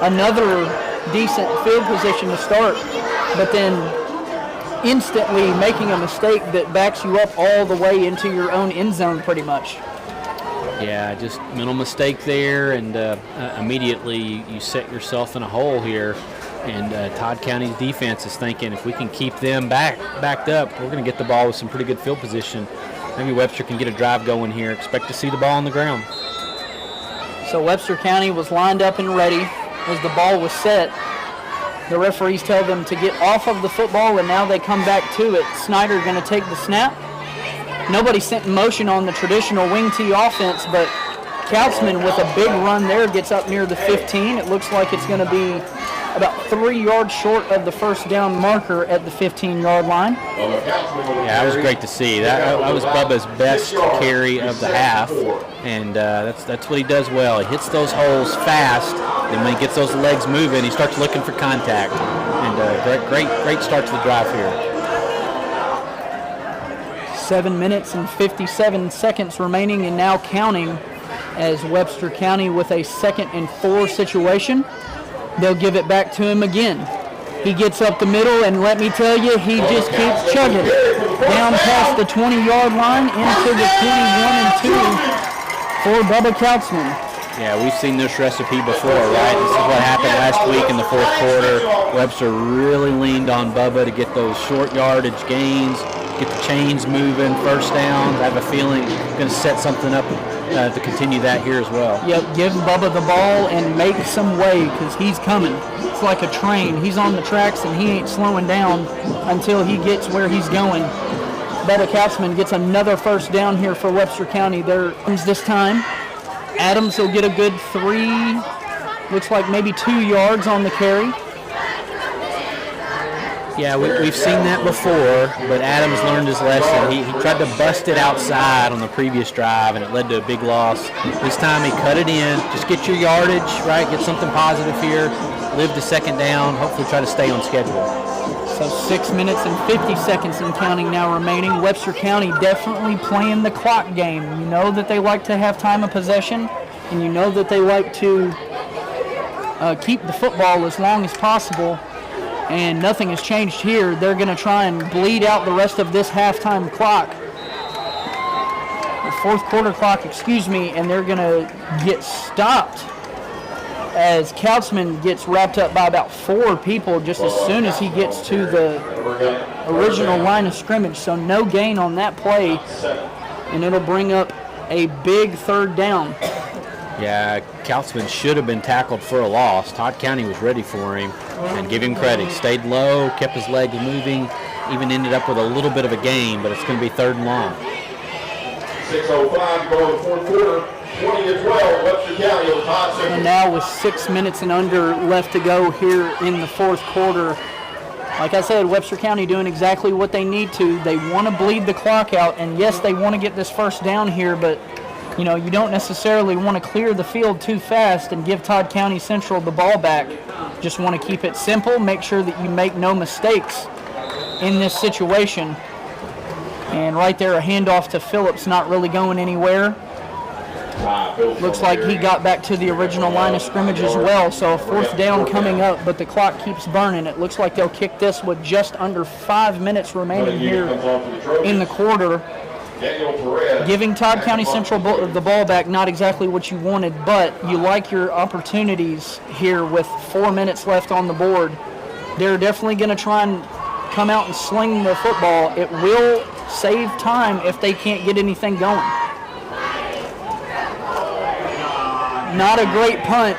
Speaker 1: another decent field position to start. but then instantly making a mistake that backs you up all the way into your own end zone pretty much.
Speaker 2: Yeah, just mental mistake there, and immediately you set yourself in a hole here. And Todd County's defense is thinking, if we can keep them backed up, we're going to get the ball with some pretty good field position. Maybe Webster can get a drive going here. Expect to see the ball on the ground.
Speaker 1: So Webster County was lined up and ready as the ball was set. The referees tell them to get off of the football, and now they come back to it. Snyder going to take the snap. Nobody sent in motion on the traditional wing tee offense, but Kautzman with a big run there gets up near the 15. It looks like it's going to be about 3 yards short of the first down marker at the 15-yard line.
Speaker 2: Yeah, that was great to see. That was Bubba's best carry of the half, and that's what he does well. He hits those holes fast, and when he gets those legs moving, he starts looking for contact. And great start to the drive here.
Speaker 1: 7 minutes and 57 seconds remaining and now counting as Webster County with a 2nd and 4 situation. They'll give it back to him again. He gets up the middle, and let me tell you, he just keeps chugging down past the 20-yard line into the 21-2 for Bubba Kautzman.
Speaker 2: Yeah, we've seen this recipe before, right? This is what happened last week in the 4th quarter. Webster really leaned on Bubba to get those short yardage gains, get the chains moving, first downs. I have a feeling going to set something up to continue that here as well.
Speaker 1: Yep, give Bubba the ball and make some way because he's coming. It's like a train. He's on the tracks and he ain't slowing down until he gets where he's going. Bubba Kautzman gets another first down here for Webster County. There comes this time. Adams will get a good 3, looks like maybe 2 yards on the carry.
Speaker 2: Yeah, we've seen that before, but Adams learned his lesson. He tried to bust it outside on the previous drive, and it led to a big loss. This time he cut it in. Just get your yardage, right? Get something positive here. Live to 2nd down. Hopefully try to stay on schedule.
Speaker 1: So 6 minutes and 50 seconds and counting now remaining. Webster County definitely playing the clock game. You know that they like to have time of possession, and you know that they like to keep the football as long as possible. And nothing has changed here. They're going to try and bleed out the rest of this halftime clock. The 4th quarter clock, and they're going to get stopped as Kautzman gets wrapped up by about 4 people just as soon as he gets to the original line of scrimmage. So no gain on that play, and it'll bring up a big 3rd down.
Speaker 2: Yeah, Kautzman should have been tackled for a loss. Todd County was ready for him, and give him credit. He stayed low, kept his legs moving, even ended up with a little bit of a gain, but it's going to be 3rd and long.
Speaker 4: 6:05 to go in the 4th quarter, 20-12, Webster County on top.
Speaker 1: And now with 6 minutes and under left to go here in the 4th quarter, like I said, Webster County doing exactly what they need to. They want to bleed the clock out, and yes, they want to get this first down here, but you know, you don't necessarily want to clear the field too fast and give Todd County Central the ball back. Just want to keep it simple, make sure that you make no mistakes in this situation. And right there, a handoff to Phillips, not really going anywhere. Looks like he got back to the original line of scrimmage as well. So a 4th down coming up, but the clock keeps burning. It looks like they'll kick this with just under 5 minutes remaining here in the quarter. Giving Todd County Central the ball back, not exactly what you wanted, but you like your opportunities here with 4 minutes left on the board. They're definitely going to try and come out and sling the football. It will save time if they can't get anything going. Not a great punt,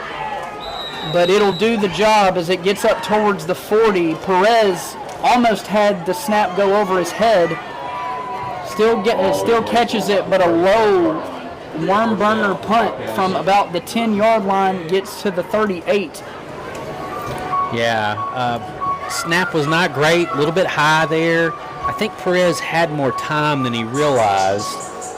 Speaker 1: but it'll do the job as it gets up towards the 40. Perez almost had the snap go over his head. Still catches it, but a low worm burner punt from about the 10-yard line gets to the 38.
Speaker 2: Yeah, snap was not great, a little bit high there. I think Perez had more time than he realized,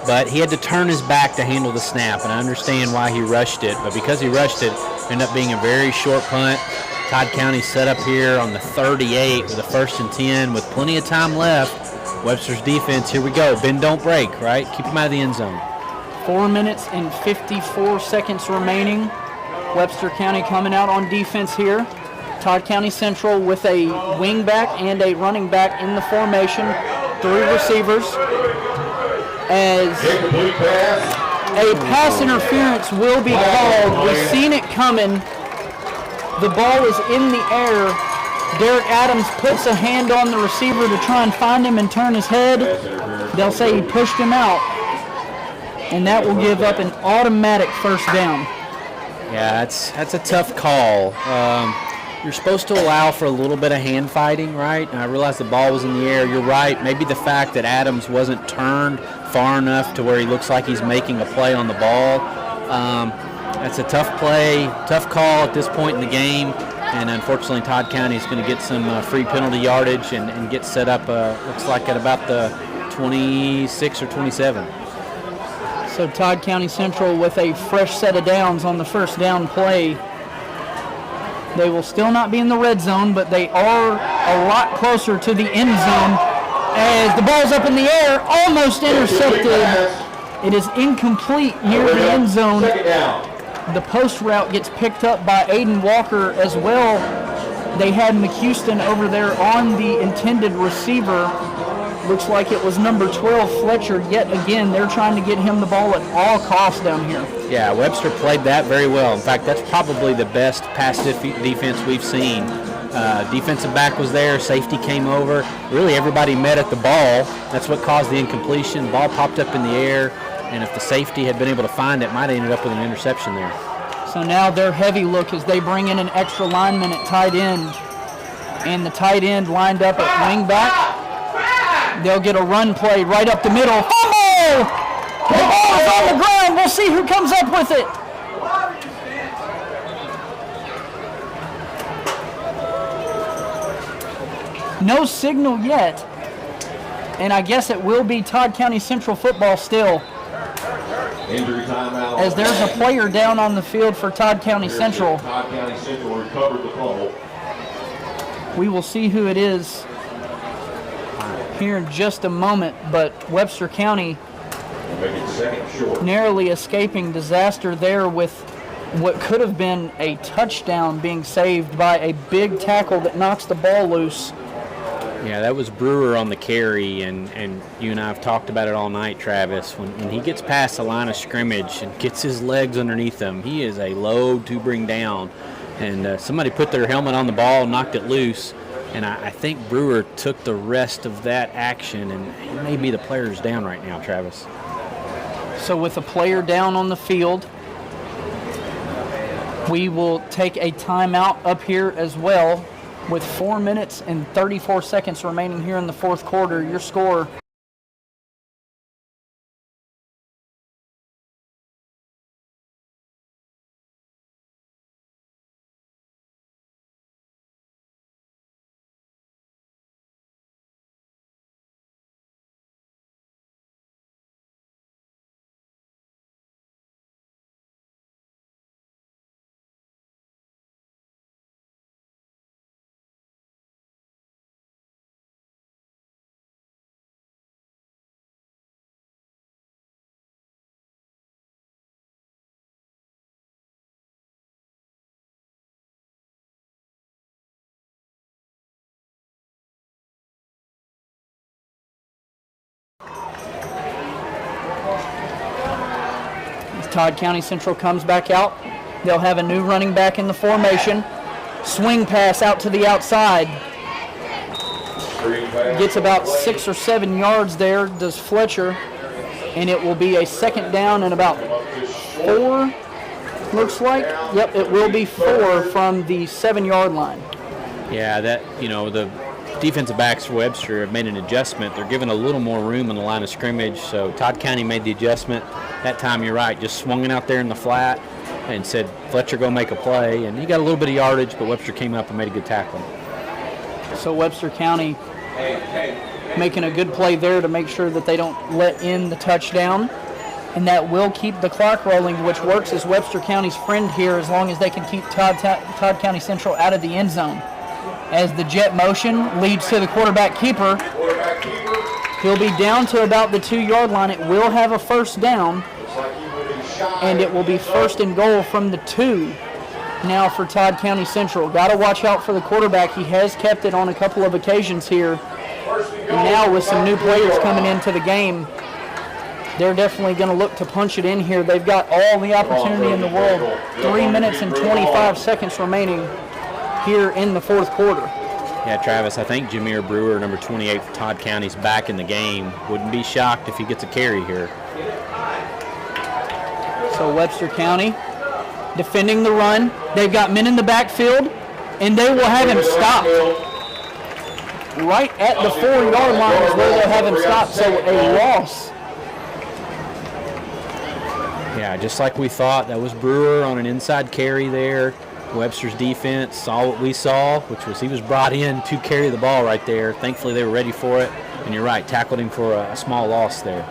Speaker 2: but he had to turn his back to handle the snap, and I understand why he rushed it, but because he rushed it, it ended up being a very short punt. Todd County set up here on the 38 with a 1st and 10 with plenty of time left. Webster's defense, here we go. Bend, don't break, right? Keep them out of the end zone.
Speaker 1: 4 minutes and 54 seconds remaining. Webster County coming out on defense here. Todd County Central with a wing back and a running back in the formation. 3 receivers. As a pass interference will be called. We've seen it coming. The ball is in the air. Derek Adams puts a hand on the receiver to try and find him and turn his head. They'll say he pushed him out. And that will give up an automatic first down.
Speaker 2: Yeah, that's a tough call. You're supposed to allow for a little bit of hand fighting, right? And I realize the ball was in the air. You're right. Maybe the fact that Adams wasn't turned far enough to where he looks like he's making a play on the ball. That's a tough play, tough call at this point in the game. And unfortunately, Todd County is going to get some free penalty yardage and get set up, looks like at about the 26 or 27.
Speaker 1: So Todd County Central with a fresh set of downs on the first down play. They will still not be in the red zone, but they are a lot closer to the end zone as the ball's up in the air, almost intercepted. It is incomplete near the end zone. The post route gets picked up by Aiden Walker as well. They had McHouston over there on the intended receiver. Looks like it was number 12, Fletcher. Yet again, they're trying to get him the ball at all costs down here.
Speaker 2: Yeah, Webster played that very well. In fact, that's probably the best pass defense we've seen. Defensive back was there. Safety came over. Really, everybody met at the ball. That's what caused the incompletion. Ball popped up in the air, and if the safety had been able to find it, might have ended up with an interception there.
Speaker 1: So now their heavy look as they bring in an extra lineman at tight end. And the tight end lined up at wing back. They'll get a run play right up the middle. Fumble! The ball is on the ground. We'll see who comes up with it. No signal yet. And I guess it will be Todd County Central football still.
Speaker 4: Injury timeout.
Speaker 1: As there's a player down on the field for Todd County Central.
Speaker 4: Todd County Central recovered the fumble.
Speaker 1: We will see who it is here in just a moment, but Webster County narrowly escaping disaster there with what could have been a touchdown being saved by a big tackle that knocks the ball loose.
Speaker 2: Yeah, that was Brewer on the carry, and you and I have talked about it all night, Travis. When he gets past the line of scrimmage and gets his legs underneath him, he is a load to bring down. And somebody put their helmet on the ball, knocked it loose, and I think Brewer took the rest of that action, and he may be the players down right now, Travis.
Speaker 1: So with a player down on the field, we will take a timeout up here as well. With 4 minutes and 34 seconds remaining here in the fourth quarter, your score. Todd County Central comes back out. They'll have a new running back in the formation. Swing pass out to the outside. Gets about 6 or 7 yards there, does Fletcher. And it will be a second down and about 4, looks like. Yep, it will be 4 from the 7-yard line.
Speaker 2: Yeah, the defensive backs for Webster have made an adjustment. They're given a little more room on the line of scrimmage, so Todd County made the adjustment. That time, you're right, just swung it out there in the flat and said, Fletcher, go make a play. And he got a little bit of yardage, but Webster came up and made a good tackle.
Speaker 1: So Webster County making a good play there to make sure that they don't let in the touchdown. And that will keep the clock rolling, which works as Webster County's friend here as long as they can keep Todd County Central out of the end zone. As the jet motion leads to the quarterback keeper. He'll be down to about the 2-yard line. It will have a first down, and it will be first and goal from the 2. now for Todd County Central. Got to watch out for the quarterback. He has kept it on a couple of occasions here. And now with some new players coming into the game, they're definitely going to look to punch it in here. They've got all the opportunity in the world. 3 minutes and 25 seconds remaining here in the fourth quarter.
Speaker 2: Yeah, Travis, I think Jameer Brewer, number 28 for Todd County, is back in the game. Wouldn't be shocked if he gets a carry here.
Speaker 1: So Webster County defending the run. They've got men in the backfield, and they will have him stopped. Right at the 4-yard line is where they'll have him stopped, so a loss.
Speaker 2: Yeah, just like we thought, that was Brewer on an inside carry there. Webster's defense saw what we saw, which was he was brought in to carry the ball right there. Thankfully, they were ready for it, and you're right, tackled him for a small loss there.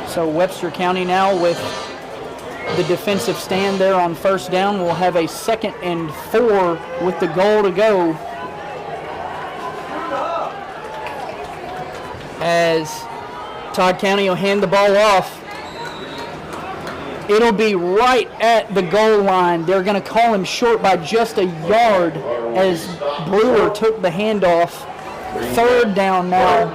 Speaker 1: So Webster County now with the defensive stand there on first down will have a 2nd and 4 with the goal to go. As Todd County will hand the ball off. It'll be right at the goal line. They're going to call him short by just a yard as Brewer took the handoff. 3rd down now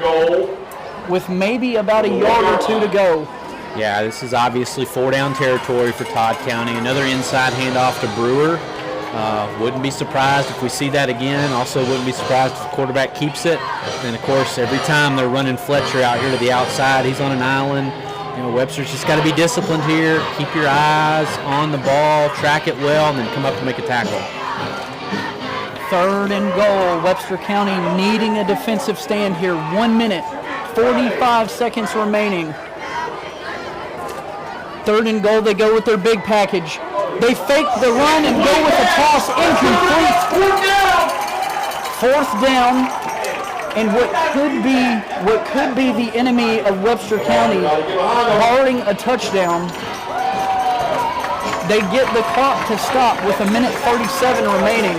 Speaker 1: with maybe about a yard or 2 to go.
Speaker 2: Yeah, this is obviously 4-down territory for Todd County. Another inside handoff to Brewer. Wouldn't be surprised if we see that again. Also wouldn't be surprised if the quarterback keeps it. And, of course, every time they're running Fletcher out here to the outside, he's on an island. You know, Webster's just got to be disciplined here. Keep your eyes on the ball, track it well, and then come up and make a tackle.
Speaker 1: 3rd and goal. Webster County needing a defensive stand here. 1 minute, 45 seconds remaining. 3rd and goal, they go with their big package. They fake the run and go with a toss, incomplete. 4th down, and what could be the enemy of Webster County barring a touchdown. They get the clock to stop with 1 minute 37 remaining.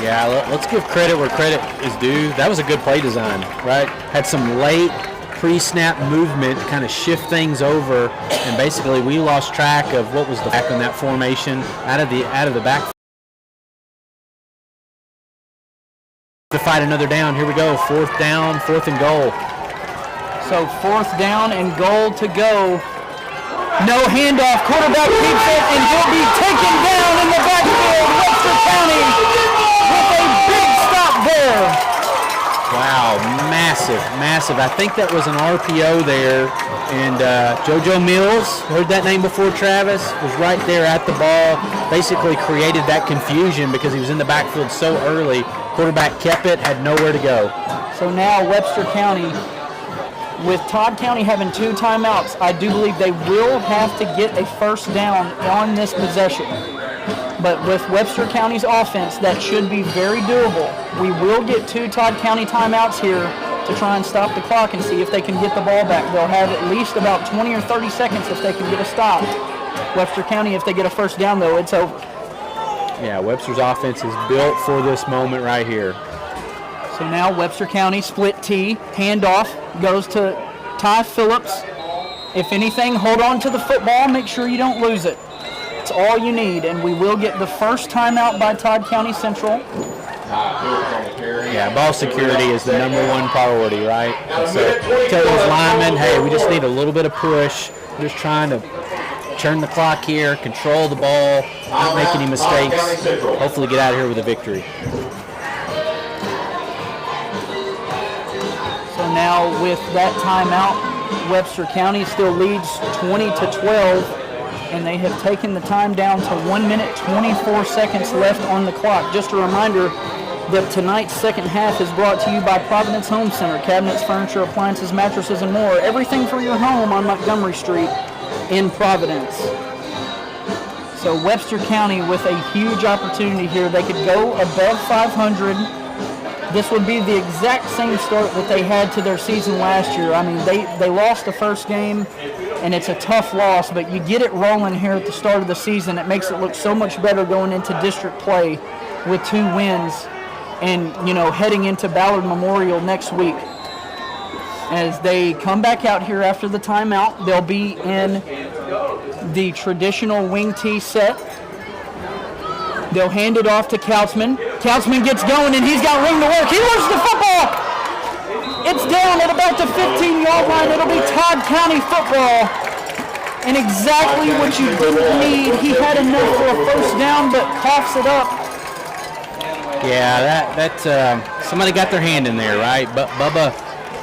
Speaker 2: Yeah, let's give credit where credit is due. That was a good play design, right? Had some late pre-snap movement to kind of shift things over, and basically we lost track of what was the back on that formation out of the back. To fight another down. Here we go. 4th down, 4th and goal.
Speaker 1: So 4th down and goal to go. No handoff. Quarterback keeps it and will be taken down in the backfield. Webster County with a big stop there.
Speaker 2: Wow, massive. I think that was an RPO there. And JoJo Mills, heard that name before, Travis, was right there at the ball. Basically created that confusion because he was in the backfield so early. Quarterback kept it, had nowhere to go.
Speaker 1: So now Webster County, with Todd County having 2 timeouts, I do believe they will have to get a 1st down on this possession. But with Webster County's offense, that should be very doable. We will get 2 Todd County timeouts here to try and stop the clock and see if they can get the ball back. They'll have at least about 20 or 30 seconds if they can get a stop. Webster County, if they get a 1st down, though, it's over.
Speaker 2: Yeah, Webster's offense is built for this moment right here.
Speaker 1: So now Webster County split T, handoff, goes to Ty Phillips. If anything, hold on to the football, make sure you don't lose it. It's all you need, and we will get the 1st timeout by Todd County Central.
Speaker 2: Yeah, ball security is the #1 priority, right? So tell those linemen, hey, we just need a little bit of push. We're just trying to turn the clock here, control the ball, not make any mistakes, hopefully get out of here with a victory.
Speaker 1: So now with that timeout, Webster County still leads 20-12, and they have taken the time down to 1 minute 24 seconds left on the clock. Just a reminder that tonight's second half is brought to you by Providence Home Center. Cabinets, furniture, appliances, mattresses, and more. Everything for your home on Montgomery Street in Providence. So Webster County with a huge opportunity here. They could go above 500. This would be the exact same start that they had to their season last year. I mean, they lost the first game, and it's a tough loss, but you get it rolling here at the start of the season. It makes it look so much better going into district play with 2 wins and, you know, heading into Ballard Memorial next week. As they come back out here after the timeout, they'll be in the traditional wing tee set. They'll hand it off to Kautzman. Kautzman gets going, and he's got room to work. He loses the football. It's down at about the 15-yard line. It'll be Todd County football. And exactly what you didn't need. He had enough for a first down, but coughs it up.
Speaker 2: Yeah, that somebody got their hand in there, right? But Bubba,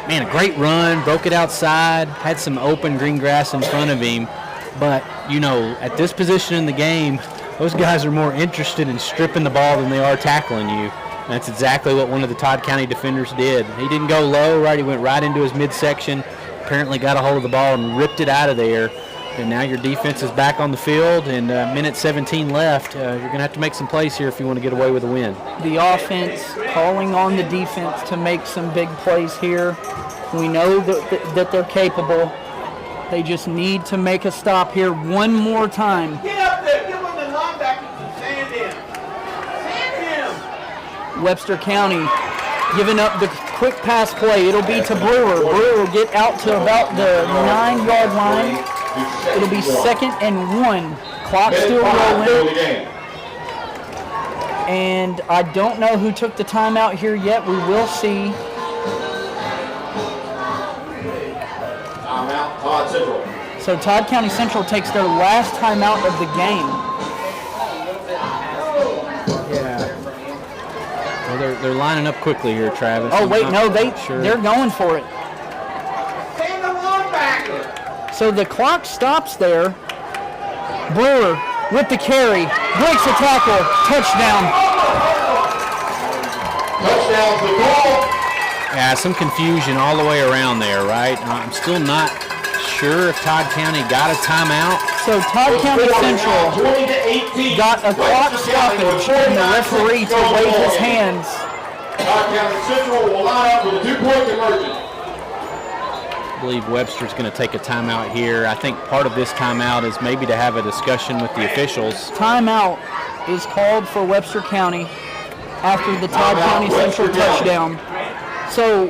Speaker 2: man, a great run, broke it outside, had some open green grass in front of him. But, you know, at this position in the game, those guys are more interested in stripping the ball than they are tackling you. And that's exactly what one of the Todd County defenders did. He didn't go low, right? He went right into his midsection, apparently got a hold of the ball and ripped it out of there. And now your defense is back on the field, and minute 17 left. You're going to have to make some plays here if you want to get away with a win.
Speaker 1: The offense calling on the defense to make some big plays here. We know that they're capable. They just need to make a stop here one more time.
Speaker 4: Get up there. Give him the linebacker to stand in. Stand him.
Speaker 1: Webster County giving up the quick pass play. It'll be to Brewer. Brewer will get out to about the 9-yard line. It'll be 2nd and 1. Clock still rolling. And I don't know who took the timeout here yet. We will see.
Speaker 4: Timeout, Todd Central.
Speaker 1: So Todd County Central takes their last timeout of the game.
Speaker 2: Yeah. Well, they're lining up quickly here, Travis.
Speaker 1: Oh, wait, no, they're going for it.
Speaker 4: Stand the linebacker.
Speaker 1: So the clock stops there. Brewer with the carry, breaks the tackle, touchdown.
Speaker 4: Touchdown to the ball.
Speaker 2: Yeah, some confusion all the way around there, right? I'm still not sure if Todd County got a timeout.
Speaker 1: So Todd County Central got a clock stoppage and the referee to wave his hands.
Speaker 4: Todd County Central will line up with a 2-point conversion.
Speaker 2: I believe Webster's going to take a timeout here. I think part of this timeout is maybe to have a discussion with the officials.
Speaker 1: Timeout is called for Webster County after the Todd County Central touchdown. So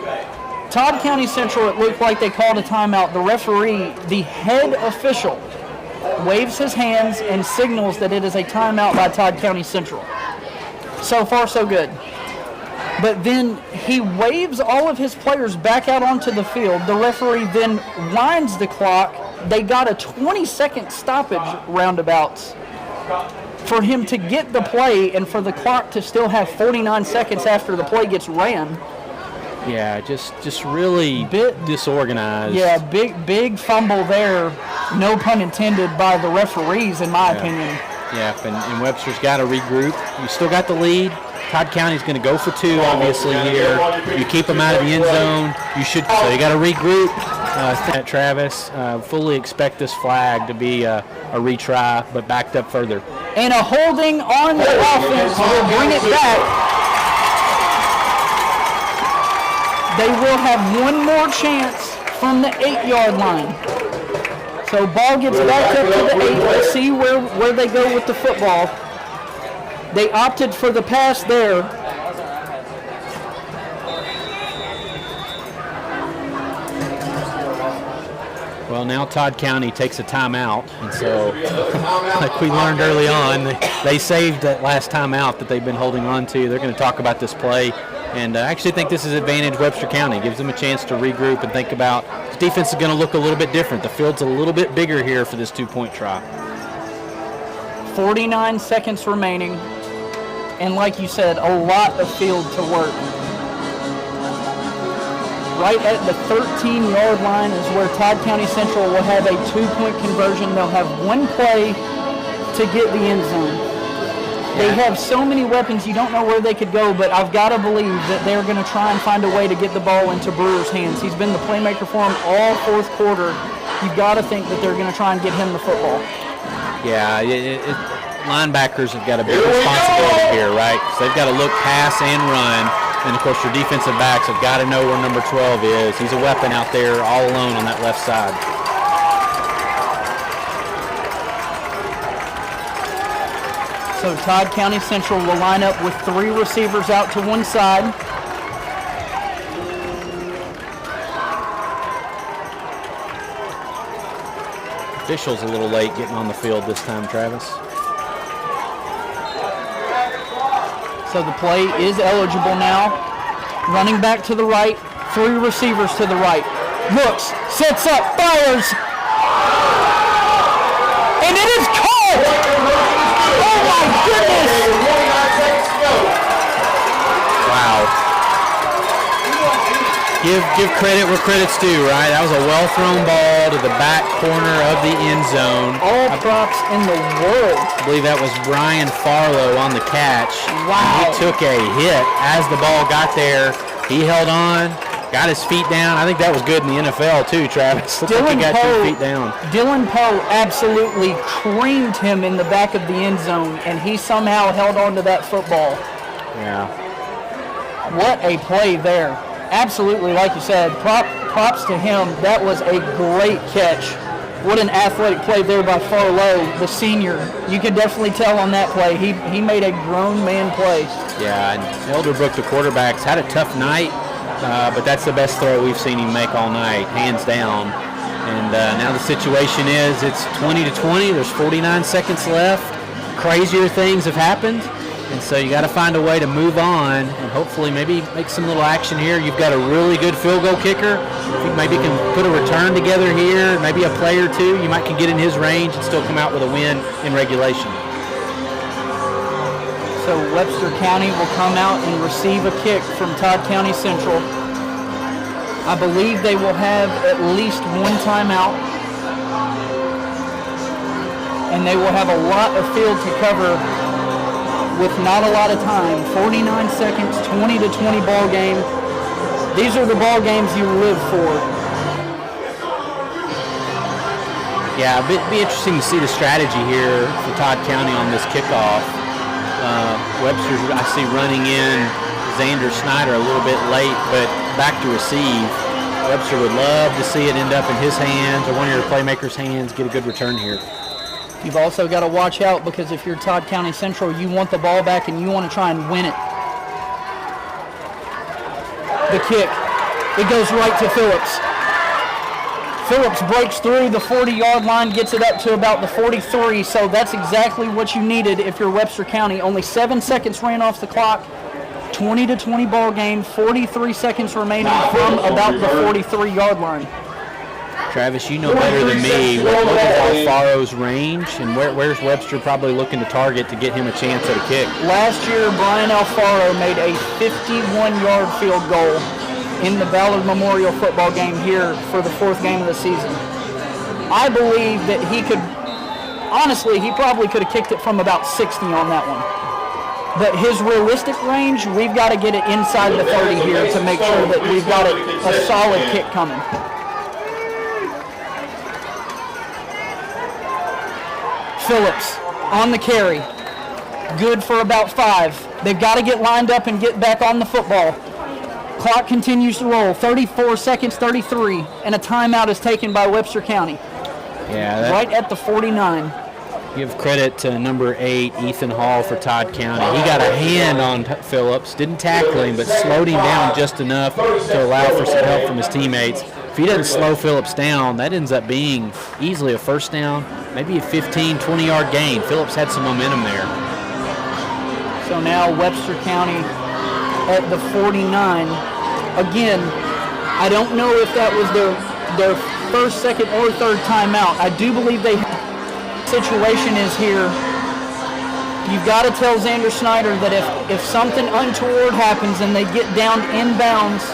Speaker 1: Todd County Central, it looked like they called a timeout. The referee, the head official, waves his hands and signals that it is a timeout by Todd County Central. So far, so good. But then he waves all of his players back out onto the field. The referee then winds the clock. They got a 20-second stoppage roundabouts for him to get the play and for the clock to still have 49 seconds after the play gets ran.
Speaker 2: Yeah, just really disorganized.
Speaker 1: Yeah, big fumble there, no pun intended, by the referees, in my opinion.
Speaker 2: Yeah, and Webster's got to regroup. You still got the lead. Todd County's going to go for 2, obviously, here. You keep them out of the end zone. So you got to regroup. Travis, fully expect this flag to be a retry, but backed up further.
Speaker 1: And a holding on the offense will bring it back. They will have one more chance from the 8-yard line. So ball gets back up to the 8. Let's see where they go with the football. They opted for the pass there.
Speaker 2: Well, now Todd County takes a timeout, and so, like we learned early on, they saved that last timeout that they've been holding on to. They're going to talk about this play, and I actually think this is advantage Webster County. Gives them a chance to regroup and think about the defense is going to look a little bit different. The field's a little bit bigger here for this 2-point try.
Speaker 1: 49 seconds remaining, and like you said, a lot of field to work. Right at the 13-yard line is where Todd County Central will have a 2-point conversion. They'll have one play to get the end zone. They have so many weapons, you don't know where they could go, but I've got to believe that they're going to try and find a way to get the ball into Brewer's hands. He's been the playmaker for them all fourth quarter. You've got to think that they're going to try and get him the football.
Speaker 2: Yeah, linebackers have got a big responsibility here, right? So they've got to look, pass, and run. And, of course, your defensive backs have got to know where number 12 is. He's a weapon out there all alone on that left side.
Speaker 1: So Todd County Central will line up with 3 receivers out to one side.
Speaker 2: Officials a little late getting on the field this time, Travis.
Speaker 1: So the play is eligible now. Running back to the right, 3 receivers to the right. Looks, sets up, fires. And it is caught! Oh my goodness!
Speaker 2: Wow. Give credit where credit's due, right? That was a well-thrown ball to the back corner of the end zone.
Speaker 1: All props in the world.
Speaker 2: I believe that was Brian Farlow on the catch.
Speaker 1: Wow.
Speaker 2: He took a hit as the ball got there. He held on, got his feet down. I think that was good in the NFL too, Travis. Looks like he got 2 feet down.
Speaker 1: Dylan Poe absolutely creamed him in the back of the end zone, and he somehow held on to that football.
Speaker 2: Yeah.
Speaker 1: What a play there. Absolutely, like you said, props to him. That was a great catch. What an athletic play there by Farlow, the senior. You could definitely tell on that play. He made a grown man play.
Speaker 2: Yeah, and Elderbrook, the quarterback's had a tough night, but that's the best throw we've seen him make all night, hands down. And now the situation is it's 20-20. There's 49 seconds left. Crazier things have happened. And so you got to find a way to move on and hopefully maybe make some little action here. You've got a really good field goal kicker. If you maybe can put a return together here, maybe a play or two, you might can get in his range and still come out with a win in regulation.
Speaker 1: So Webster County will come out and receive a kick from Todd County Central. I believe they will have at least 1 timeout. And they will have a lot of field to cover with not a lot of time. 49 seconds, 20-20 ball game. These are the ball games you live for.
Speaker 2: Yeah, it'd be interesting to see the strategy here for Todd County on this kickoff. Webster's, I see running in Xander Snyder a little bit late, but back to receive. Webster would love to see it end up in his hands or one of your playmakers' hands, get a good return here.
Speaker 1: You've also got to watch out because if you're Todd County Central, you want the ball back and you want to try and win it. The kick, it goes right to Phillips. Phillips breaks through the 40-yard line, gets it up to about the 43, so that's exactly what you needed if you're Webster County. Only 7 seconds ran off the clock, 20-20 ball game, 43 seconds remaining from about the 43-yard line.
Speaker 2: Travis, you know better than me what is Alfaro's range and where's Webster probably looking to target to get him a chance at a kick?
Speaker 1: Last year, Brian Alfaro made a 51-yard field goal in the Ballard Memorial football game here for the 4th game of the season. I believe that he could, honestly, he probably could have kicked it from about 60 on that one. But his realistic range, we've got to get it inside the 30 here to make sure that we've got a solid kick coming. Phillips on the carry. Good for about 5. They've got to get lined up and get back on the football. Clock continues to roll. 34 seconds, 33, and a timeout is taken by Webster County.
Speaker 2: Yeah,
Speaker 1: right at the 49.
Speaker 2: Give credit to number 8, Ethan Hall for Todd County. He got a hand on Phillips, didn't tackle him, but slowed him down just enough to allow for some help from his teammates. If he doesn't slow Phillips down, that ends up being easily a first down, maybe a 15, 20-yard gain. Phillips had some momentum there.
Speaker 1: So now Webster County at the 49. Again, I don't know if that was their first, second, or third timeout. I do believe the situation is here. You've got to tell Xander Snyder that if something untoward happens and they get down inbounds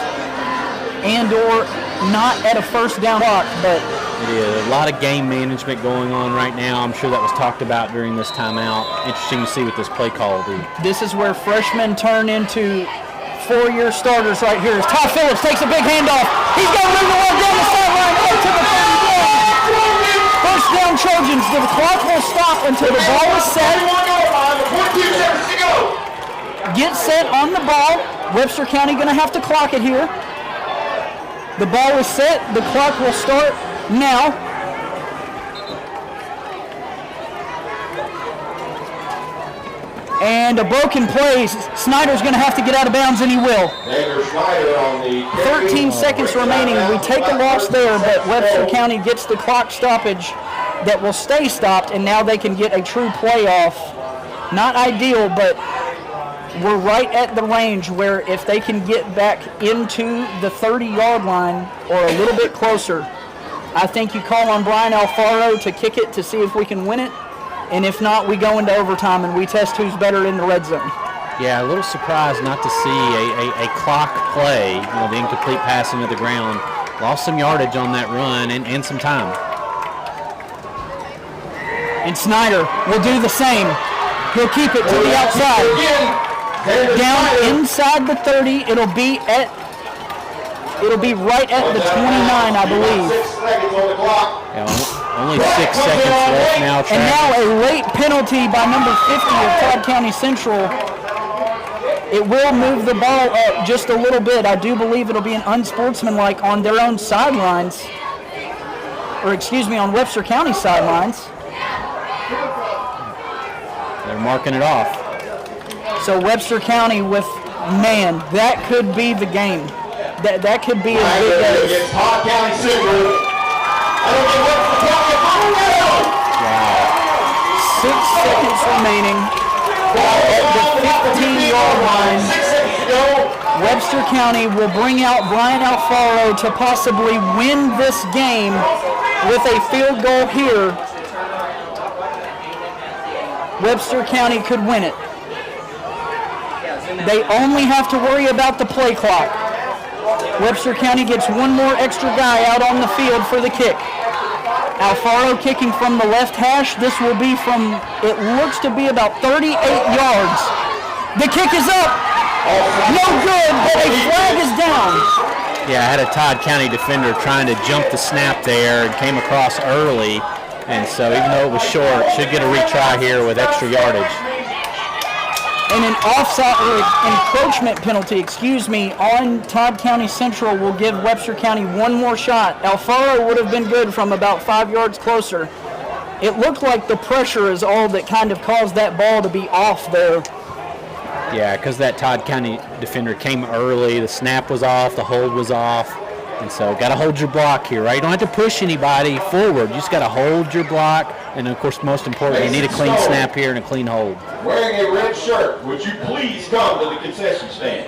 Speaker 1: and or not at a first down block, but
Speaker 2: it is a lot of game management going on right now. I'm sure that was talked about during this timeout. Interesting to see what this play call will be.
Speaker 1: This is where freshmen turn into 4-year starters right here. As Todd Phillips takes a big handoff. He's going to move the ball down the sideline right to the 31. First down Trojans. The clock will stop until the ball is set. Get set on the ball. Webster County going to have to clock it here. The ball is set. The clock will start now. And a broken play. Snyder's going to have to get out of bounds, and he will. 13 seconds remaining. We take a loss there, but Webster County gets the clock stoppage that will stay stopped, and now they can get a true playoff. Not ideal, but we're right at the range where if they can get back into the 30-yard line or a little bit closer, I think you call on Brian Alfaro to kick it to see if we can win it. And if not, we go into overtime and we test who's better in the red zone.
Speaker 2: Yeah, a little surprised not to see a clock play, the incomplete passing to the ground. Lost some yardage on that run and some time.
Speaker 1: And Snyder will do the same. He'll keep it to the outside. Down inside the 30, it'll be right at the 29, I believe.
Speaker 2: Yeah, only 6 seconds left now.
Speaker 1: And now a late penalty by number 50 of Todd County Central. It will move the ball up just a little bit. I do believe it'll be an unsportsmanlike on their own sidelines, on Webster County sidelines.
Speaker 2: They're marking it off.
Speaker 1: So Webster County that could be the game. That could be a big game.
Speaker 4: Todd County Central.
Speaker 2: Wow.
Speaker 1: 6 seconds remaining at the 15-yard line. Webster County will bring out Brian Alfaro to possibly win this game with a field goal here. Webster County could win it. They only have to worry about the play clock. Webster County gets one more extra guy out on the field for the kick. Alfaro kicking from the left hash. This will be from, it looks to be about 38 yards. The kick is up. No good, but a flag is down.
Speaker 2: Yeah, I had a Todd County defender trying to jump the snap there and came across early. And so even though it was short, should get a retry here with extra yardage.
Speaker 1: And an offside or encroachment penalty, on Todd County Central will give Webster County one more shot. Alfaro would have been good from about 5 yards closer. It looked like the pressure is all that kind of caused that ball to be off there.
Speaker 2: Yeah, because that Todd County defender came early, the snap was off, the hold was off. And so got to hold your block here, right? You don't have to push anybody forward. You just got to hold your block. And, of course, most importantly, you need a clean snap here and a clean hold.
Speaker 4: Wearing a red shirt, would you please come to the concession stand?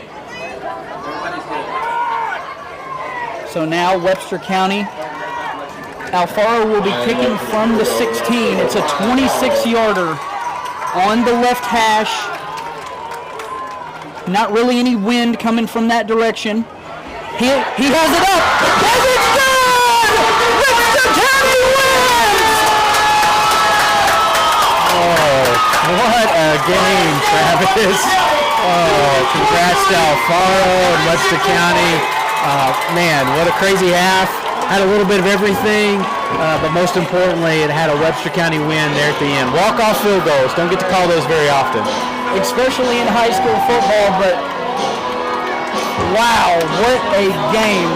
Speaker 1: So now Webster County, Alfaro will be kicking from the 16. It's a 26-yarder on the left hash. Not really any wind coming from that direction. He has it up, and it's good! Webster County wins!
Speaker 2: Oh, what a game, Travis. Oh, congrats to Alfaro and Webster County. Man, what a crazy half. Had a little bit of everything, but most importantly, it had a Webster County win there at the end. Walk-off field goals, don't get to call those very often.
Speaker 1: Especially in high school football, but wow, what a game.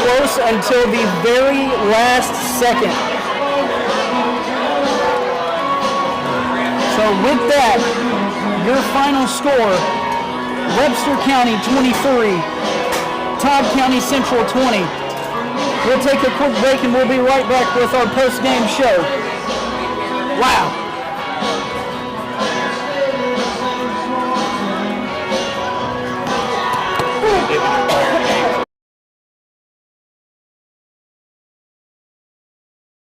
Speaker 1: Close until the very last second. So with that, your final score, Webster County 23, Todd County Central 20. We'll take a quick break and we'll be right back with our post-game show. Wow.